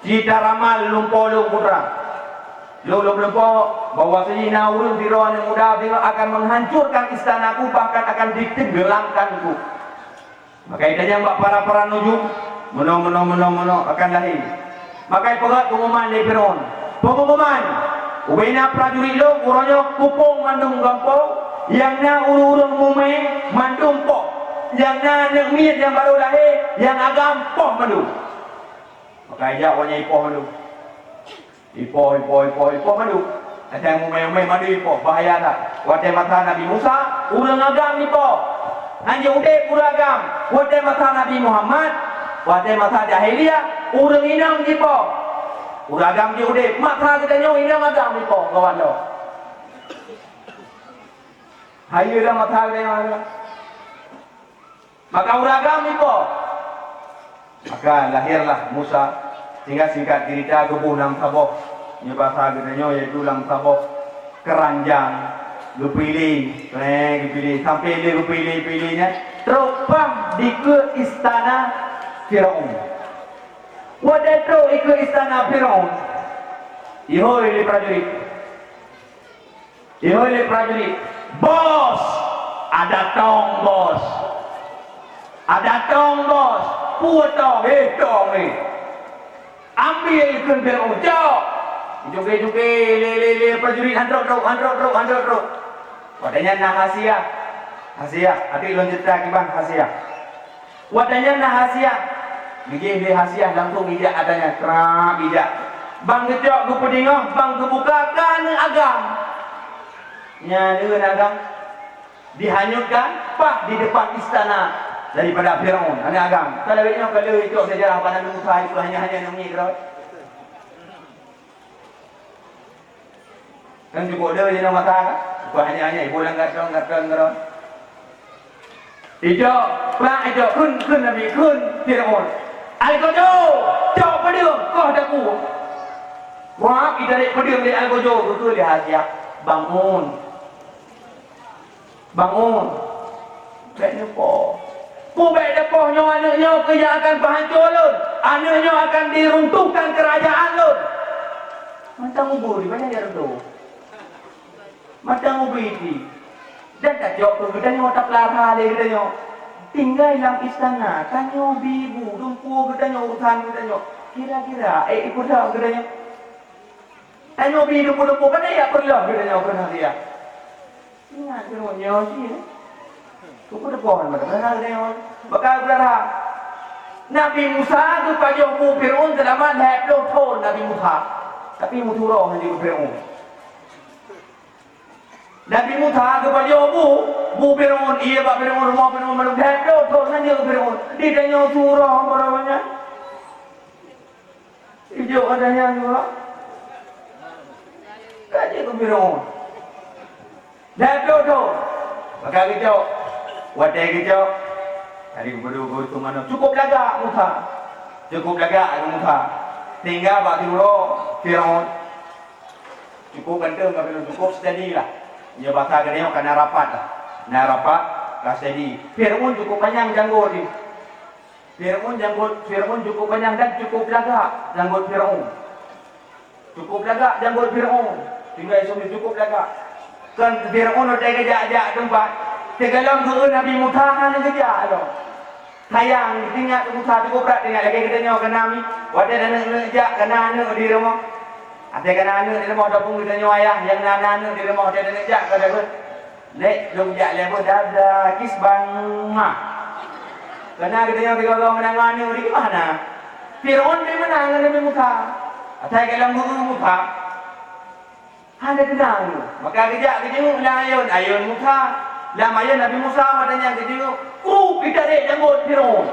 Cita ramal lumpolung putra. Lumpo bahwasanya naurun Firaun yang muda akan menghancurkan istanaku, bahkan akan ditenggelamkanku. Maka idanya mbak para nujum Mono akan lahir. Maka pegat pengumuman dari Firaun. Pengumuman ubena prajurit lo uronyo kupung mandung gampong, yang na urung mume mandung po, yang na nekmiat yang baru lahir yang agam po mandung. Maka ijak wanya ipoh mandung. Ipoh mandung. Ada yang mume mandung ipoh, bahaya tak? Wadai mata Nabi Musa urung agam ipoh. Hanya udai uragam. Wadai mata Nabi Muhammad pada masa jahiliyah urang inang jipo uragam je udip mata kita nyo inang agam jipo kawan lo hayu dah mata kita nyo maka uragam jipo maka lahirlah Musa sehingga singkat cerita gebuh lam saboh ni bahasa kita nyo iaitu lam saboh keranjang gepilih sampai dia gepilihnya teropang di ke istana Firaun. Wadah ikut istana Firaun. Ihoi prajurit. Bos, ada tong bos. Puatong, tong ni. Ambil ke Firaun. Jauh. Juga le prajurit 100 rok. Wadahnya nah hasiah. Hati loncat kiban hasiah. Wadahnya nah hasiah. Gigi hasiah langsung ijak adanya kerak ijak. Bang ngejok gu pedingah, bang kebukakan agam. Nya dengan agam dihanyutkan pah di depan istana daripada Firaun. Ana agam. Kalau itu sejarah pada Musa itu hanya namanya kerot. Kan juga ada yang mata kan? Bukan hanya ibu langgar kerot. Ijak, plah ijak kun Nabi kun Firaun. Al-Gojo, jauh pedung, kau dah ku. Wah, kita lihat pedung di Al-Gojo, betul dia hasiah. Bangun. Baiknya po. Baik depoh nyo anaknya kerja akan berhancur lun. Anaknya akan diruntuhkan kerajaan lun. Macam ubur, di mana dia runtuh? Macam ubur ini. Dan tak jawab tu, kita nyo tak pelara dia kita nyo. Tinggal dalam istana, kanyo bibu, dumpu katanya urusan katanya. Kira-kira, ikut dah katanya. Kanyo bibu dumpu kan ya perlu katanya pernah dia. Ingat katanya sih. Tu pada pohon, mana katanya. Bakal berara. Nabi Musa tu pajoh mu Fir'aun selama 20 tahun Nabi Musa. Tapi mu turun hanya ke Fir'aun. Nabi Musa tu pajoh mu Fir'aun. Ia bak Fir'aun rumah Fir'aun malu 20 tahun hanya ke Fir'aun. Dia tanya turun berapa. Hijau adanya juga. Kaji ke Fir'aun. 20 tahun. Maka kejau. Wadai kejau. Hari berdua itu mana cukup lagak Musa, cukup lagak Musa. Tinggal bak Fir'aun. Cukup ganteng ke Fir'aun, cukup steady lah. Dia bahasa ke dia kena rapat lah, nak rapat lah steady. Fir'aun cukup panjang janggut ni. Fir'aun cukup panjang dan cukup lagak janggut Fir'aun. Cukup lagak janggut Fir'aun. Tinggal isu cukup lagak. Kan Fir'aun ada kejak-kejak tempat. Tegalang ke Nabi Musa kan kejak tu. Sayang, tinggal Musa cukup berat tinggal lagi kita nyawa kena mi. Wadah anak ngejak kena anak di rumah. Ada kena anak di rumah ataupun kita nyawa ayah yang anak di rumah ada ngejak kada pun. Lek dong jak level dah kis bang ha. Kena kita nyawa tiga orang menang anak di mana? Fir'aun dia menang dengan Nabi Musa. Ada kalang guru Musa. Ada tenang tu. Maka kejak kejung lah ayun Musa. Lah ayun Nabi Musa wadanya kejung. Kita dek janggut Fir'aun.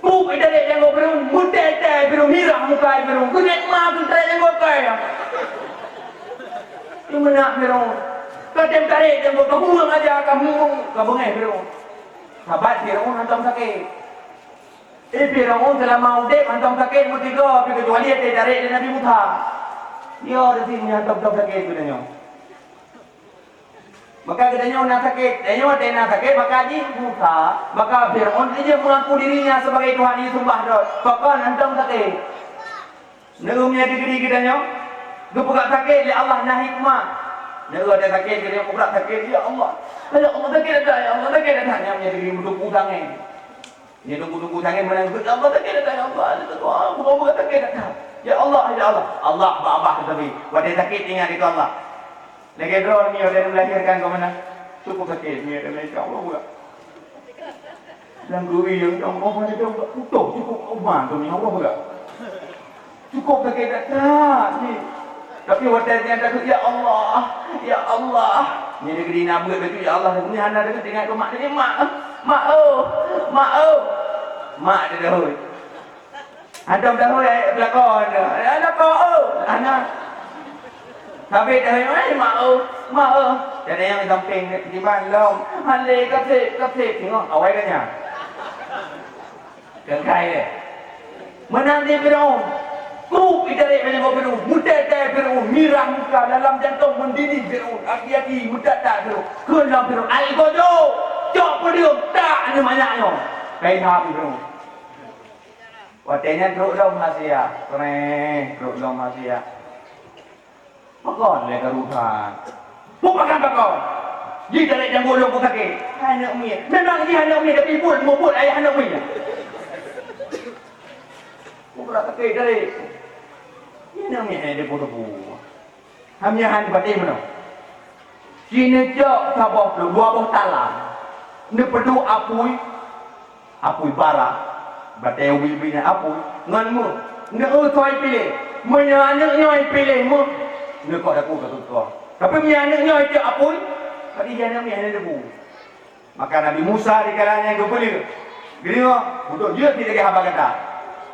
Kita dek janggut Fir'aun. Mutai-tai Fir'aun. Mirah muka Fir'aun. Kunyat maaf tu tak janggut kaya. Itu menak Fir'aun. Kata tarik janggut. Kau buang aja kamu. Kau bengai Fir'aun. Sahabat Fir'aun hantam sakit. Fir'aun telah mau dek hantam sakit. Mutiga. Tapi kecuali dia tarik dari Nabi Musa. Dia ada sini hantam sakit tu dia. Maka katanya nak sakit, dia nak sakit, maka di Musa, maka Fir'aun dia mengaku dirinya sebagai Tuhan yang sembah dah. Pakar hantam sakit. Nerumnya diri katanya, dia pegak sakit, ya Allah nak hikmah. Neru ada sakit, dia pegak sakit, ya Allah. Ya Allah sakit dah, ya Allah sakit dah. Dia punya diri menunggu tangan. Dia tunggu tangan menanggut, ya Allah sakit dah, ya Allah. Aku pegak sakit dah. Ya Allah, ya Allah. Allah abah tetapi, wadah sakit ingat itu Allah. Lagi drone ni ada melahirkan ke mana? Cukup sakit ni ada melahirkan Allah pula. Dan guru yang Allah mana dia utuh cukup umat tu ni Allah pula. Cukup sakit tak ni. Tapi waktu dia takut ya Allah, ya Allah. Ni negeri nabut betul ya Allah. Ni anda dekat dengan mak dia mak. Mak dia dah hoi. Ada dah hoi belakon. Ada kau anak. Tapi dah yang mak. Jadi yang samping di mana hale kasih tengok awal kan. Kengkai dia. Menang dia Fir'aun. Kru idarik banyak Fir'aun. Mudah Fir'aun. Mirah muka dalam jantung mendidih Fir'aun. Aki-aki mudah tak Fir'aun. Kelam Fir'aun. Al-Qodo. Cok pedium. Tak ada banyaknya. Kain habis Fir'aun. Waktunya teruk dong Malaysia. Teruk dong Malaysia. Makan le karutan. Bukan pakon. Dia tak nak janggut lu pun sakit. Anak umi. Memang dia anak umi tapi pun ayah anak umi. Bukan sakit dari. Dia anak umi dia pun tu. Hamnya han pati mana? Sini jok sabah lu dua buah talam. Ni pedu apui bara. Batai ubi-ubi apui. Nganmu. Ni soy pilih. Menyanak nyoi pilihmu. Dia kau dah kau tua. Tapi punya anaknya itu apa? Tadi dia anaknya ada debu. Maka Nabi Musa di kalangan yang kebeli. Gini duduk dia tidak habaq kata.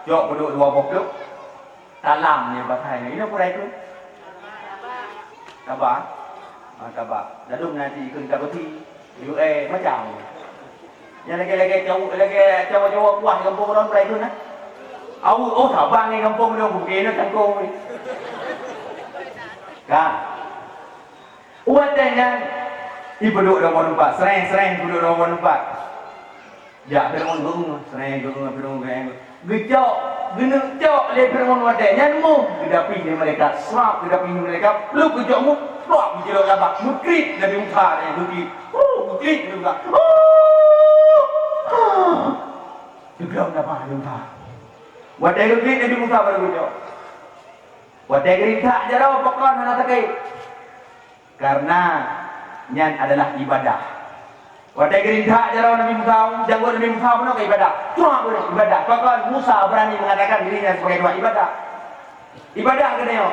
Jok duduk dua pokok. Talam ni bahasa ini. Ini apa itu? Tabak. Tabak. Lalu nanti ikut tabati. Macam. Yang lagi cawa kuah kampung orang berai tu nak. Tabang ni kampung dia bukan nak kampung ni. Kan? Uatnya ibu duduk dalam tempat, serang duduk dalam tempat. Ya, Fir'aun gong, serang Fir'aun gong. Gejok le Fir'aun wadanya mu, gedapi dia mereka, serap gedapi mereka, lu gejokmu, serap gejok apa? Mukrit dari muka dia, mukrit juga. Juga apa muka? Wadai mukrit dari muka baru gejok. Wadai gerita aja dah pokok anak sakit. Karena nyan adalah ibadah. Wadai gerindra jalan Nabi Musa, janggut Nabi Musa pun ke ibadah. Cuma pun ibadah. Bahkan Musa berani mengatakan dirinya sebagai dua ibadah. Ibadah ke dia.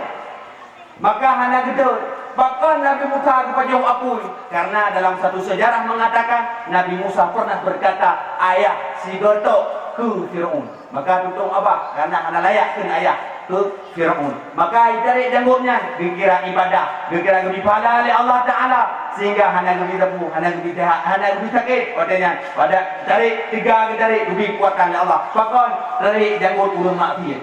Maka hanya gitu. Bahkan Nabi Musa kepada apun. Karena dalam satu sejarah mengatakan Nabi Musa pernah berkata, ayah si gotok ke Fir'aun. Maka tutung apa? Karena hanya layak ke ayah ke Fir'aun. Maka dari janggutnya dikira ibadah, dikira pahala oleh Allah Ta'ala, sehingga hanya lebih tebu, hanya lebih sakit padanya. Pada dari tiga dari lebih kuatan Allah. Bahkan dari janggut urung maksiat.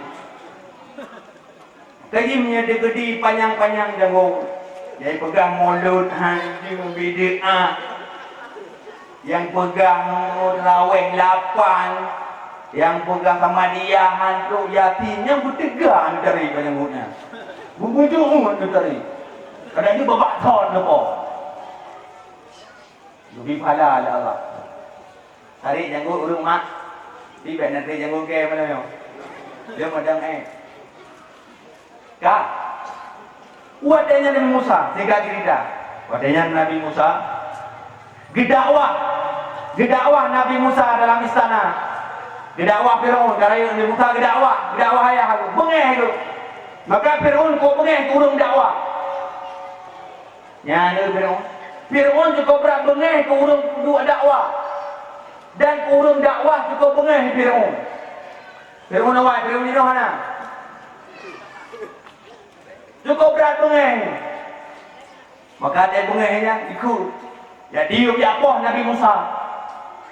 Kaji menyedekedi panjang-panjang janggut. Yang pegang mulut hancur bid'ah, yang pegang raweh lapan, yang pegang Ahmadiyah hantu yatim, yang bertegang dari jangutnya. Bujung dari. Kadang dia babak ton apa? Lebih pahala oleh Allah. Tarik janggut urung mak. Tiba nanti janggut ke mana yo? Dia madang Kak. Wadahnya Nabi Musa, tiga cerita. Wadahnya Nabi Musa, gedakwah Nabi Musa dalam istana. Gedakwah Fir'aun, karena Nabi Musa gedakwah ayah aku, bengeh itu. Maka Fir'aun kau bengeh kurung dakwah. Ya, ini Fir'aun cukup berat bengeh kurung dua dakwah. Dan kurung dakwah cukup bengeh Fir'aun. Fir'aun awal, Fir'aun ini mana? Cukup berat bengeh. Maka dia bengehnya ikut. Ya diam ya apa Nabi Musa.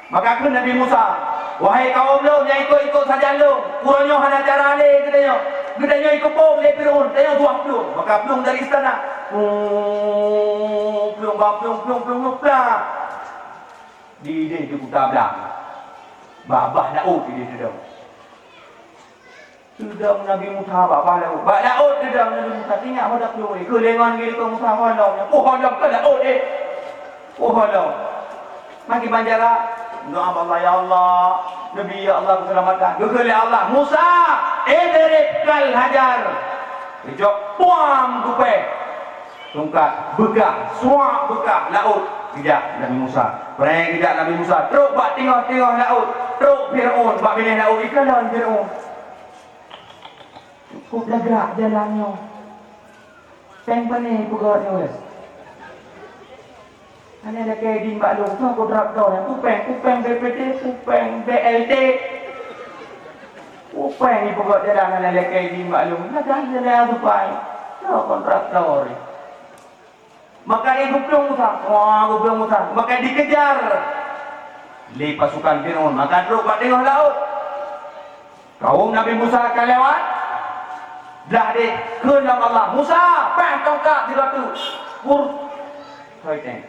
Maka ke Nabi Musa, wahai kaum lo yang ikut saja lo. Kurangnya hanya cara le katanya. Katanya ikut pun le Fir'aun, tanya tuah pelung. Maka pelung dari istana. Pelung. Di dia cukup tablang. Babah Daud di dia. Sudah Nabi Musa Bak Daud sudah Nabi Musa tinggal pada peluri. Kelengan gini ke Musa hodong. Hodong ke Daud hodong. Maki banjara doa Allah ya Allah, Nabi ya Allah keselamatan. Gekele Allah Musa idrikal hajar. Hijau puam kupe. Tungkat begah, suak begah laut. Tidak Nabi Musa. Perang tidak Nabi Musa. Teruk bak tengah-tengah laut. Teruk Fir'aun bak pilih laut ikan lawan Fir'aun. Cukup dah gerak jalannya. Peng panik pegawai wes. Hanya ada kayak di Mbak Long tu aku traktor yang kupeng BPT, kupeng BLT. Kupeng ni pegawai jalan ada kayak di Mbak Long. Nah dah jalan supaya tu kontraktor. Maka dia gublung Musa. Maka dikejar. Li pasukan Fir'aun. Maka teruk kat tengah laut. Kaum Nabi Musa akan lewat. Dah deh, kehendak Allah. Musa, pang tongkat di batu. Thôi teng.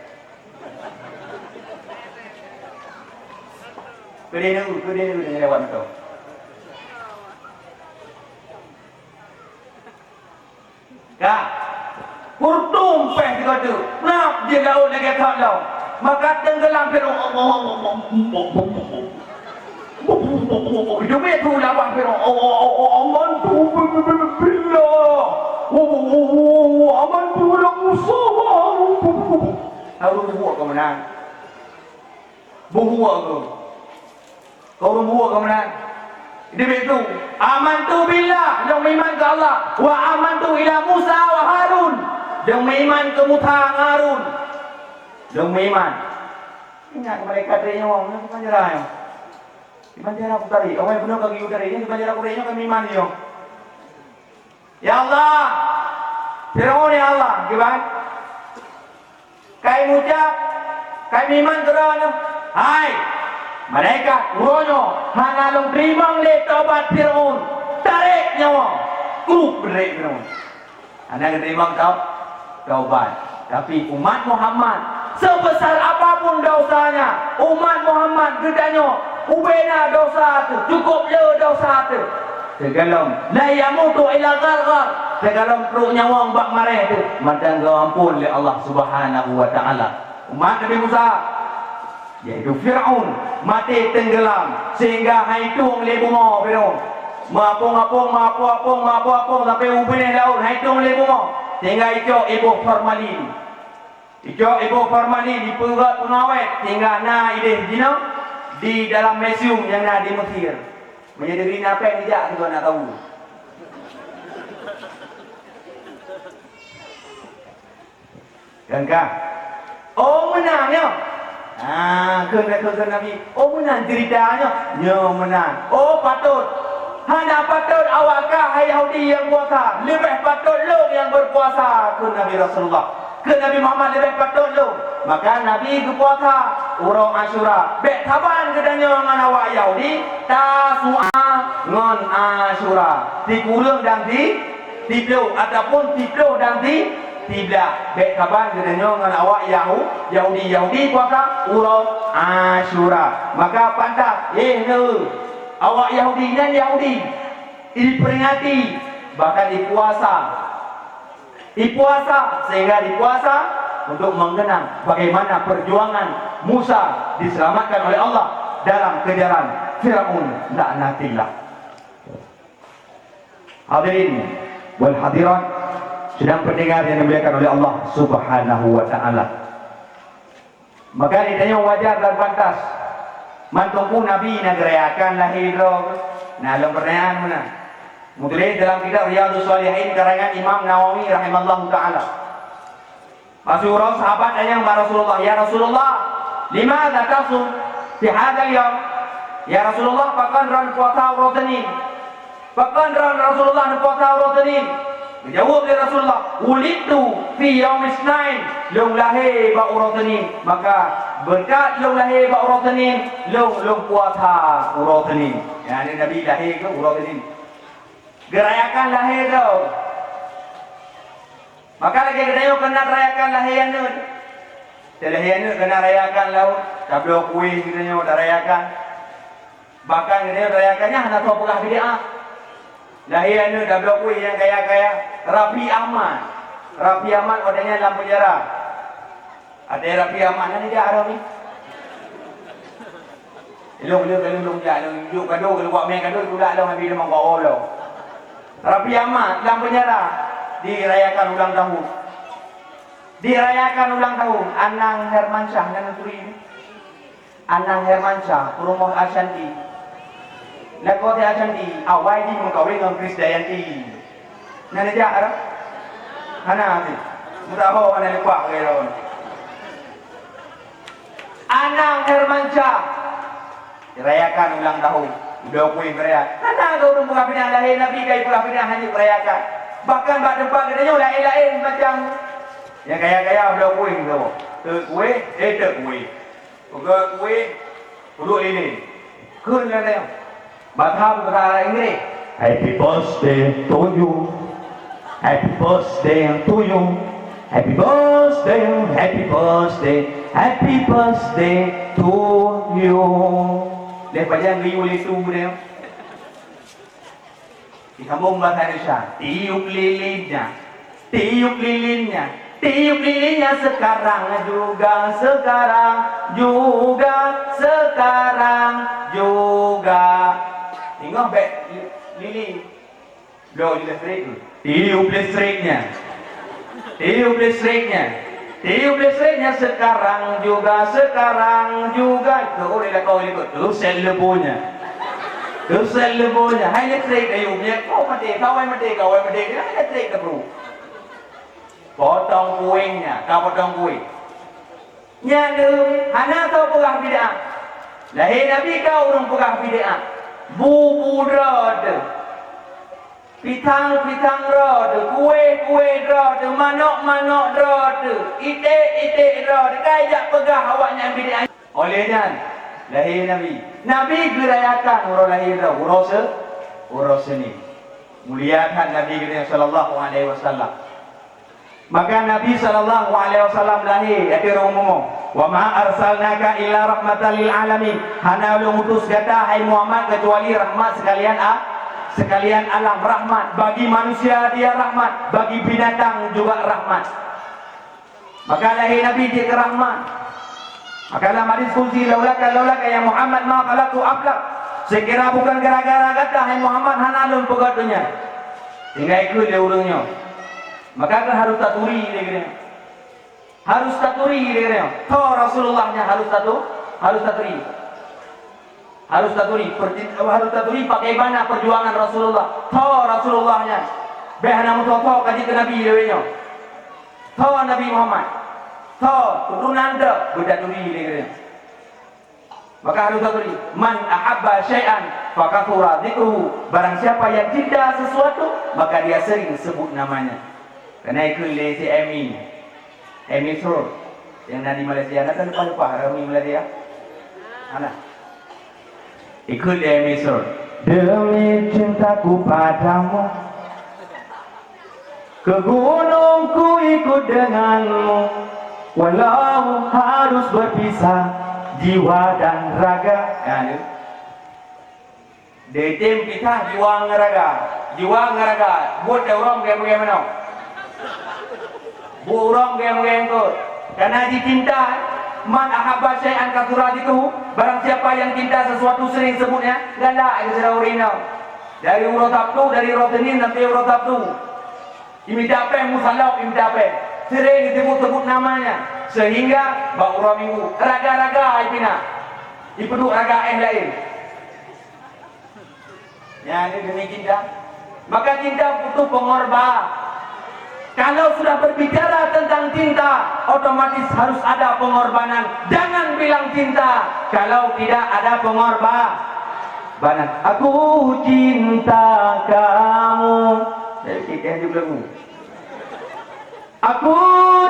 Kedai dulu dengan lewat tu. Kak, kurtum pang di batu. Nak dia laut lagi tak laut. Maka tenggelam Fir'aun. Hidupnya tu lawan Fir'aun. Aman tu billah. Aman tu lah Musa. Tahu buat kau menang. Buat kau. Kau buat kau menang. Hidupnya tu. Aman tu billah. Yang iman ke Allah. Wa aman tu ila Musa wa Harun. Yang iman ke Musa Harun. Yang iman. Ingat mereka dari orang. Yang bukan jalan. Banjara aku tarik. Awak benar kaki utari. Ini banjara aku tarik. Kami iman dia. Ya Allah. Fir'aun ya Allah. Gimana? Kami ucap. Kami iman kerana. Hai. Mereka. Uronyo. Hangalong terimang le taubat Fir'aun. Tarik nyawa. Berik Fir'aun. Anda keterimang taubat. Tapi umat Muhammad. Sebesar apapun dosanya. Umat Muhammad gedanya. Ubena dosa tu, cukup le dosa tu. Segalom la yamutu ila gharghar. Segalom perutnya wong bak mareh tu, madang ampun oleh Allah Subhanahu wa taala. Umat Nabi Musa yaitu Fir'aun mati tenggelam sehingga haitung le bunga Fir'aun. Mapung sampai ubene laut haitung le bunga. Sehingga itu ibu formalin. Ijok ibu Farmani di Perut Pengawet tinggal na ideh dino di dalam museum yang na di Mesir. Menjadi negeri apa yang tidak kita nak tahu. Kan kah? Oh menangnya. Kena Nabi. Oh menang ceritanya. Nyo menang. Oh patut. Hanya patut awakkah hai Yahudi yang puasa. Lebih patut lo yang berpuasa. Ke Nabi Rasulullah. Ke Nabi Muhammad lebih patut lo. Maka Nabi ke puasa urang Asyura. Bek taban kedanya ngan awak Yahudi. Tasu'a ngan Asyura. Dikurung dan diplo ataupun diplo dan tidak. Bek taban kedanya ngan awak Yahudi puasa urang Asyura. Maka pantas awak Yahudi dan Yahudi diperingati bahkan dipuasa sehingga dipuasa untuk mengenang bagaimana perjuangan Musa diselamatkan oleh Allah dalam kejaran Firaun laknatillah. Hadirin wal hadirat sedang pendengar yang dimuliakan oleh Allah Subhanahu wa taala. Maka ditanya wajar dan pantas mantuku Nabi nagerayakan lahir nah dalam pertanyaan mana? Mutulih dalam kitab Riyadhus Shalihin karangan Imam Nawawi rahimallahu taala. Masyhur sahabat tanya kepada Rasulullah, "Ya Rasulullah, limadza tasum fi hadzal yaum?" Ya Rasulullah, pakan ran puasa Rasulullah. Pakan ran Rasulullah puasa Rasulullah. Menjawab dia Rasulullah, "Ulidtu fi yaum isnain." Long lahir ba Rasulullah. Maka berkat long lahir ba Rasulullah, long puasa Rasulullah. Ya, Nabi lahir ke Rasulullah. Gerayakan lahir tu. Maka lagi kita kena rayakan lahiran tu. Lahiran tu kena rayakan laut. Tablo kuih kita dah rayakan. Bahkan kita rayakannya hanya tu pegah bid'ah. Lahiran tu tablo kuih yang kaya-kaya. Rafi Ahmad orangnya dalam penjara. Ada Rafi Ahmad ni dia ada ni. Long kado kalau buat main kado pula long habis dia mangkau lo. Rafi Ahmad dalam penjara. Dirayakan ulang tahun. Anang Hermansyah dan Turi. Anang Hermansyah, Rumah Ashanti. Lakoti Ashanti, awai di mengkawin dengan Krisdayanti. Nana dia ada? Hana sih. Mutaho ana lupa kaya Anang Hermansyah dirayakan ulang tahun. Udah kuih berayak. Hana kau rumah pindah lahir Nabi kai pula pindah hanya berayakan. Bahkan bak tempat katanya lain-lain macam yang kaya-kaya udah kuih tu. Kuih, tak kuih. Kuih, duduk ini. Kun lah dia. Bahasa bahasa Inggeris. Happy birthday to you. Happy birthday to you. Happy birthday, happy birthday, happy birthday to you. Lepas jangan riuh itu dia. Disambung bahasa Indonesia. Tiup lilinnya sekarang juga. Tengok beg lilin. Loh listrik tu. Tiup listriknya sekarang juga. Kau boleh kau ikut tu sel lebunya. Hai listrik ayubnya. Kau mati, kau mati. Dia listrik ke bro. Potong kuingnya, kau potong kuing. Nyadu, hana kau pegah bid'ah. Lahir Nabi kau urung pegah bid'ah. Bubu rod. Pitang rod, kue rod, manok rod, itik rod. Kajak pegah awaknya bid'ah. Olehnya lahir Nabi gerayakan urang lahir urang seni. Muliakan Nabi kita sallallahu alaihi wasallam. Maka Nabi sallallahu alaihi wasallam lahir ada umum. Wa ma arsalnaka illa rahmatan lil alamin. Hana utus kata hai Muhammad kecuali rahmat sekalian alam, rahmat bagi manusia dia rahmat, bagi binatang juga rahmat. Maka lahir Nabi dia rahmat. Maka dalam hadis kunci laulaka ya Muhammad ma khalaqtu ablaq. Sekira bukan gara-gara kata hai Muhammad hanalun pegatunya. Sehingga ikut dia urangnya. Maka kan harus tak turi dia kena. Harus taturi dia kata. Tho Rasulullahnya harus taturi. Harus taturi bagaimana perjuangan Rasulullah. Tho Rasulullahnya. Behana mutoto kaji ke Nabi dia. Tho Nabi Muhammad. Tho turunan dah berdaturi dia kata. Maka harus taturi. Man ahabba syai'an fakathura dzikruhu. Barang siapa yang cinta sesuatu, maka dia sering sebut namanya. Karena ikut si Emi Sur yang di Malaysia, nak kan lupa Rami Malaysia. Anak ikut Emi Sur. Demi cintaku padamu, ke gunung ku ikut denganmu, walau harus berpisah jiwa dan raga. Detim kita jiwa ngeraga. Buat orang bagaimana? Burung geng-geng tu. Karena dicinta, man ahabba syai'an kathura dzikruhu. Barang siapa yang cinta sesuatu sering sebutnya, galak itu urina. Dari urut sabtu, dari urut Senin sampai urut sabtu. Imitape musallaf, imitape. Sering disebut-sebut namanya. Sehingga bau minggu raga-raga ipina. Ipeduk raga lain. Ya, ini demi cinta. Maka cinta butuh pengorban. Kalau sudah berbicara tentang cinta, otomatis harus ada pengorbanan. Jangan bilang cinta kalau tidak ada pengorbanan. Aku cinta kamu. Dari kita juga bu. Aku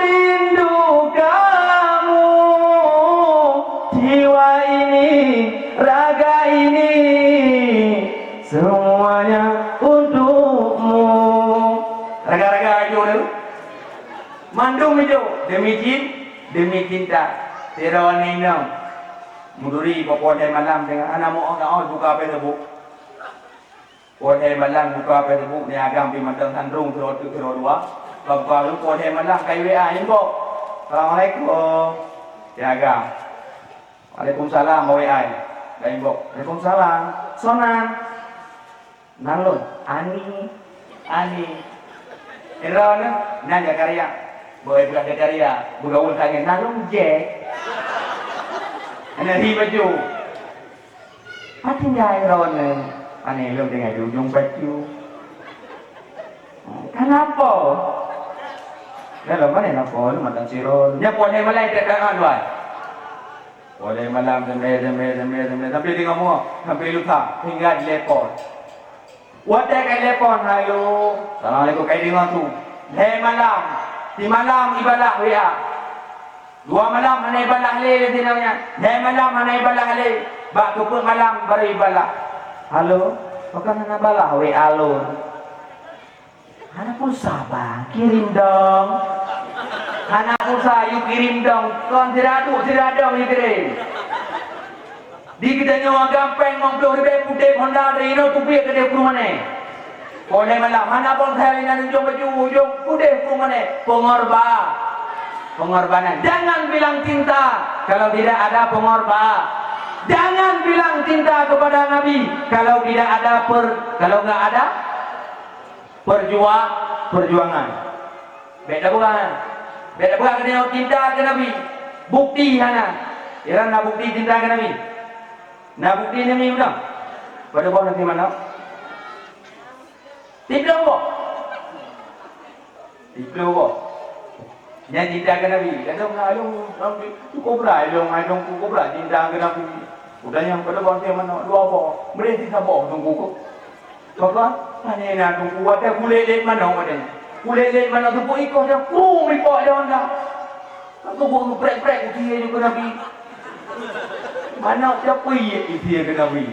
rindu kamu. Jiwa ini, raga ini, semuanya untukmu. Raga-raga ajo dulu. Mandung ajo demi cinta. Terawan inam. Muduri pokoknya malam dengan anak mau buka apa tu. Pokoknya malam buka apa tu. Ni agam pi matang sandrung terus dua. Bapak lu pokoknya malam kai WA info. Assalamualaikum. Ya agam. Waalaikumsalam WA. Kai info. Waalaikumsalam. Sonan. Nalun. Ani. Erana nanya karya, boleh buka karya, buka ultanya, nalung je, nanti baju, pasti nggak erana, aneh lu dengan ujung baju, kenapa? Kalau mana nak lu matang sirol, nya boleh malam terkenal luar, boleh malam sampai tapi dia ngomong sampai lupa hingga dilepon. Wadah kai telepon, halo. Assalamualaikum kai dengar tu. Hai malam. Di malam ibadah WA. 2 malam mana ibadah le di namanya. Hai malam mana ibadah le. Bak tu pun malam baru ibadah. Halo. Bukan mana balah WA lu. Ana pulsa bang, kirim dong. Ana pulsa you kirim dong. Kon tidak dong you kirim. Di kita nyawa gampang mengpeluk ribu putih Honda Reno tu biar kedai kurumane. Boleh malam mana pun saya dengan ujung putih kurumane. Pengorbanan. Jangan bilang cinta kalau tidak ada pengorbanan. Jangan bilang cinta kepada Nabi kalau tidak ada kalau enggak ada perjuangan. Beda bukan kena cinta ke Nabi. Bukti hana. Ira nak bukti cinta ke Nabi. Nah bukti ini mana? Pada bawah nanti mana? Tidak bawah. Yang cinta ke Nabi. Kadang ayung kubra, ayung kubra cinta ke Nabi. Udah yang pada bawah nanti mana? 2 bawah. Mereka tidak bawah tunggu. Bapa, hanya nak tunggu. Ada kulit mana ada? Kulit mana tu pun ikut dia. Ikut dia anda. Aku pun prek dia juga Nabi. Mana siapa dia ke Nabi?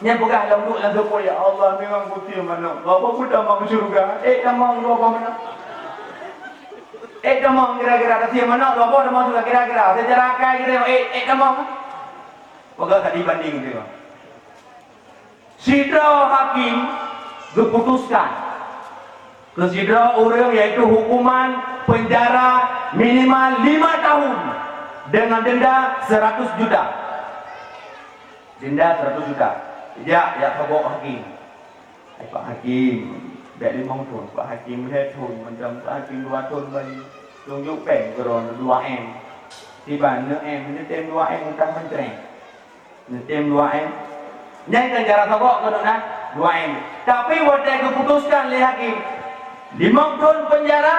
Yang pegang dalam duduk dalam sepuluh, ya Allah memang putih mana. Bapa pun damang syurga. Damang bapa mana? Damang kira-kira kasih mana? Bapa damang juga kira-kira. Sejarah kai kita, damang. Pegang tak dibanding dia. Sidra hakim diputuskan. Kesidra orang yaitu hukuman penjara minimal 5 tahun. Dengan denda 100 juta. Denda 100 juta. Ya bawa hakim. Pak Hakim, dah 5 tahun. Pak Hakim 2 tahun. Macam Pak Hakim 2 tahun lagi. tunjuk pen keron 2M. Tiba 6M, netem 2M entah mencereng. Netem 2M. Nyai kan cara togok ke nak 2M. Tapi waktu keputuskan oleh hakim 5 tahun penjara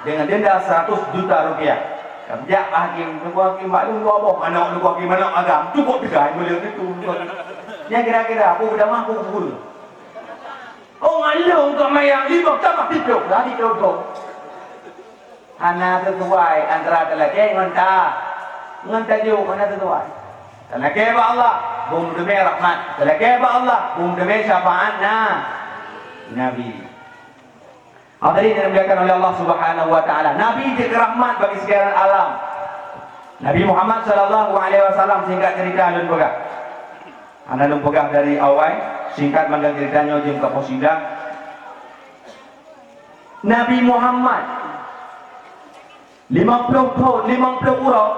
dengan denda 100 juta rupiah. Kerja hakim, tunggu hakim maklum gua boh, mana tunggu hakim mana agam, cukup juga boleh itu. Yang kira-kira aku udah mampu guru. Oh ngalung kau mayang 5 tambah tidur, dah tidur. Hana tertuai antara telakeh ngonta jauh hana tertuai. Telakeh ba Allah, bum demi rahmat. Telakeh ba Allah, bum demi syafaat Nabi. Hadirin yang dimuliakan oleh Allah Subhanahu wa taala. Nabi jadi rahmat bagi sekalian alam. Nabi Muhammad sallallahu alaihi wasallam singkat cerita alun pegah. Ana alun pegah dari awal singkat mangga ceritanya jeung ka posida. Nabi Muhammad 50 tahun 50 urang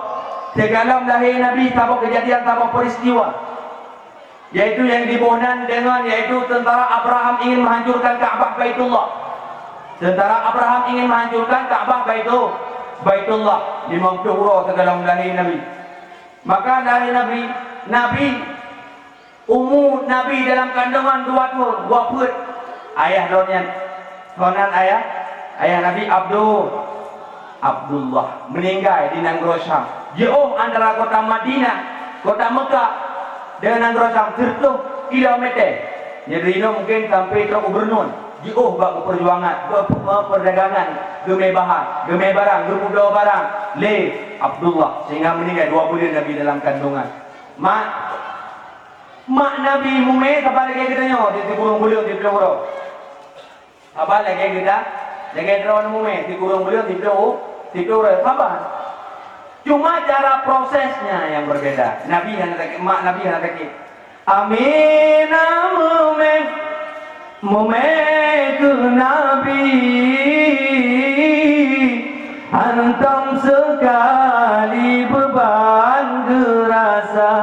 segalam lahir Nabi tanpa kejadian tanpa peristiwa. Yaitu yang dibohnan dengan yaitu tentara Abraham ingin menghancurkan Ka'bah Baitullah. Tentara Abraham ingin menghancurkan Ka'bah Baitullah 50 urang segalam lahir Nabi. Maka dari Nabi umur Nabi dalam kandungan 2 tahun wafat ayah donyan konan ayah Nabi Abdullah meninggal di Negeri Syam. Jauh antara kota Madinah, kota Mekah dengan Negeri Syam 30 kilometer. Jadi ini mungkin sampai ke gubernur. Jauh bak perjuangan, perdagangan, gemai barang, berbudak barang. Le Abdullah sehingga meninggal 2 bulan Nabi dalam kandungan. Mak Nabi Muhammad apa lagi kita nyo di kurung beliau di peluru. Apa lagi kita? Lagi drone Muhammad di kurung beliau di peluru apa? Cuma cara prosesnya yang berbeda. Nabi yang tak mak Nabi yang tak. Amina Muhammad Nabi antum sekali beban gerasa.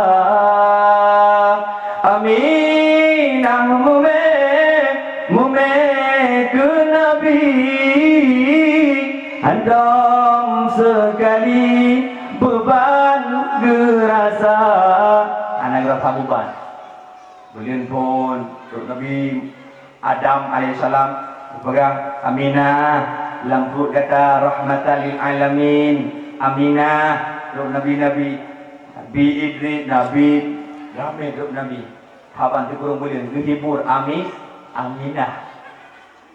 Aminah Muhammad Nabi antum sekali beban gerasa. Anak gerasa beban. Belian pun Nabi Adam alaihissalam pegang Aminah lampu kata rahmatan lil alamin. Aminah Nabi Idris Nabi ramai Nabi haban tu kurung boleh dihibur Aminah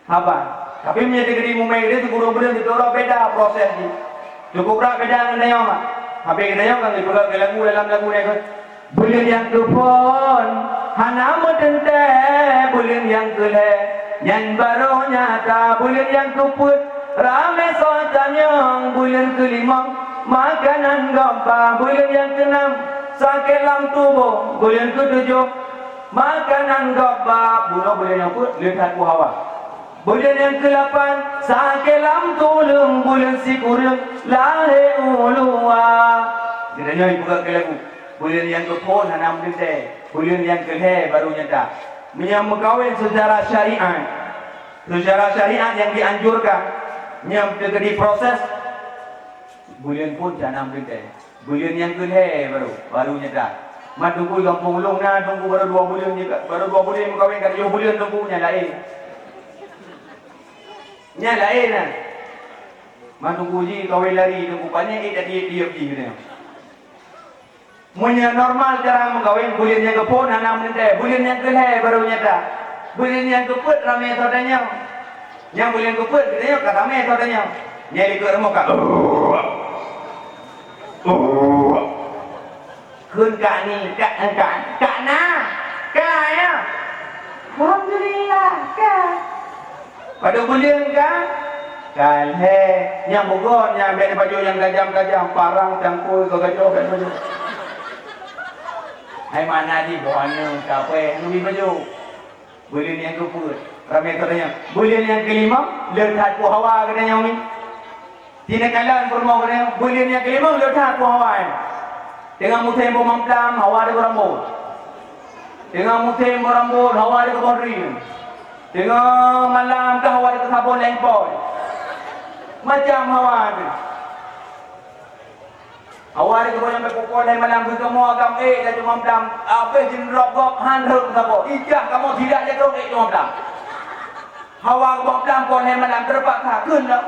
haban tapi menjadi diri mumai dia tu kurung boleh itu orang beda proses ni cukup rak beda dengan yang mak habis kita yang kan dipegang ke lagu dalam lagu ni kan bulan yang kupon hana medente bulan yang kele yang baru nyata bulan yang kuput ramai sotanyang bulan kelima makanan gampang bulan yang keenam sakit dalam tubuh bulan ke-7 makanan gabak bulan yang pun lihat ku hawa bulan yang ke-8 sakit dalam tulung bulan sikurung lahir ulua kiranya ibu ke lagu bulan yang ke-10 hanam dende bulan yang ke-11 baru nyata yang mengkawin secara syariat yang dianjurkan yang terjadi proses bulan pun janam dende bulan yang ke-11 baru nyata. Mat tunggu kampung ulung na tunggu baru 2 bulan juga. Baru 2 bulan kawin kat 7 bulan tunggu nya lain. Nya lain nah. Mat tunggu ji kawin lari tunggu banyak tadi dia pergi gitu. Munya normal cara mengkawin bulan yang ke-10 anak menente. Bulan yang ke-11 baru nyata. Bulan yang ke-4 ramai saudaranya. Yang bulan ke-4 katanya kata ramai saudaranya. Nya ikut remuk kak. Kun kak ni, kak na, kak ya. Alhamdulillah, kak. Pada bulan kak, kalhe, yang bugon, yang ambil baju yang tajam-tajam, parang, cangkul, kegajau, kan baju. Hai mana di buana, kape, nunggu baju. Bulan yang ke-4, ramai katanya. Bulan yang ke-5, letak ku hawa katanya umi. Tina kalan bermau katanya. Bulan yang ke-5, letak ku hawa. Tengah musim bermamplam, hawa di berambut. Tengah musim berambut, hawa di kebon ring. Tengah malam ke hawa di sabun lengpoy. macam hawa tu. Awal ni kau yang berpukul dari malam ke kamu agam dah cuma dam. Apa jin rokok handuk kamu. Ijah kamu tidak je kau cuma dam. Hawa kamu dam kau dari malam terpaksa kena.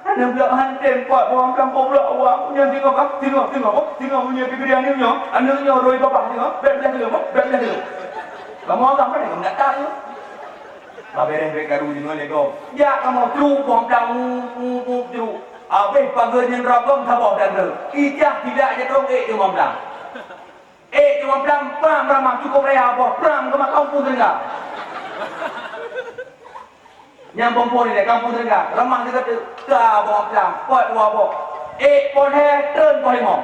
Ada pula hantam pot orang kampung pula awak punya tengok punya pikiran ni punya. Anaknya roi bapak tengok. Belah dulu. Kamu agam kan kamu tak tahu. Baberen bek garu di mana kau? Ya kamu tru kau dam tru. Habis pagi yang ragam sabah dan tu. Ijah tidak je kau cuma dam. Cuma dam pram ramah cukup raya apa? Pram ke kampung tengah. Yang perempuan ni kampung tengah. Ramah dia kata, "Ka bawa pelang, pot bawa apa?" Pon he turun polimong.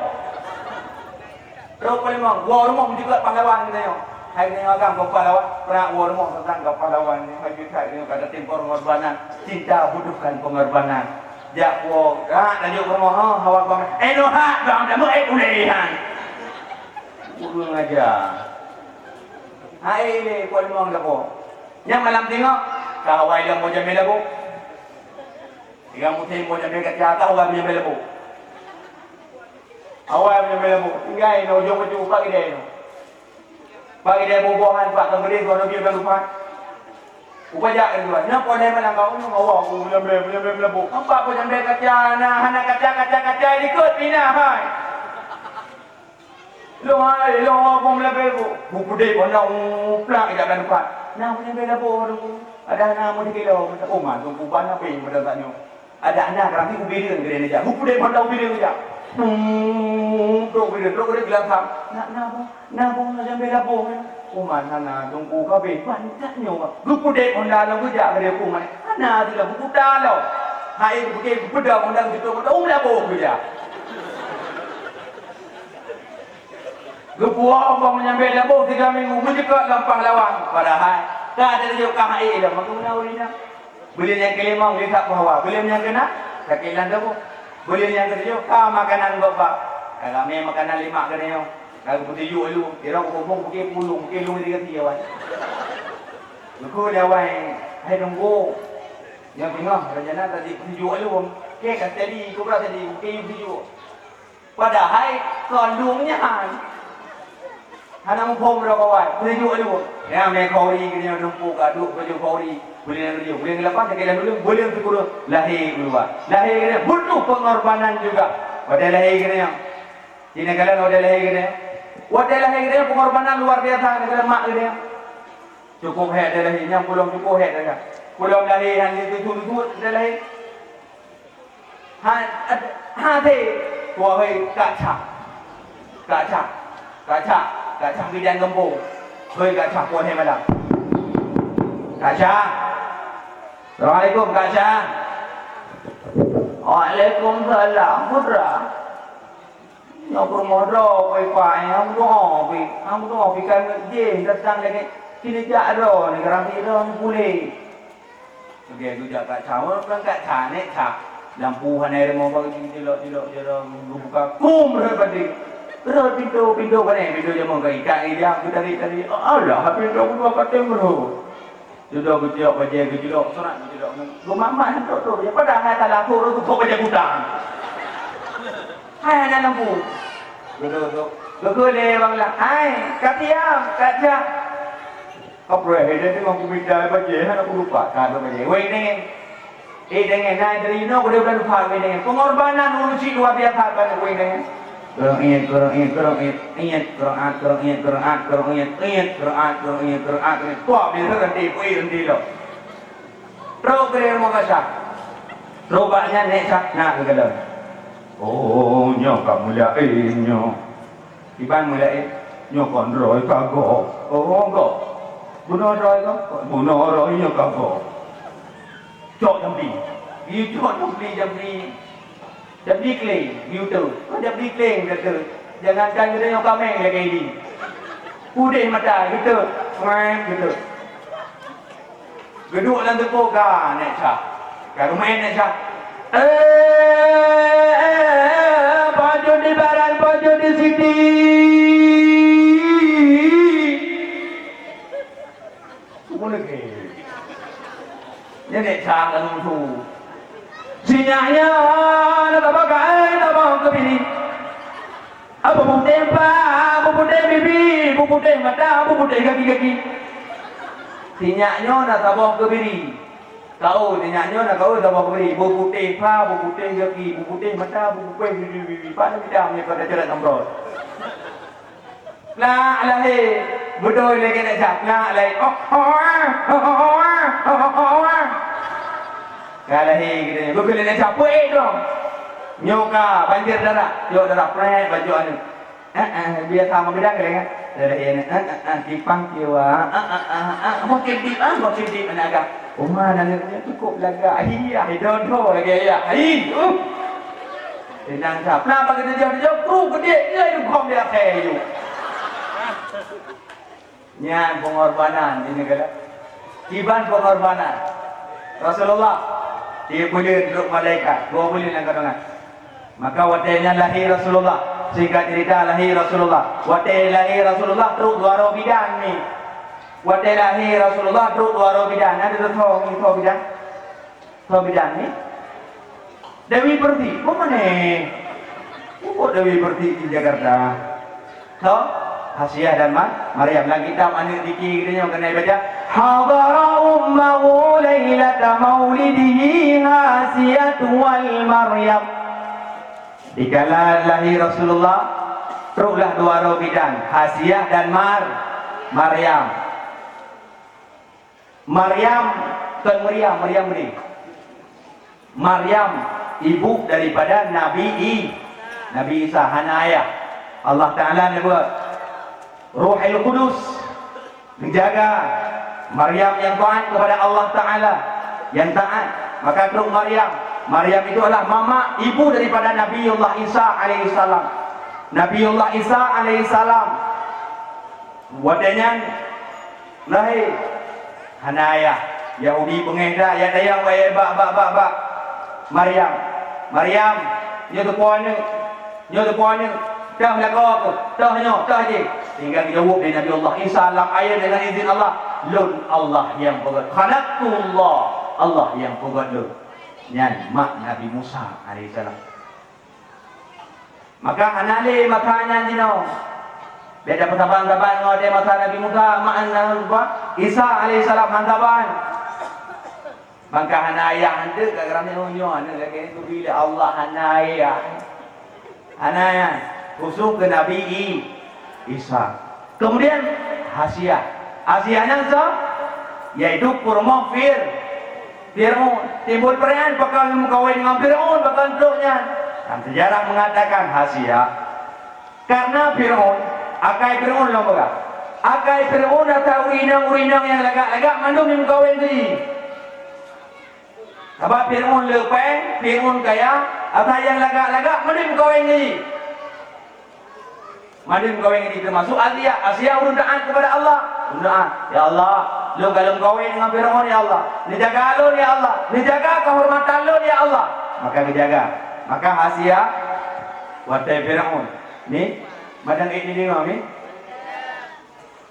Turun polimong. Wa rumah juga pahlawan kita yo. Hai ni agam kau pahlawan. Pernah wa rumah tentang kau pahlawan ni. Hai kita ni kata tempor pengorbanan, cinta butuhkan pengorbanan. Jak wa lanjut rumah hawa kau. No ha, bang dah mai ulehan. Guru ngajar. Hai ni polimong dah ko. Yang malam tengok kawai yang mau jamil aku. Tiga musim mau jamil kat jatah awal punya jamil aku. Awal punya jamil aku. Tinggal no jom ke pagi dia no. Pagi dia bubuhan pak kembali kau nak pergi lupa. Upaya kan tuan. Nak kau dah malam kau ni awak aku jamil aku. Nampak kau jamil kat jana, anak kaca ikut pindah hai. Lo aku melabel aku. Buku dia kau nak plak kat dalam lupa. Nah punya bela bodoh. Ada anak mau dikilo, macam oma, tunggu banyak pay pada tanya. Ada anak kerana aku beri dengan dia aja. Buku dia pandau beri aja. Dok beri bilang sam. Nak macam bela bodoh. Oma nana tunggu kau beri banyak nyawa. Buku dia pandau aku jah kerja aku mana. Anak tu lah buku dalau. Hai buku beda pandang situ pandau bela bodoh aja. Gepuah orang menyambil lampu 3 minggu menjekat gampang lawan. Padahal tak ada dia kah air dah. Maka mana ulina? Boleh yang kelima boleh tak bahawa. Boleh yang kena sakilan dah bu. Boleh yang ketujuh kah makanan bapak. Kalau me makanan 5 kena yo. Kalau ketujuh lu, dia orang kumpul pakai pulung, pakai lu dia kata awan. Luku dia awan hai tunggu. Yang tengah rencana tadi ketujuh lu. Ke kat tadi kubra tadi pakai ketujuh. Padahal kandungnya Hana mempom dah kawan, boleh juga dulu. Ya, mereka kauri kena numpuk, aduk baju kauri, boleh nak dia, boleh ngelapan sekian dulu, boleh untuk lahir keluar. Lahir kena butuh pengorbanan juga. Wadah lahir kena yang, di negara wadah lahir kena. Wadah lahir kena pengorbanan luar biasa negara mak kena. Cukup head dah lahirnya, belum cukup head dah. Belum lahir hanya itu dah lahir. Hati, wahai kaca. Kaca bidang gembung. Hei kaca puan hai malam. Kaca. Assalamualaikum kaca. Waalaikumsalam putra. Nak bermodo pai am doa kan je datang lagi sini jak ro ni kerana ro ni boleh. Okey tu jak kaca. Orang kaca ni kaca. Lampu hanai mau bagi jelok buka kum berpadi. Terus pintu kan ni, pintu je mungkin ikan dia aku tadi. Allah, pintu aku dua kating bro. Sudah aku tiap baca gejolak, sorak gejolak. Rumah mak hendak tu, ya pada hai tak laku tu kau baca gudang. Hai ada lampu. Betul le bang lah. Hai, katiam, kaca. Kau boleh dia tengok aku minta baca, aku lupa kan baca. Wei dengan dengan naik dari kau boleh lupa dengan pengorbanan urusi luar biasa kan wei dengan. Kurang ingat. Kuat dia nanti lo. Terus kerja mau kasar. Robaknya naik nak ke dalam. Oh, nyok kamu mulai nyok. Iban mulai nyok kontrol kagok. Oh, kok. Bunuh roy nyok kagok. Cok jambi. You cok jambi. Jab dikling, YouTube. Jab dikling kata. Jangankan kita yang kameng lagi ini. Pudih mata kita. Gitu. Geduk dalam tepuk kan nak cak. Kalau main nak cak. Baju di barat, baju di sini. Semua lagi. Ini nak cak dalam tu. Sinyaknya nak pakai tak mau ke bini. Apa putih pak, apa putih bibi, apa putih mata, apa putih kaki-kaki. Sinyaknya nak tak mau ke bini. Kau sinyaknya nak kau tak mau ke bini. Apa putih pak, apa putih kaki, apa putih mata, apa putih bibi. Pak ni bidang ni pada jalan nomor. Lah alahi, betul lagi nak cak. Lah alahi, Kalahi kita ni, bila nak capek dong. Nyoka banjir darah, yo darah prek baju anu. Biar sama bidang kali kan. Darah ini, kipang kiwa. Makin deep makin deep anak agak. Umah dan dia cukup laga. Iya, hidodo lagi ya. Hai, Tenang sah. Kenapa kita jauh-jauh kru gede dia itu kom dia kayu. Nyan pengorbanan di negara. Kiban pengorbanan. Rasulullah dia boleh duduk malaikat 2 bulan yang kadang. Maka watainya lahir Rasulullah. Singkat cerita lahir Rasulullah. Watai lahir Rasulullah terus 2 bidan ni. Watai lahir Rasulullah terus 2 bidan. Ada tu tahu bidan? Tahu bidan ni? Dewi Perti. Mana? Oh Dewi Perti di Jakarta. Tahu? Hasiyah dan Maryam. Lagi kita anak dikir kita kena baca. Hadara ummahu lailata maulidihi Hasiyah wal Maryam. Dikala lahir Rasulullah, teruslah 2 bidan, Hasiyah dan Maryam. Maryam tuan Maryam beri. Maryam ibu daripada Nabi Isa, Hanaya. Allah Taala ni buat Ruhul Qudus menjaga Maryam yang taat kepada Allah Taala, yang taat. Maka terus Maryam itu adalah mama ibu daripada Nabiullah Isa alaihissalam. Nabiullah Isa alaihissalam wadanya lahir Hanaya Yahudi pengeda ya dayang wae ba Maryam nyo tu puan dah lagu dah je tinggal jawab dari Nabiullah Isa dalam ayat dengan izin Allah lun Allah yang pegat khalaqullah Allah yang pegat lun nyan mak Nabi Musa alaihissalam. Maka anale makanya dino beda pertaban-taban ngode masa Nabi Musa mak Isa alaihissalam hantaban. Maka hanaya hande garamnya onyo ane lagi itu bila Allah hanaya khusus ke Nabi Isa. Kemudian Hasiyahnya yaitu kurma Fir'aun. Timbul perayaan bakal mengkawin dengan Fir'aun bakal teruknya. Dan sejarah mengatakan Hasiyah karena Fir'aun akai Fir'aun lembaga. Akai Fir'aun atau urinang yang lagak-lagak mandum yang mengkawin tadi. Sebab Fir'aun lepeng, Fir'aun kaya, atau yang lagak-lagak mandum mengkawin tadi. Mandum mengkawin ini termasuk Hasiyah urut taat kepada Allah. Doa, ya Allah, lu kalau kawin dengan Fir'aun ya Allah, ni jaga lu ya Allah, ni jaga kehormatan lu ya Allah. Maka dijaga. Maka Hasiyah watai Fir'aun. Ni macam ini dengar ni.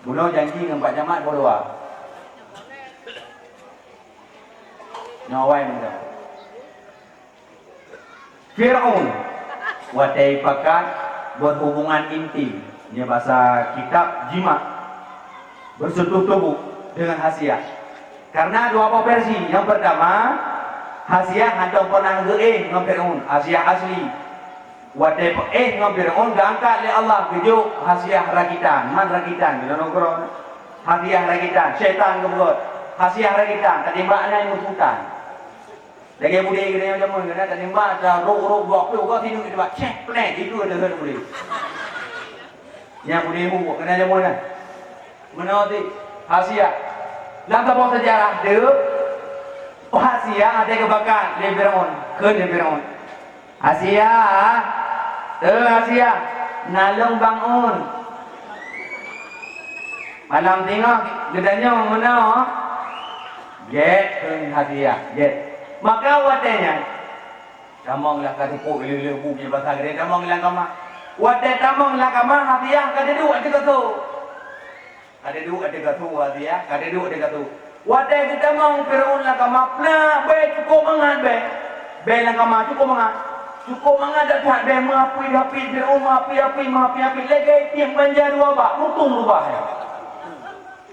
Bunuh janji dengan Pak Jamat berdoa. Nyawai muda. Fir'aun watai pakat berhubungan intim. Ini bahasa kitab jima. Bersentuh tubuh dengan Hasiyah. Karena 2 versi. Yang pertama, Hasiyah hantar pernah dengan Fir'aun. Hasiyah asli. Wadai dengan Fir'aun diangkat oleh Allah. Kejuk Hasiyah rakitan. Man rakitan. Bila nongkrong. Hasiyah rakitan. Syaitan kebegot. Hasiyah rakitan. Tak tembaknya yang hutan. Lagi budaya kita yang jaman. Tak tembak. Tak rok-rok buat tu. Kau tidur kita buat. Cek. Penek. Itu ada budaya. Yang budaya buat. Kena jaman kan. Menurut Hasiyah dalam tabung sejarah dia Hasiyah ada kebakar di Fir'aun ke di Fir'aun. Hasiyah nalung bangun malam tengok gedanya mana get ke Hasiyah get. Maka watanya tamonglah katupuk lebu di bahasa gede tamonglah kama wadah tamonglah kama Hasiyah kada dua ada kata ada dua Hasiyah, ada dua. Wadah kita mau Fir'aun lah kamapla, baik cukup mangan baik. Be lang kama cukup mengadak tak be mapi be mapi lagi tiang banjar dua bak mutung rubah ya.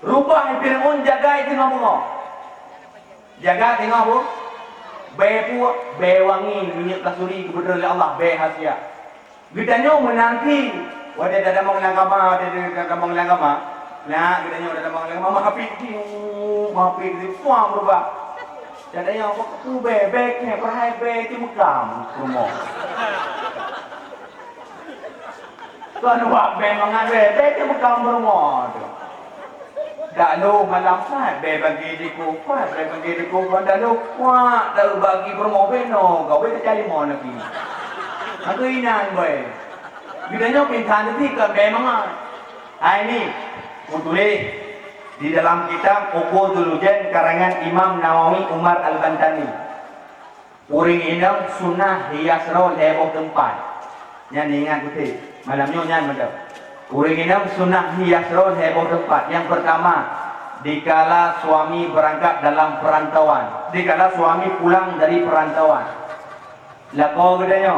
Rubah Fir'aun jaga tengok bunga. Jaga tengok bu. Be wangi minyak kasuri kepada Allah be hasia. Gedanya menanti. Wadah dah damang langkama, Nah, gedanya dah damang langkama mapi semua berubah. Jadinya aku bebek perhai be ti mekam semua. Tuan buat be mangan bebek ti mekam semua tu. Dak lu malam fat be bagi diku dah lu kuat dah bagi promo beno kau be cari mo lagi. Aku inan boy. Bidanya pintan ti ke be mangan. Hai ni tulis di dalam kitab Uqudul Jan karangan Imam Nawawi Umar Al-Bantani. Uring inam sunnah hiasrol heboh tempat. Nyan ingat betul. Malamnya nyan betul. Uring inam sunnah hiasrol heboh tempat. Yang pertama, dikala suami berangkat dalam perantauan. Dikala suami pulang dari perantauan. Lako gedanya.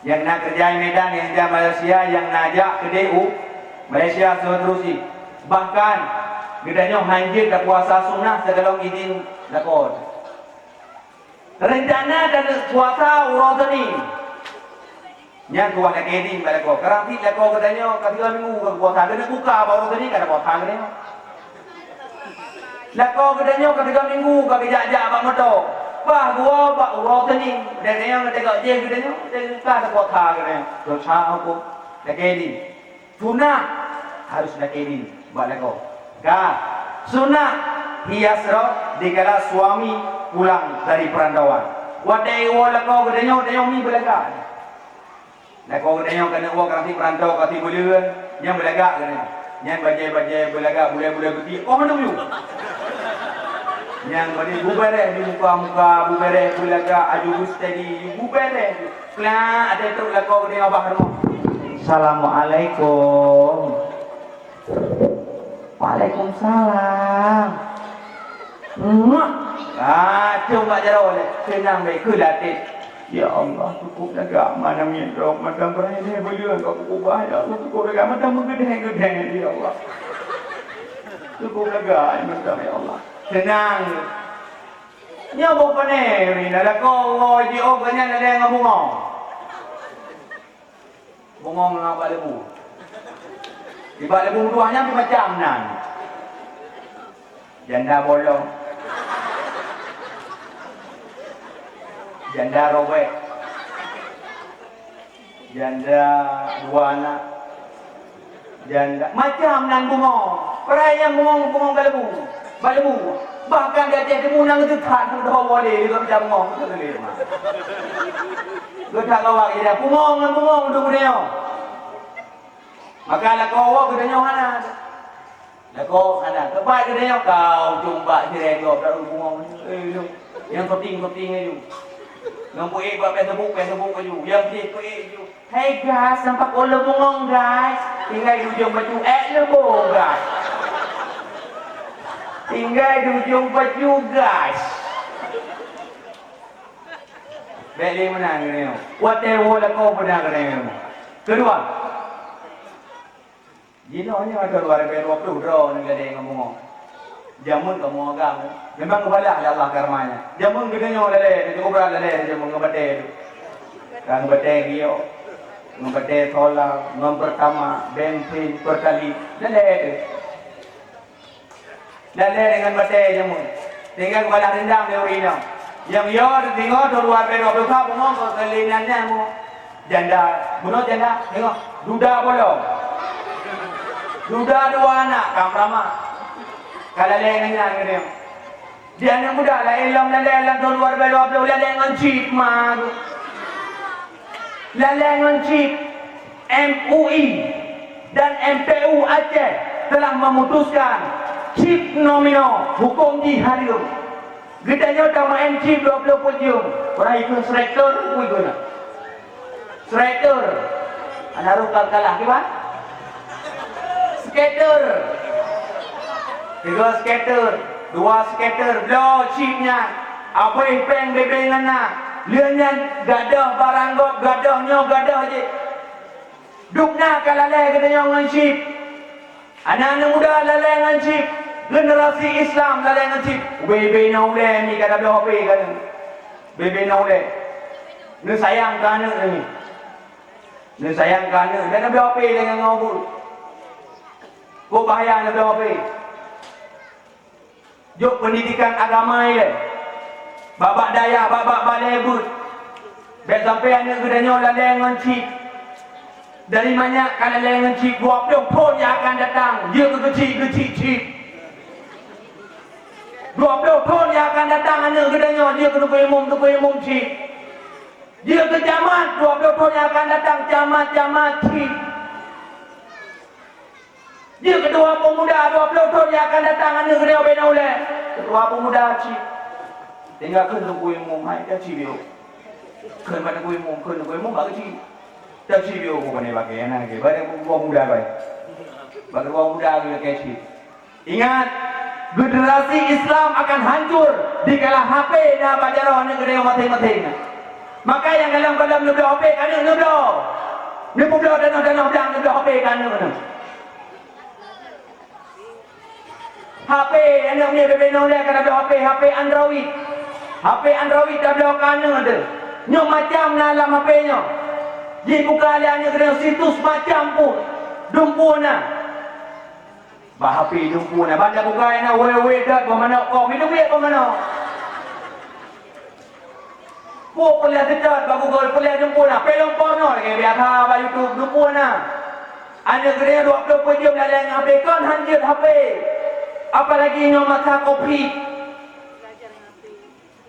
Yang nak kerja di Medan, yang kerja Malaysia, yang najak ke DU Malaysia seterusnya. Bahkan gedanya hanjir dah puasa sunnah segala izin lakon. Rencana dan puasa urutani. Yang kuat nak edin balako. Kerang ti lakon gedanya ketiga minggu ke puasa kena buka baru tadi kada puasa gedanya. Lakon gedanya ketiga minggu ke bijak-jak bak moto. Bah gua bak urutani. Dan yang ketiga je gedanya kada puasa gedanya. Dosa aku nak edin. Sunnah harus nak edin balako. Sunnah hiasro dikala suami pulang dari perantauan. Wadai wala kau gedenya ni belaga. Nak kau gedenya kena uang kerana perantau kasi bulan yang belaga gedenya. Yang bajai belaga boleh beti. Oh mana you? Yang bagi bubere di muka bubere belaga aju steady bubere. Kla ada tu la kau gedenya bah rumah. Assalamualaikum. Waalaikumsalam. Coba jauh le. Senang baik ke latih. Ya Allah, cukup lega mana minrok macam berani beliau kau ubah ya Allah cukup lega macam menggedeng ya Allah. Cukup lega macam ya Allah. Senang. Nya bukan ni nak kau di oganya ada yang ngomong. Bongong ngapa lebu. Di balik lebu tuahnya macam nan. Janda bolong. Janda robek. Janda dua anak. Janda macam nan bongong. Perayaan bongong balebu. Bahkan dia jadi munang itu tak dah boleh dia macam bongong tu boleh. Dia tak lawak dia bongong tu dia. Maka lah kau awak gedenya mana? Lah kau mana? Kebaik gedenya kau jumpa jiran kau dah bongong. Yang penting itu. Nampak Facebook aja. Yang dia tu. Hey guys, nampak kau bongong guys. Tinggal di ujung baju lebong guys. Tinggal di ujung baju guys. Beli mana ni? Whatever lah kau pernah kena. Kedua. Jinonya ada luar biasa waktu draw ni ada ngomong. Jamun kamu agam. Memang kebalah Allah karmanya. Jamun gedenya lele, dia cukup berat lele jamun ngebate. Kan bate dia. Ngebate solar, pertama bensin perkali lele itu. Lele dengan bate jamun. Tinggal kebalah rendang dia urina. Yang yo tengok luar biasa waktu kau ngomong ke kelinannya mu. Janda, bunuh janda, tengok duda bolong. Duda dua anak, kamrama. Kalau lengan ni, dia anak muda lah, elam tu luar biasa, lengan chip mah. Lengan chip, MUI dan MPU Aceh telah memutuskan chip nomino hukum di hari ini. Gedanya utama chip 20 pujung, orang ikut striker, ikut nak. Striker, anak rukal kalah, gimana? Skater. 3 skater, 2 skater, blow chipnya. Apa yang bebengan nak? Lianya gadah baranggot, gadahnya gadah je. Dukna kalalai katanya dengan syib. Anak-anak muda lalai dengan syib. Generasi Islam lalai dengan syib. Bebe naulai ni kata belah HP kata. Bebe naulai. Ni sayang ke anak ni. Ni sayang ke anak. Dan belah HP dengan ngabul. Kau bahaya nak belah HP. Jok pendidikan agama ni. Babak daya, babak balebut. Biar sampai anak gedanya lalai dengan syib. Dari banyak kalau dengan cik 20 pun yang akan datang, dia ke kecil cik 20 pun yang akan datang anak gedanya, dia ke tukul umum cik. Dia ke jamat 20 pun yang akan datang, jamat cik. Dia ke 20 pemuda 20 pun yang akan datang anak gedanya bina oleh 20 pemuda cik. Tinggal ke tukul umum hai dah cik dia. Ke mana tukul umum bagi cik. Tak sibuk aku ni pakai anak ke. Bagi orang muda baik. Bagi orang muda aku kasih. Ingat, generasi Islam akan hancur di kala HP dah bajarah ni gede masing-masing. Maka yang dalam lebih HP kan ni lebih. Ni pun dah dana belang lebih HP kan ni. HP anak ni bebeno dia kan lebih HP Android. HP Android dah belah kan ada. Nyo macam dalam HP-nya. Dia buka aliannya kena situs macam pun dumpuna. Bahapi dumpuna. Banda buka yang wewe dah bermana kau. Minum dia bermana. Kau boleh sedar bagu kau boleh dumpuna. Pelong porno lagi biasa ba YouTube dumpuna. Ada kena 20 jam dalam HP kan hanjir HP. Apalagi nyo masa kopi.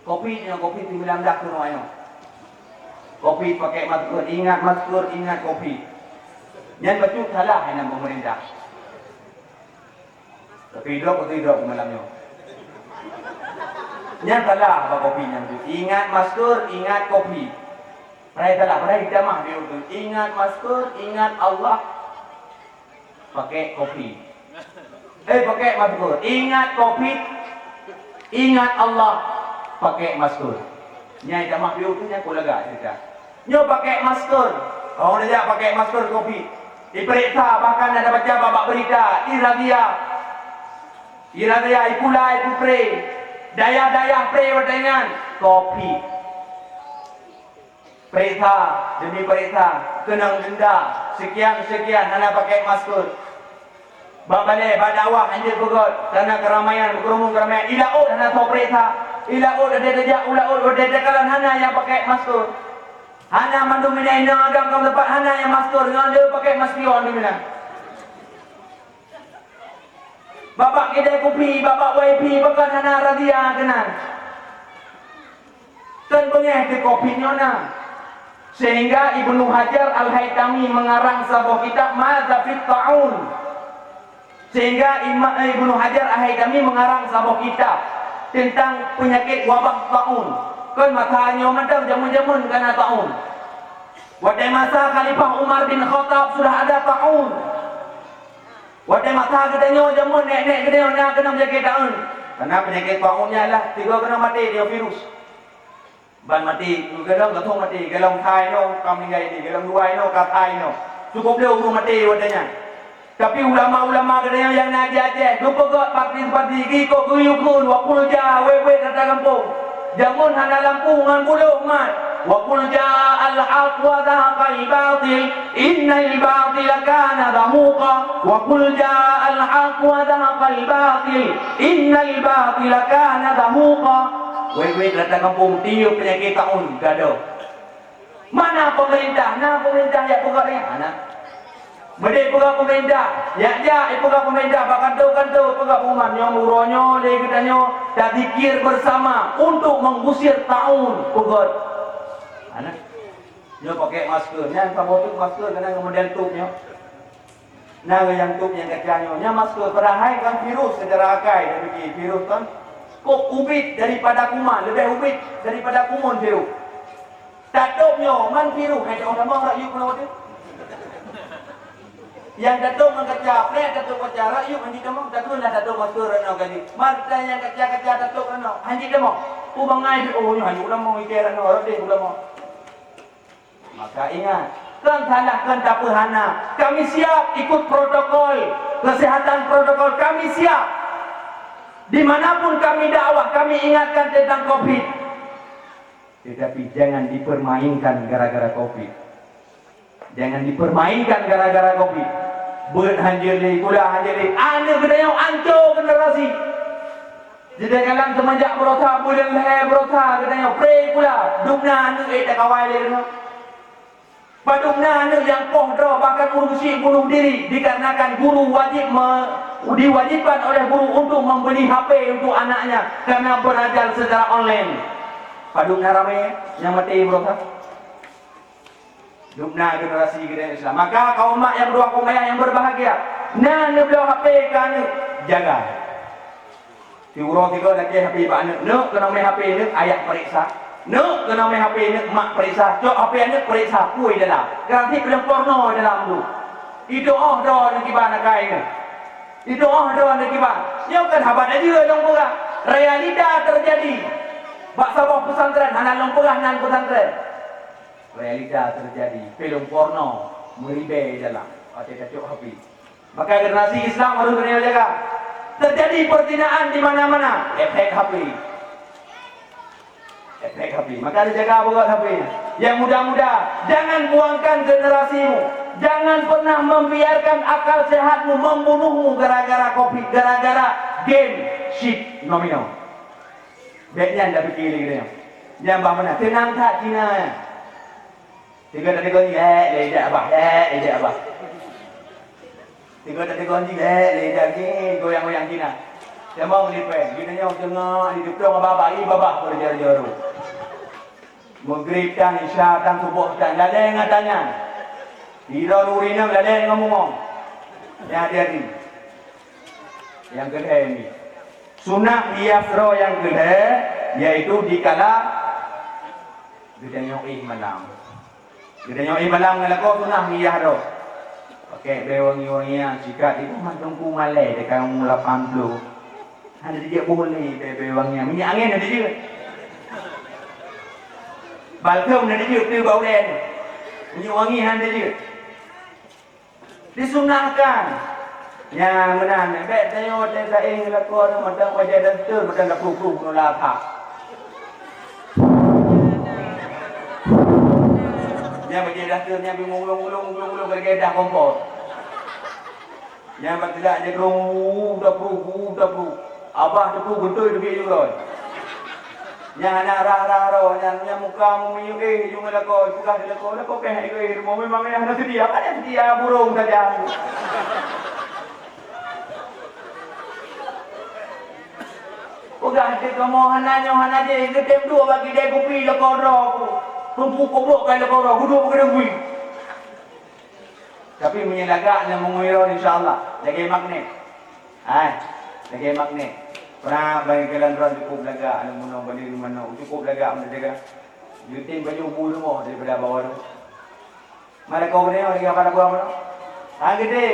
Kopi 19 tu no. Kopi pakai masker, ingat kopi. Yang betul salah yang pemerintah. Tapi hidup malamnya. Yang salah apa kopi yang tu. Ingat masker, ingat kopi. Pernah salah, pernah hidamah dia tu. Ingat masker, ingat Allah. Pakai kopi. Pakai masker. Ingat kopi, ingat Allah. Pakai masker. Nyai hidamah dia tu yang aku lega cerita. Nyo pakai masker. Orang dia pakai masker kopi. Diperiksa bahkan ada baca babak berita Iradia ipula pre. Daya pre berdengan kopi. Periksa demi periksa kena denda sekian hana pakai masker. Babale badawah anjir pegot karena keramaian berkerumun keramaian. Ilaut hana so periksa. Ilaut ada dejak ulaut ada kalan hana yang pakai masker. Hana mandu mina ina agam kam tempat hana yang masker dengan dia pakai maskion di mina. Bapak kedai kopi, bapak YP bahkan hana radia kenan. Kan pengeh ke kopinya na. Sehingga Ibnu Hajar Al-Haytami mengarang sebuah kitab Madza fit Ta'un. Sehingga Ibnu Hajar Al-Haytami mengarang sebuah kitab tentang penyakit wabah ta'un. Kan matanya madam jamun-jamun kena ta'un. Wadai masa Khalifah Umar bin Khattab sudah ada ta'un. Wadai masa katanya jamun nek katanya kena penyakit ta'un. Karena penyakit ta'unnya lah 3 kena mati dia virus. Ban mati, galang gathong mati, galang thai no, kaminggai ni, galang duai no, katai no. Cukup dia urung mati wadanya. Tapi ulama-ulama katanya yang nak ajar, lupa kok parti kiko guyukun, wakul ja, wewe kata kampung. Jamun hana lampu ngan buluh mat. Wa qul jaa al-haq wa dhaqa al-batil innal batila kana zahuqa. Wa qul jaa al-haq wa dhaqa al-batil innal batila kana zahuqa. Wei kata kampung tiup penyakit taun gaduh. Mana pemerintah? Nah pemerintah yang pegawai mana? Beri pegawai pemerintah. Ya pegawai pemerintah bakal kantor pegawai pengumuman yang uronyo le katanya dah zikir bersama untuk mengusir taun pegawai. Mana? Dia pakai masker. Yang kamu tu masker kena kemudian tubnya. Nah yang tub yang kacanya. Yang masker perahai kan virus secara akai dan begini virus kan. Kok ubit daripada kuman, lebih ubit daripada kumun virus. Tatupnya man virus, hai orang sama rakyat pun awak tu. Yang tatup mengkaca, plek tatup kaca rakyat anji demam, tatup lah tatup masker rano gadi. Marta yang kaca tatup rano, anji demam. bangai oh hanya ulama ikiran orang dia ulama. Maka ingat, kan salah kan tak perhana. Kami siap ikut protokol kesehatan protokol kami siap. Dimanapun kami dakwah, kami ingatkan tentang COVID. Tetapi jangan dipermainkan gara-gara COVID. Jangan dipermainkan gara-gara COVID. Buat hanjeli, kuliah hanjeli. Anda kena ancur generasi. Jadi kalang semenjak berosa bulan leher berosa katanya pray pula dumna anu tak kawai dia kena. Padumna anu yang pohdra bahkan urusi bunuh diri dikarenakan guru diwajibkan oleh guru untuk membeli HP untuk anaknya karena belajar secara online. Padumna ramai yang mati berosa. Dumna generasi kita Islam. Maka kaum mak yang berdua kaum ayah yang berbahagia. Nah, beliau HP kan jaga. Tiurau tiga lagi HP pak anak. Nak kena main HP ni ayah periksa. Nak kena main HP ni mak periksa. Cok HP ni periksa. Kui dalam. Garanti film porno dalam tu. Itu dah nak kibar nak kain. Itu dah nak kibar. Yang kan habat aja long perah. Realita terjadi. Bak sabah pesantren hana long perah nan pesantren. Realita terjadi. Film porno meribai dalam. Ada cok HP. Maka generasi Islam harus kena jaga. Terjadi perzinaan di mana-mana. Efek HP. Efek HP. Maka ada jaga buat HP. Yang muda-muda, jangan buangkan generasimu. Jangan pernah membiarkan akal sehatmu membunuhmu gara-gara kopi, gara-gara game shit nomino. Baiknya anda fikir lagi. Yang mana? Tenang tak Cina? Tiga tadi kau ni, tidak abah. Tiga tadi kunci lidah ni goyang-goyang Cina. Dia mau lipen, kita nyok tengah di depan babak ini babak berjaru-jaru. Maghrib dan isya dan subuh dan lalai ngatanya. Tidak lurina lalai ngomong. Yang hati-hati. Yang kedua ini. Sunnah yasro yang kedua yaitu dikala kita nyok malam. Kita nyok malam ngelakau sunnah yasro. Okey, bewangi-wangi yang jika itu mantungku malai dekat mula 80. Ada dia boleh bewangi yang minyak angin ada dia. Balkon ada dia tu bau len. Minyak wangi ada dia. Disunahkan. Yang menang baik tengok tak ing lakon macam wajah dancer macam dak pru-pru nolak. Yang bagi dasarnya bingung-ulung bergedah kompor. Yang bergedak dia gerung dah pru. Abah tu betul lebih juga. Yang anak rah yang muka memiyu jung la ko buka dia ko la ko ke mo memang yang ada sedia kan sedia burung saja. Udah dia kamu hana je dia tem dua bagi dia kopi la ko ro. Tumpu kobrok kai la ko ro hudu bereng wi. Tapi menyelagak dan menguirau insyaAllah. Jaga magnet. Jaga magnet. Pernah bagi kalian orang cukup lagak. Alam munah balik rumah nak. Cukup lagak mana jaga. Yutin baju ubu rumah daripada bawah tu. Mana kau beri lagi apa nak buang mana? Gede.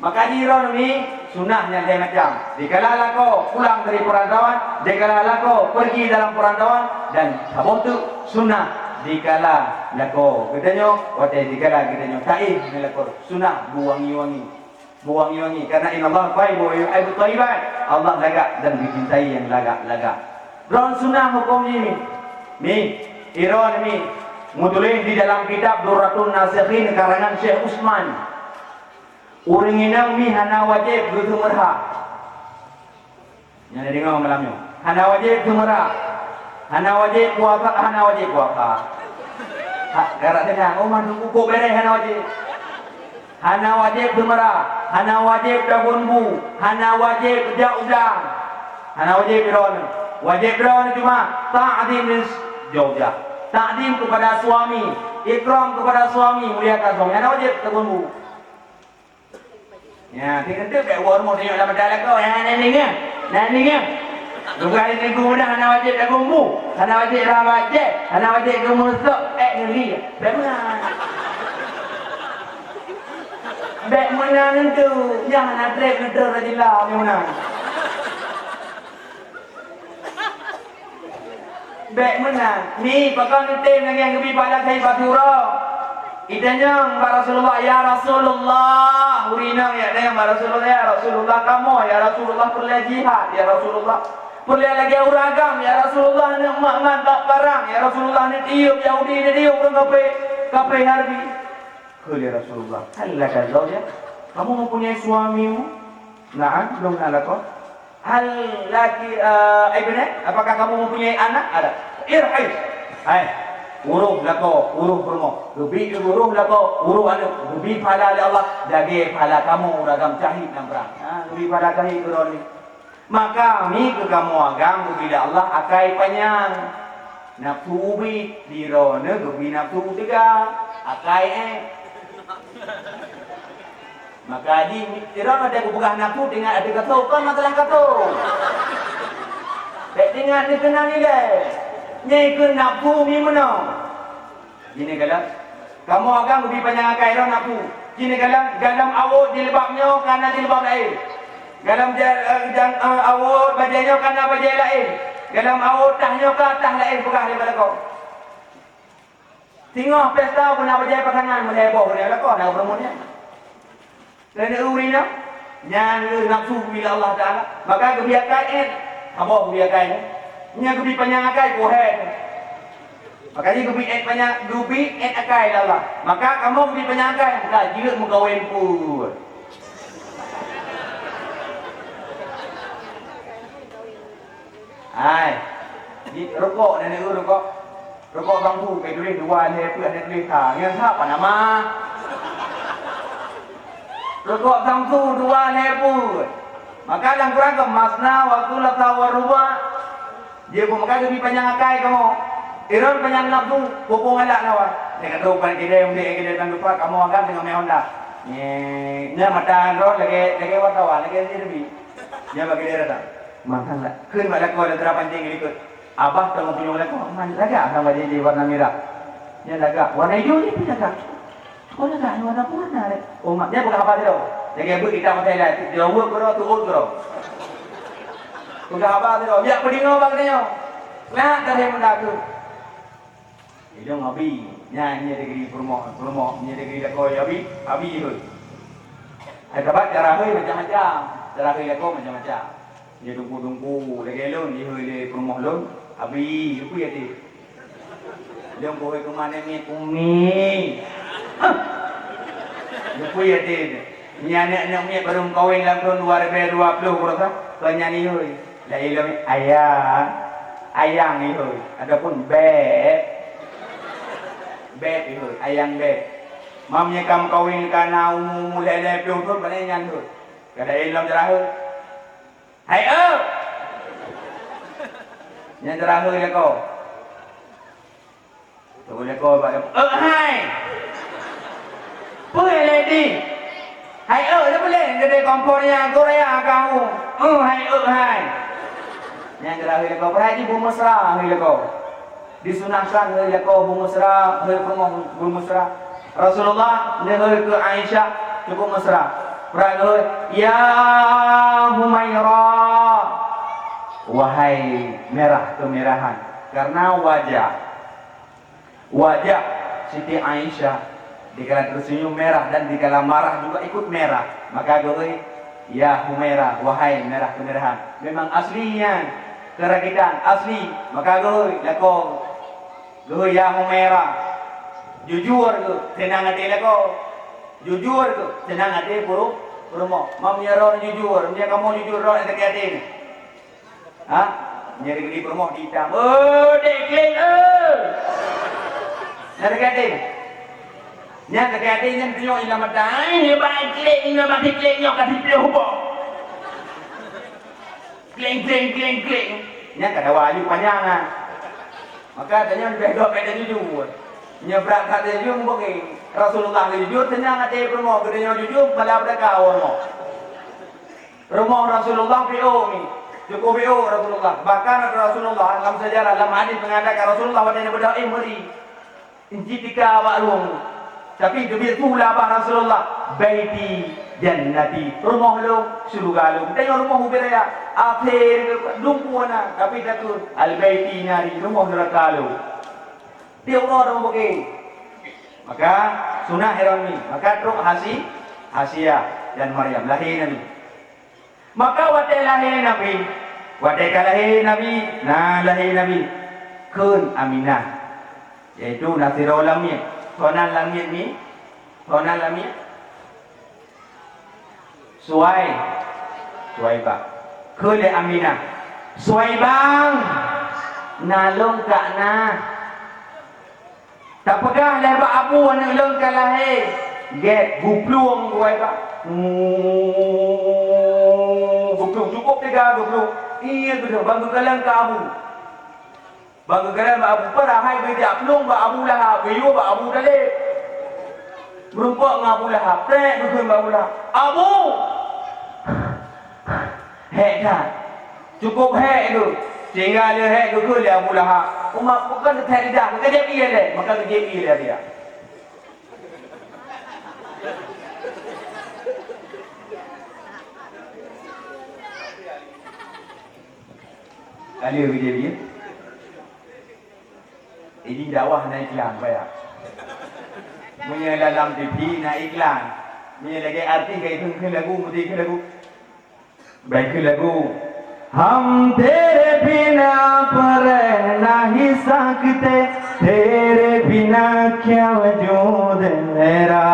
Maka jiran ni sunnahnya dia macam. Dikala kau pulang dari perantauan. Dikala kau pergi dalam perantauan. Dan sabun tu sunnah. Dikala lako katanya wate dikala katanya taib melakor sunah buangi karena innallaha thayyibun yuhibbut thayyibat. Allah lagak dan dicintai yang lagak. Ron sunah hukum ni iron ni mutulis di dalam kitab Durratun Nasikhin karangan Syekh Usman. Urang inang mi hana wajib bersumerha. Yang dengar malamnya. Hana wajib sumerha. Hana wajib puasa. Garak senang. Man cukup beres hana wajib. Hana wajib gemerah. Hana wajib daun bu. Hana wajib kerja udang. Hana wajib beron. Wajib beron cuma ta'zim zaujah. Ta'zim kepada suami, ikram kepada suami, muliakan suami. Hana wajib daun bu. Ya, kita tu kat warmo tengok dalam dalam kau. Nani. Bukan ini guna hana wajib dah gumbu, hana wajib dah wajib, hana wajib gemusuk, ngeli. Bek mana tu, yang hana trek ngeter rajilah mana. Baik menang. Ni pakau netem lagi yang lebih pada saya Batura. Idanya Rasulullah, ya Rasulullah. Urina ya yang Rasulullah, ya Rasulullah kamu, ya Rasulullah perlu jihad, ya Rasulullah. Perlu lagi uragam, ya Rasulullah nak mantap perang, ya Rasulullah ni tiup Yahudi ni tiup orang kape harbi. Ya Rasulullah. Hal kalau ya. Kamu mempunyai suamimu? Nah, belum ada kau. Hal lagi ibnu, apakah kamu mempunyai anak? Ada. Irhai. Hai. Uruh lako, uruh permo. Lebih uruh lako, uruh anu. Lebih pahala oleh Allah. Dagi pahala kamu ragam cahit dan perang. Lebih pahala cahit beroni. Maka mi ke kamu agam bila Allah akai panjang. Nafsu ubi dirone gebi nafsu tiga. Akai maka di irang ada kebukaan nafsu dengan ada kata kan masalah kata. Tak dengan dikenal ni deh. Nyai ke nafsu ni mana? Gini kalau kamu akan lebih panjang akai irang nafsu. Gini kalau dalam awak jilbabnya kerana jilbab lain. Dalam awak bajunya kerana baju lain. Dalam awak tahnya ke tah lain bukan daripada kau. Tengok pesta pun nak berjaya pasangan meleboh ni lah kau nak bermunya. Dan urina nyanyi nafsu bila Allah Taala maka kebiakan apa kebiakan nya kebi panyangakai pohe maka ni kebi banyak dubi akai Allah maka kamu kebi panyangakai dah jilut mengkawin pun hai di rokok dan rokok bangku ke duit dua ni pun ada duit ha yang apa nama rokok Samsu 2,000. Maka yang kurang ke masna waktu lata waruba. Dia pun maka lebih panjang akai kamu. Iron panjang nafsu pupung alak lawan. Dengan rupan kita yang dia dan lupa kamu agam dengan me Honda. Nya mata roh lagi wartawan lagi sirbi. Nya bagi dia datang. Makan lah. Keun mak kau dan terapan tinggi ikut. Abah tengok punya lagu. Man lagak sama dia di warna merah. Nya lagak warna hijau ni pun lagak. Kau nak ni warna mana deh? Oh mak dia bukan apa dia? Jadi ibu kita matai lah. Dia work kau tu work kau. Bukan apa dia? Biar pedingo bang dia. Nah dari muda tu. Dia ngabi. Nyanyi negeri permoh, nyanyi negeri lekoi abi tu. Ada tempat cara hoi macam-macam. Cara hoi lekoi macam-macam. Dia tunggu lagi lon, dia hoi permoh lon. Abi, apa ya dia? Dia boleh ke mana ni? Umi. Lupa ya dia. Ni anak-anak ni baru kawin dalam tahun 2020 berapa? Tanya ni hoi. Lah ilam ayang ni hoi. Adapun beb ni hoi, ayang beb. Mamnya kamu kawin kana mulai 20 tahun banyak nyan hoi. Kada ilam jarah hoi. Hai nyan jarah hoi leko. Tu leko ba. Hai. Boleh lady. Hai dia boleh jadi kompornya Korea kau. Hai. Yang terakhir kau berhaji bu mesra kau. Disunahkan kau bu mesra, bu mesra. Rasulullah nehoi ke Aisyah cukup mesra. Perang ya Humairah. Wahai merah kemerahan karena wajah Siti Aisyah dikala tersenyum merah dan dikala marah juga ikut merah. Maka gue ya Humairah, wahai merah kemerahan. Memang aslinya keragitan asli. Maka gue ya Humairah. Jujur tu senang hati leko. Jujur tu senang hati puru mo. Mamnya roh jujur, mamnya kamu jujur roh yang hati ni. Ha? Nyari gede puru mo hitam. Dekling Nak hati. Nya kata nya tunjuk ila mata ni baik klik ni mati klik nyok kasi dia hubo. Kling. Nya kada waju panjangan. Maka tanya bedok beda jujur. Nya berat kata jujur mboke. Rasulullah jujur tanya ate promo gedenya jujur bala beraka ormo. Promo Rasulullah PO ni. Cukup PO Rasulullah. Bahkan Rasulullah dalam sejarah dalam hadis mengatakan Rasulullah wadanya berdoa meri. Inci tika awak luang. Tapi demi itulah bah Rasulullah, baiti jannati, rumah lu surga lu. Tengok rumah ubiraya, akhir lumpuana, tapi takut al baiti nari rumah neraka lu. Dia orang begini. Maka sunah Heroni, maka truk Hasia dan Maryam lahir Nabi. Maka watai lahir Nabi, watai lahir Nabi, nah lahir Nabi kun Aminah, yaitu Nasirul Lamiyah. Sonan Lamiyah ni, sonan Lamiyah Suwaibah kun Aminah Suwaibang nalung kak na tak pegah lebat abu nak leng lahir get gupluang Suwaibah gupluang cukup 3 iya betul bangga kalang ke abu bangga kalang abu perahai bejak pelung ba abu Lahab biu ba abu dalib berumpak dengan Abu Lahab trek bukan ba abu Lahab abu hek dah cukup hek tu sehingga dia hek tu ke Abu Lahab umat bukan hek dah kerja dia le maka kerja dia Kali kerja dia ini dakwah naik iklan bayar punya dalam TV naik iklan punya lagi arti kayak itu lagu mesti lagu baik lagu हम तेरे बिना पर नहीं सकते तेरे बिना क्या वजूद मेरा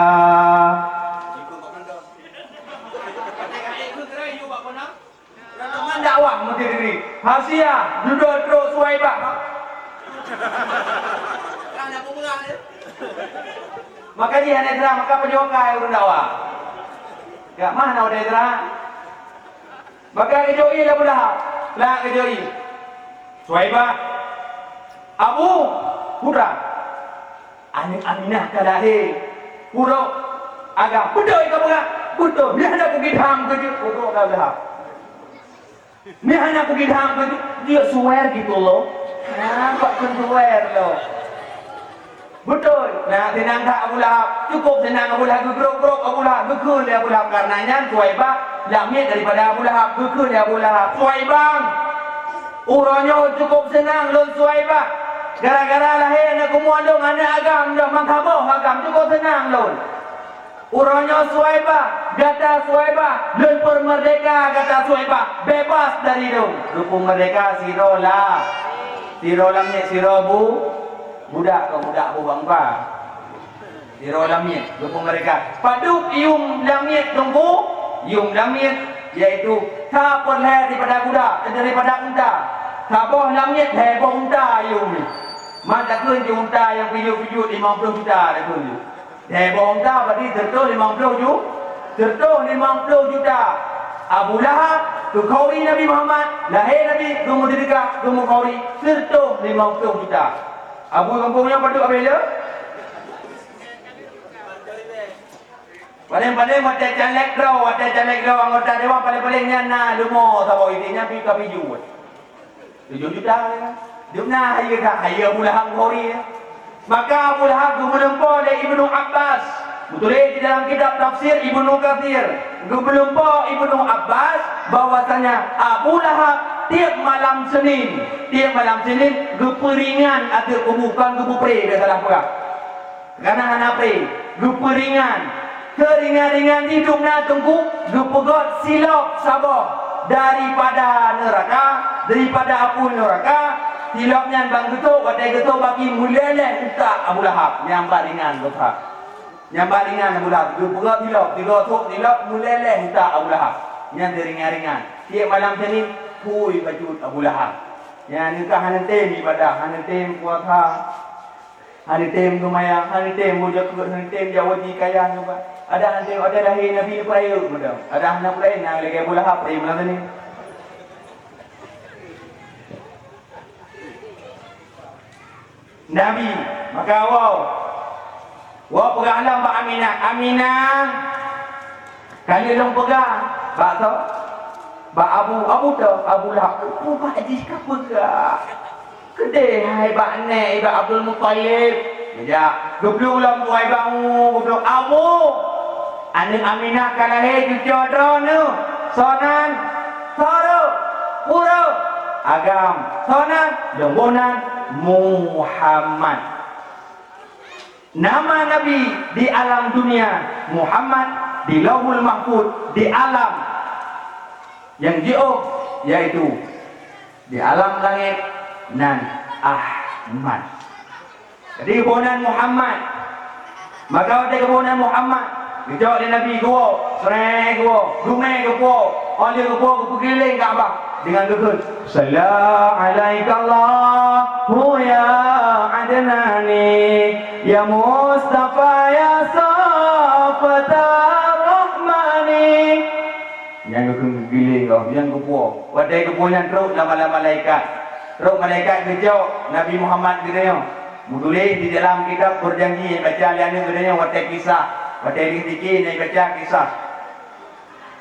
teman dakwah mesti diri Hasia duduk terus Suwaibah kan aku mengang maka dia nedra maka penyokai urun dakwah gak mana udah nedra maka kejoi Abu Lahab lah kejoi Suwaibah Abu putra anak Aminah kalahir pura agak betul ke bukan betul dia ada pergi dham ke pura Abu Lahab ni hanya pergi dham ke dia swear gitu loh nampak kan swear loh betul nah senang tak Abu Lahab cukup senang Abu Lahab gerok-gerok Abu Lahab gekul Abu Lahab karenanya Suwaibah lamit daripada Abu Lahab gekul Abu Lahab Suwaibang uranya cukup senang lon Suwaibah gara-gara lahir nak kumandung anak agam dah mangkabah agam cukup senang lon uranya Suwaibah kata Suwaibah lon permerdeka kata Suwaibah bebas dari dong rupung merdeka sirolah sirolamnya sirobu budak ke budak bubang ba siro lamit rupung mereka paduk ium lamit tunggu ium lamit yaitu tak perlah daripada budak daripada unta tak boh lamit heboh unta ium ni mata kun unta yang video-video 50 juta dah kun heboh unta berarti tertul 50 juta tertul 50 juta Abu Lahab ke kauri Nabi Muhammad lahir Nabi kemudian ke kauri tertul 50 juta Abu kampungnya paduk apa dia? Paling-paling macam caleg draw anggota dewan paling-palingnya na lumo sawo itinya pi ka piju. 7 juta kan. Dia nak haya Abu Lahab khori. Maka Abu Lahab berlempo dari Ibnu Abbas. Betul di dalam kitab tafsir Ibnu Katsir. Berlempo Ibnu Abbas bahwasanya Abu Lahab tiap malam Senin geperingan atau bukan gepupre dia salah pula karena anak pre geperingan keringan-ringan hidup na tunggu gepegot silap sabah daripada api neraka silapnya bang getuk wadai getuk bagi mulai utak Abu Lahab nyambat ringan betul nyambat ringan Abu Lahab gepegot silap mulai utak Abu Lahab yang ringan-ringan tiap malam Senin kui baju Abu Lahab yang nikah hantem ibadah hantem puasa hantem kumaya hantem wujud hantem jawaji kaya juga ada hantem ada lahir Nabi peraya mudah ada anak peraya yang lagi Abu Lahab peraya malam ni Nabi maka wow pegang Mbak Aminah kali long pegang Pak tahu Abu Lahab buat di kapal ke kedai hai bak nek Abdul Muttalib ya Gebluk ulang buai bangu, gebluk awu. Anak Aminah kalahir cucu drone. Sonan, soro, pura, agam, sonan, jembonan, Muhammad. Nama Nabi di alam dunia, Muhammad di Lauhul Mahfuz, di alam yang jauh, yaitu di alam langit nan Ahmad. Jadi kebunan Muhammad. Maka ada kebunan Muhammad. Dijawab oleh Nabi gua, sereng gua, dumai gua, oleh gua keliling Kaabah dengan gekut. Salam alaikallahu ya Adnani, ya Mustafa ya Safatar Rahmani. Yang keliling kau, yang gua. Wadai kebunan teruk lama-lama malaikat. Teruk malaikat kejauh Nabi Muhammad gedenya. Mudulis di dalam kitab berjanji baca liana gedenya wadai kisah. Pada ini dikit ni baca kisah.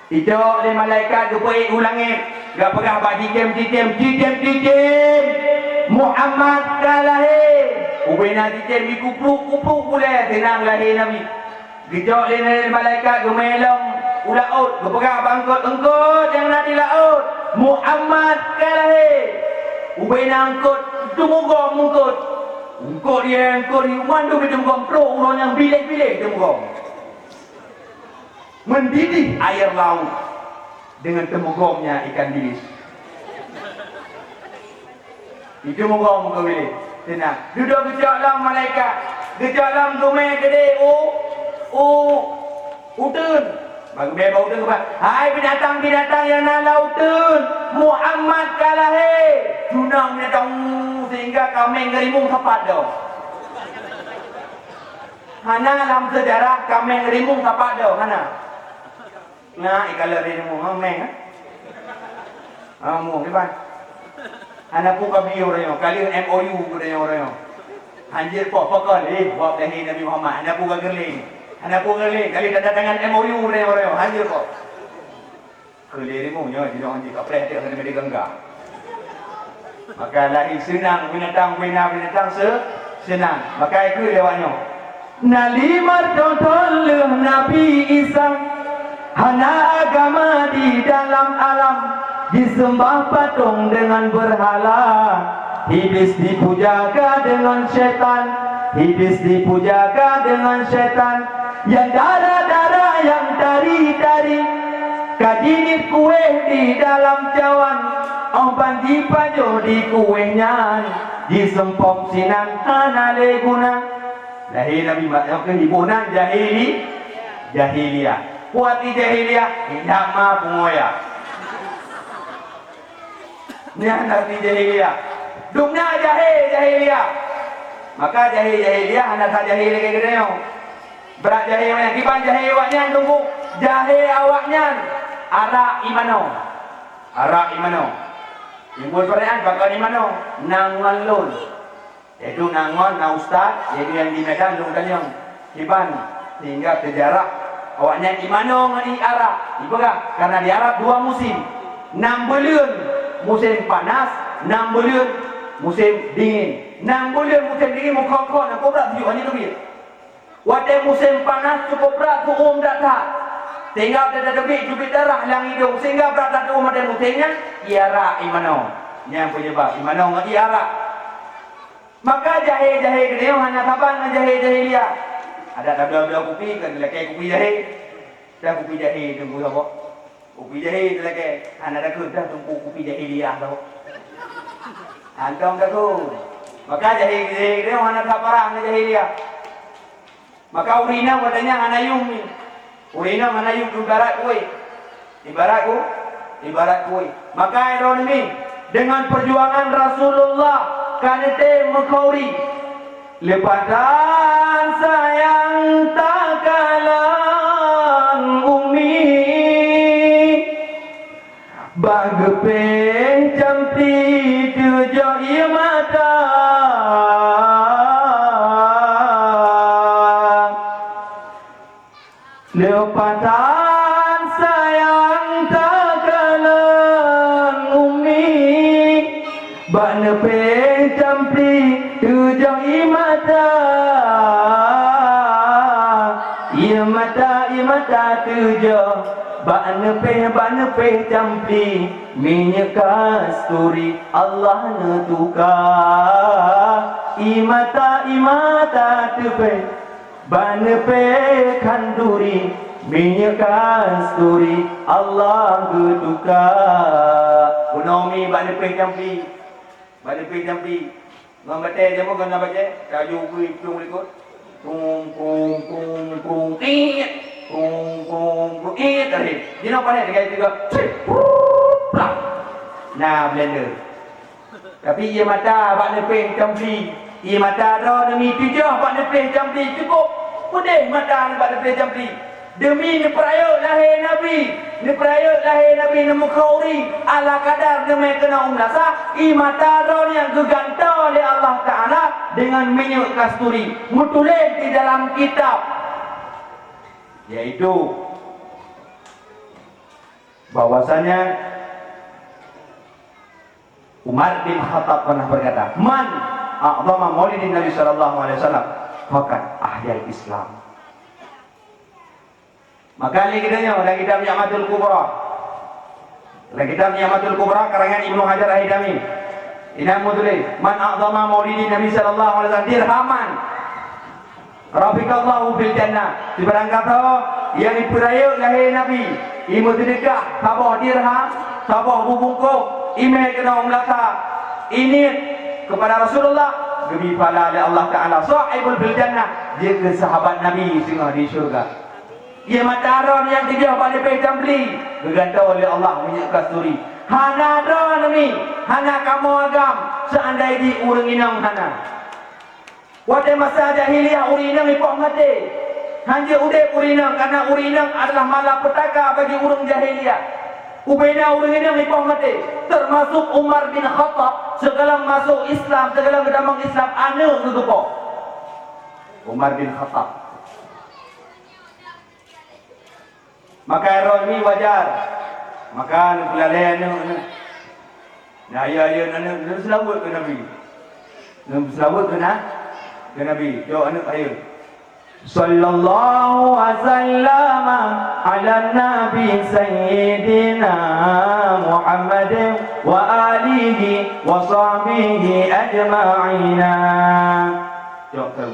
Itu oleh malaikat dupai ulangit. Gak pegah bak dikem. Muhammad dah lahir. Ubena dikem di kupruk boleh. Tenang lahir Nabi. Gejok oleh malaikat gemelong ulaut. Gak pegah bangkut yang nak di laut. Muhammad dah lahir. Ubena angkut. Itu mungkut. Ungkut dia mandu ke temugong pro. Orang yang bilik-bilik temugong. Mendidih air laut dengan temugongnya ikan bilis. Itu mugong muka bilis. Tenang. Duduk kejap dalam malaikat. Kejap dalam dumai gede. Utun. Bagi bebas utun kepada. Hai binatang-binatang yang nak lautun. Muhammad kalahir. Tunang binatang sehingga kambing gerimung sapat dah. Hana dalam sejarah kambing gerimung sapat dah. Hana. Nah, kalau dia mau ngomong, mau gimana? Anak pun kami orang kali MOU orang orang. Anjir pokok buat dari Nabi Muhammad. Anak pun gerling, kali tanda tangan MOU orang. Anjir kok. Kali mu nyo, tidak anjir kapret dia kena digangga. Maka lagi senang binatang senang. Maka itu lewatnya. Nalimar tontol Nabi Isa. Hana agama di dalam alam, disembah patung dengan berhala. Iblis dipujakan dengan setan, yang darah-darah yang tari-tari. Kadinit kue di dalam cawan, ompan dipajo di kuenya, disempok sinan hana leguna. Lahir Nabi Muhammad ibunan jahiliyah. Kuati jahiliyah, tidak mampu ngoyak. Ini anak di jahiliyah. Dumna jahiliyah. Maka jahiliyah anak tak jahil lagi gedenya. Berat jahiliyah, kiban jahil awaknya tunggu. Jahil awaknya arak imano. Ibu perayaan bakal imano. Nangon lun. Itu nangon na ustaz, jadi yang di Medan lun kanyang. Kiban sehingga sejarah awaknya di mana di Arab? Ibu kah? Karena di Arab 2 musim. 6 bulan musim panas, 6 bulan musim dingin. 6 bulan musim dingin mukokon, aku berat tujuh hanya lebih. Waktu musim panas cukup berat tu data. Tinggal ada lebih jubit darah lang hidung sehingga berat tu ada musimnya iara imano. Yang penyebab imano ngi iara. Maka jahil gede hanya kapan jahiliyah. Ada tabla-tabla kopi kan lelaki kopi jahe. Dah kopi jahe tunggu apa? Kopi jahe lelaki. Anak dah kerja tunggu kopi jahiliyah tau. Antong dah tu. Maka jahe dia anak kaparang jahiliyah. Maka urina katanya anayum ni. Urina anayum ibarat kue. Ibarat kue. Maka iron ni dengan perjuangan Rasulullah kanete mekauri. Lepatan sayang tak kalang umi Bagepe jampi tujuh mata Lepatan sayang tak kalang umi Bagepe jampi tujuh mata tuja Bana pe campi minyak kasturi Allah netuka imata tepe bana pe kanduri minyak kasturi Allah netuka unomi bana pe campi ngambate jamu kan baca kayu kui tung ikut kung tadi dino panen kayak tiga nah blender tapi ia mata bak nepeng campi ia mata ro demi tujuh bak nepeng campi cukup pudih mata bak nepeng campi demi neperaya lahir nabi nemu khauri ala kadar demi kena umlasa i mata ro yang gegantau oleh Allah Taala dengan minyak kasturi mutulis di dalam kitab yaitu bahwasanya Umar bin Khattab pernah berkata, "Man a'zama maulidin Nabi sallallahu alaihi wasallam faqad ahyal Islam." Maka ini kitanya dalam kitab Ni'matul Kubra. Dalam kitab Ni'matul Kubra karangan Ibnu Hajar Al-Haytami. Ini mutulis, "Man a'zama maulidin Nabi sallallahu alaihi wasallam dirhaman Rafiqallahu fil jannah." Sebarang kata yang diperaya lahir Nabi imu sedekah tabah dirham tabah bubungkuk ime kena umlata ini kepada Rasulullah demi pahala oleh Allah Ta'ala sahibul fil jannah dia ke sahabat Nabi singgah di syurga ia mataron yang tiga pada pejam beli bergantau oleh Allah minyak kasturi hana dron ni hana kamu agam seandai di urang inang hana pada masa jahiliyah urinang ipok mati hanya udai urinang karena urinang adalah malapetaka bagi urang jahiliyah ubena urang inang ipok mati termasuk Umar bin Khattab segala masuk Islam segala gedamang Islam anu kegepo Umar bin Khattab maka eroni wajar maka nukulalayan nah ya anu selawat ke Nabi selawat ke Nabi, jauh anak ayo. Sallallahu wasallam ala Nabi Sayyidina Muhammad wa alihi wa sahbihi ajma'ina. Jauh tahu.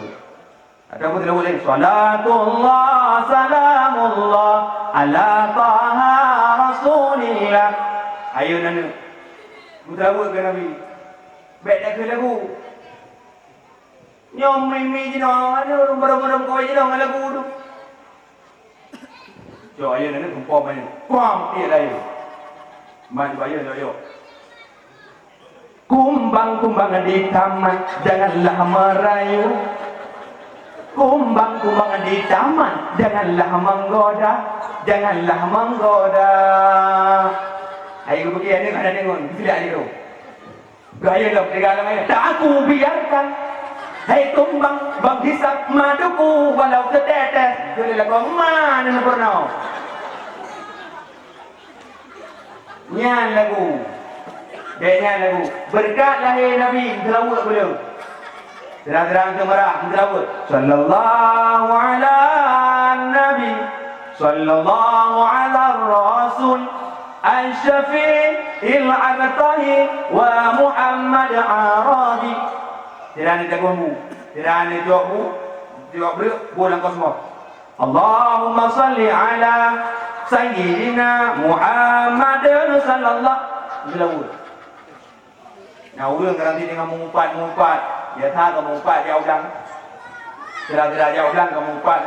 Ada apa tidak boleh? Salatullah salamullah ala taha rasulillah. Ayo nana. Mutawak ke Nabi. Baik dah ke lagu. Nyom mimi jino ada orang kau jino ngalagu tu. Jo ayo nene kumpul main. Kuam dia lain. Man bayo yo. Kumbang di taman janganlah merayu. Kumbang di taman janganlah menggoda. Ayo pergi ane ada nengon tidak ayo. Gaya lah pergalang ayo. Tak aku biarkan. Hai tumbang bang hisap maduku walau setetes jadi lagu mana pernah nyan lagu berkat lahir Nabi selawat beliau terang-terang kemerah selawat sallallahu ala nabi sallallahu ala rasul al-syafi'il abtahi wa Muhammad arabi Tirani jagomu, tirani jawabmu, jawab beliau, bulan kosmos. Allahumma salli ala Sayyidina Muhammad sallallahu alaihi wasallam. Nah, orang nanti dengan mengumpat, ya tak kamu mengumpat jauh lang. Kira-kira jauh lang kamu mengumpat.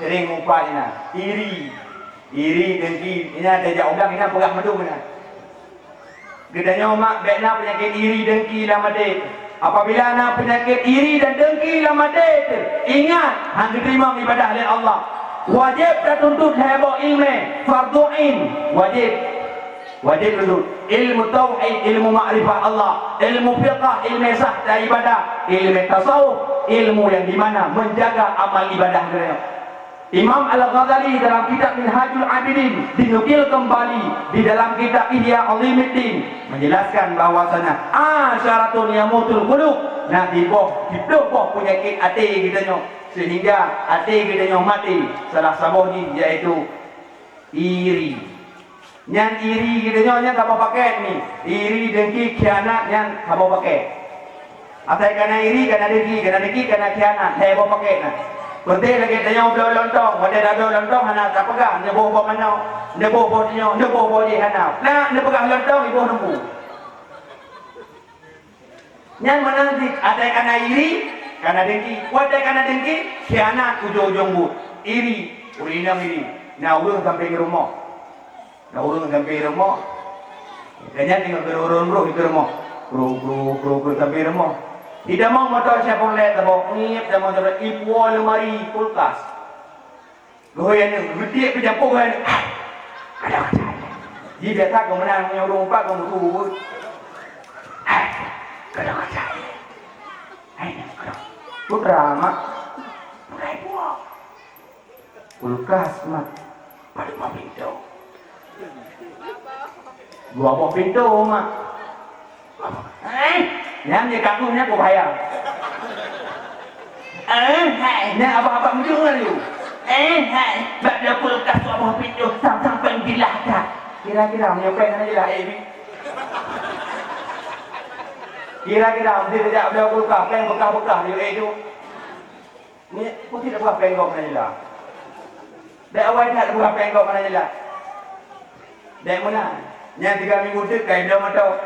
Sering mengumpat ini. Iri dengki, ini ada jauh lang, ini pegang madu mana. Gedanya mak bekna penyakit iri dengki lama dek. Apabila ada penyakit iri dan dengki lama dek, ingat hang diterima ibadah oleh Allah. Wajib dan tuntut heboh ilmu, fardu ain, wajib tuntut ilmu tauhid, ilmu ma'rifat Allah, ilmu fiqh, ilmu sah dan ibadah, ilmu tasawuf, ilmu yang di mana menjaga amal ibadah kita. Imam Al-Ghazali dalam kitab Minhajul Abidin dinukil kembali di dalam kitab Ihya Ulumuddin menjelaskan bahwasanya syaratun yamutul qulub nanti boh penyakit hati kita sehingga hati kita yang mati salah satu iaitu iri. Yang iri kita yang tak mau pakai ni, iri dengki khianat yang tak mau pakai. Atai karena iri, karena dengki, karena khianat, saya mau pakai nah. Penting lagi dia yang belum lontong, pada dah belum lontong, hana tak pegang, dia bawa mana, dia bawa dia bawa dia hana. Nah, dia pegang lontong, ibu nunggu. Yang mana nanti ada karena iri, karena dengki, ada karena dengki, khianat ujung-ujung bu, iri, urinam iri. Nah, urung sampai ke rumah, Kanya tinggal berurun-urun di rumah, bro sampai rumah. Tidak mau motor siapa pun lihat, bawa ngip, tidak mau coba ibu lemari kulkas. Goyan ni, gede pejampuk kan, ada macam. Jadi biasa kau menang yang rumpak kau betul. Ada macam. Putra mak, kulkas mak, pada mau pintu. Gua mau pintu mak. Yang dia kakunya kau bayar. Ni apa-apa macam mana tu? Baca kulkas tu apa pintu sampai gila dah. Kira-kira menyopeng aja lah ini. Kira-kira dia tidak ada kulkas, peng bekas-bekas dia tu. Ni pun tidak buat peng kau mana lah. Dah awal tak buat peng kau mana lah. Dah mana? Yang 3 minggu tu kai dah mata.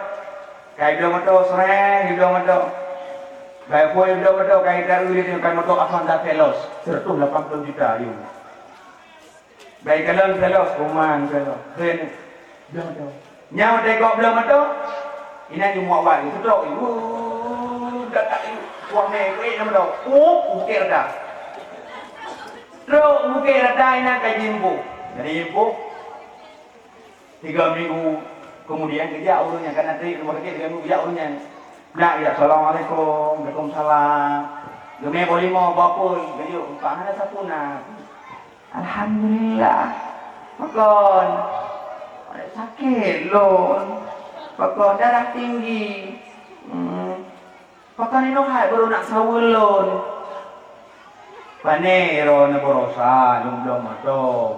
Kai dah mata sereng, dah mata. Kai pun dah mata kai taru dia kai mata Avanda Veloz 180 juta you. Baik kalau Veloz kuman kalau. Kena. Dah mata. Nyau tengok belum mata. Ini ni muak wal tu teruk you. Dah tak you. Tuang ni nama dah. Ukir dah. Teruk ukir dah ini kai jimbo. Jadi jimbo 3 minggu kemudian kerja urusnya kan nanti rumah sakit 3 minggu kerja urusnya. Nak ya assalamualaikum, waalaikumsalam. Gemeh boleh mau apa? Jadi pak ada satu nak. Alhamdulillah. Makan. Ada sakit loh. Makan darah tinggi. Makan ini hai baru nak sawulun. Panero na borosa, lumdom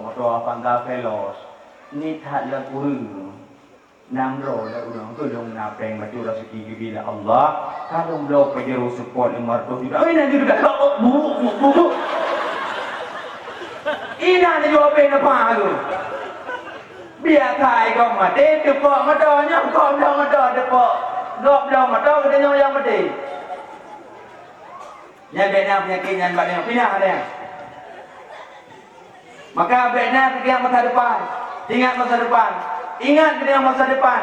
moto Avanda Veloz. Ni tak lah urus. Namro lah urang tu dong napeng maju rezeki bila Allah. Kalau belum pejeru support 500 juta. Nanti juga bu. Ina ni jual pen apa tu? Biar kai kau mati, depak matanya kau dah mata depak. Dok dah mata kita yang mati. Yang benar penyakit yang badan pindah ada. Maka benar pergi masa depan. Ingat masa depan. Ingat dengan masa depan.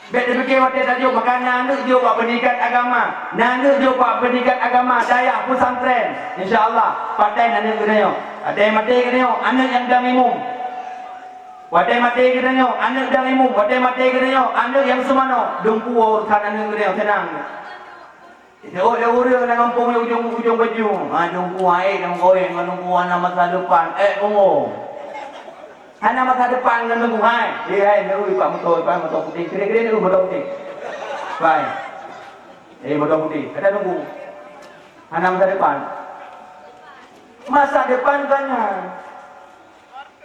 Bek fikir waktu tadi maka nanduk dia buat pendidikan agama. Nanduk dia buat pendidikan agama daya pesantren. Insya-Allah paten nanduk kita. Ada yang mati kita, anak yang dah minum. Ada yang mati kita, anak dah minum. Ada yang mati kita, anak yang semano. Dungku urusan anak kita tenang. Itu dia urus dengan kampung ujung baju. Dungku air dan goyang dungku anak masa depan. Hana masa depan dengan nunggu hai. Hai nunggu pak motor putih. Kira-kira nunggu motor putih. Baik. Motor putih. Ada nunggu. Hana masa depan. Masa depan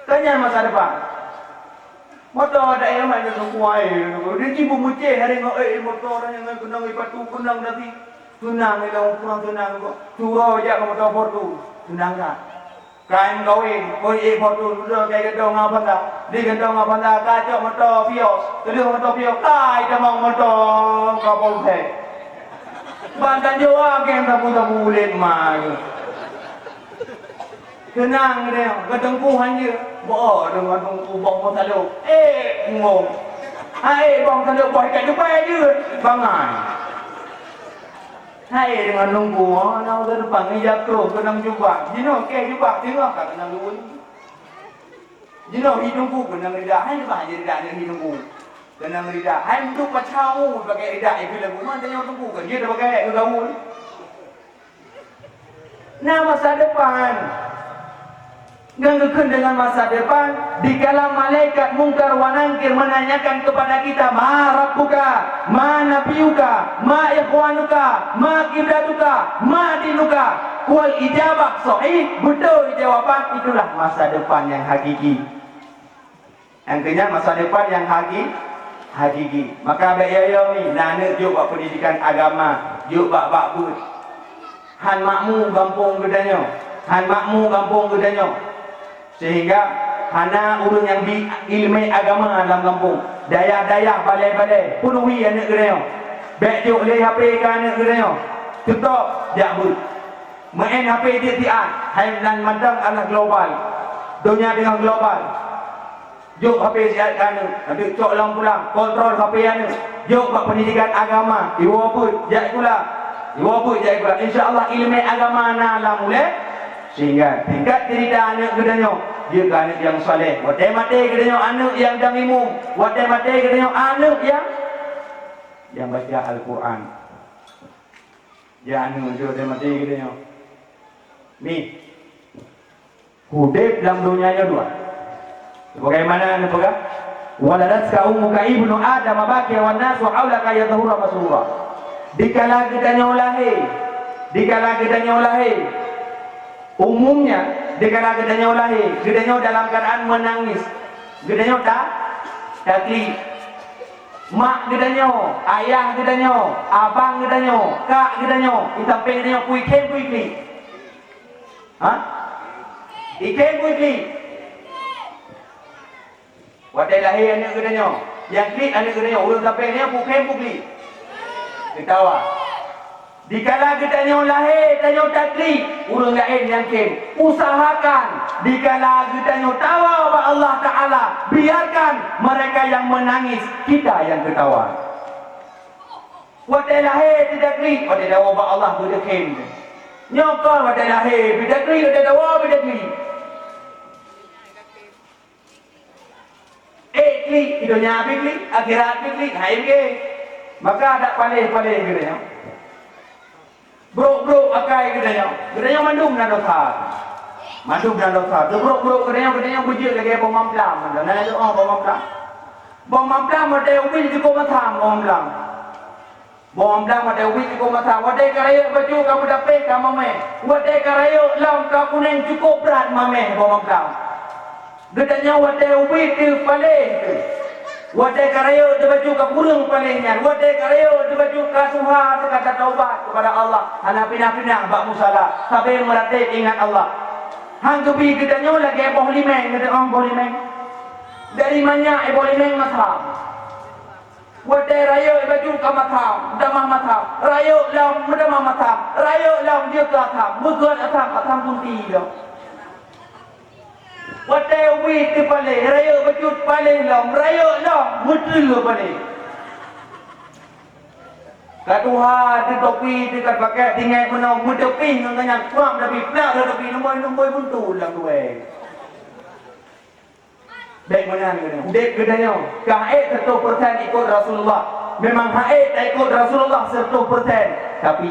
Tanya masa depan. Motor ada yang mana nunggu hai. Dia cipu mucih hari motor yang kenang ipatu kenang nanti. Tunang dia kurang tunang kok. Turun aja ke motor Fortu. Tunang tak? Kain kawin, Fortu sudah kayak gedong apa dah? Di gedong apa dah? Kacau motor Vios, kedua motor Vios, kai demang motor kapal teh. Bantan jawab yang tabu ulit mai. Kenang dia, kedengkuhan je. Dengan tungku bong motor lu. Ngom. Bong motor boy kat depan je, bangai. Hai dengan nunggu, nak udah depan ni jakro, kenang jubah. Jino ke jubah, tengok kat kenang dulu. Jino hidungku kenang ridak, hai bah je ridak ni hidungku. Kenang ridak, hai untuk pacau pakai ridak itu lagu mana tanya tunggu kan dia dah pakai gaul. Nah masa depan. Ganggukan dengan masa depan, dikala malaikat mungkar wa nangkir menanyakan kepada kita, ma rabbuka, ma nabiyuka, ma ikhwanuka, ma kiblatuka, ma dinuka, wal ijabah sahih, betul jawaban, itulah masa depan yang hakiki. Yang kenyang masa depan yang hakiki. Maka baik ya ni, nana juk buat pendidikan agama, juk bak put. Han makmu kampung gedanya, han makmu kampung gedanya. Sehingga hana urang yang di ilmu agama dalam kampung, daya-daya balai-balai penuhi anak gedanya. Baik juk le HP ke anak gedanya. Tetap jak but. Main HP dia tian, hai nan mandang anak global. Dunia dengan global. Juk HP sihat kana, nanti cok lang pulang, kontrol HP ana. Juk buat pendidikan agama, iwo pun jak pula. Iwo pun jak pula. Insya-Allah ilmu agama na la mulai sehingga tingkat diri dah anak gedanya, dia ke anak yang saleh. Mate-mate gedanya anak yang dangimum, mate-mate gedanya anak yang baca Al-Quran. Ya anu dia mate gedanya. Ni hudib dalam dunianya dua. Bagaimana anu pegang? Waladatka ummuka ibnu Adam baqiya wan nasu haulaka yadhura masrura. Dikala gedanya lahir, umumnya dikala gedanya lahir, gedanya dalam keadaan menangis, gedanya takli, mak gedanya, ayah gedanya, abang gedanya, kak gedanya, kita gedanya ikan kuikli, ikan kuikli. Wadai lahir anak gedanya, yang klik anak gedanya, urang sampai ni pukli, ketawa. Dikala gedanya lahir, gedanya takli, urang lain yang kem. Usahakan dikala gedanya tawa kepada Allah Taala, biarkan mereka yang menangis, kita yang ketawa. Wadai lahir tidak klik, wadai dawa kepada Allah berdekem. Nyokol wadai lahir, tidak klik, wadai dawa berdekem. Klik, dunia klik, akhirat klik, hai ke. Maka ada palih-palih gedanya. Bro akai gedanya mandum dan dosa. Bro gedanya bujik lagi bom mamplam. Nana tu bom mamplam. Bom mamplam ada ubi di koma tham bom mamplam. Bom mamplam ada ubi di koma tham. Wadai karaya baju kamu dapat kamu meh. Wadai karaya lam kamu neng cukup berat mameh bom mamplam. Gedanya wadai ubi di palih. Wadai karaya dia baju ke burung palingnya. Wadai karaya dia baju ke suha dia kata taubat kepada Allah. Ana pindah-pindah bak musala sampai meratib ingat Allah. Hang kebi gedanya lagi boh limeng, kata orang boh limeng. Dari mana boh limeng matham. Wadai raya baju ke matham, damah matham. Raya lam damah matham. Raya lam dia ke atham. Bukan atham tunti dah. Wadai ubi di palih, raya bajut palih lam, raya lam, betul palih. Kaduha di topi dekat pakai tinggal menang mudepi dengan kuam tapi pelak dah tapi nombor buntu lam dua. Baik mana ni? Dek gedanya, kaid 100% ikut Rasulullah. Memang haid ikut Rasulullah 100%, tapi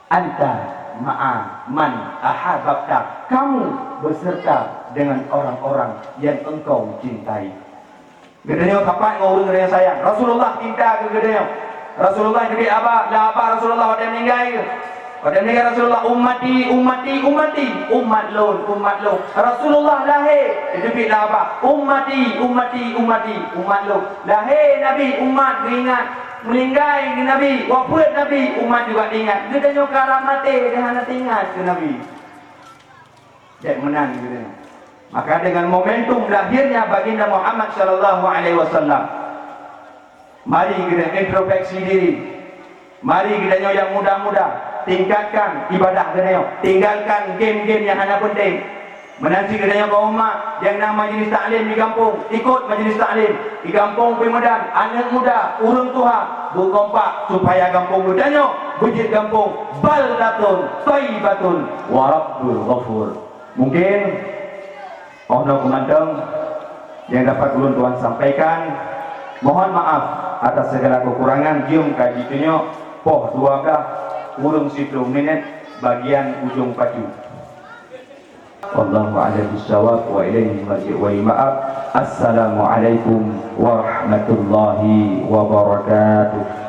anta ma'a man ahabbta, kamu beserta dengan orang-orang yang engkau cintai. Gedenya kapan ngau dengan sayang? Rasulullah cinta ke gedenya. Rasulullah jadi apa? Lah apa Rasulullah pada meninggal ke? Pada meninggal Rasulullah ummati umat lon. Rasulullah lahir jadi lah apa? Ummati umat lon. Lahir Nabi umat ingat. Meninggal Nabi, wafat Nabi, umat juga ingat. Gedenya karamate dia hendak ingat ke Nabi. Jadi menang gedenya. Maka dengan momentum lahirnya baginda Muhammad sallallahu alaihi wasallam, mari kita introspeksi diri. Mari kita yang muda-muda tingkatkan ibadah kita, tinggalkan game-game yang hanya penting. Menanti kita kaum mak yang nak majlis taklim di kampung, ikut majlis taklim di kampung Pemedan. Anak muda, urang tua berkompak supaya kampung mudanya bujit kampung baldatun thayyibatun wa rabbul ghafur. Mungkin mohon kumandang yang dapat ulun tuan sampaikan. Mohon maaf atas segala kekurangan. Jom kaji tunyo poh 12 urung 10 minit bagian ujung pacu. Wallahu a'lam bishawab wa ilaihi marji' wal ma'ab. Assalamualaikum warahmatullahi wabarakatuh.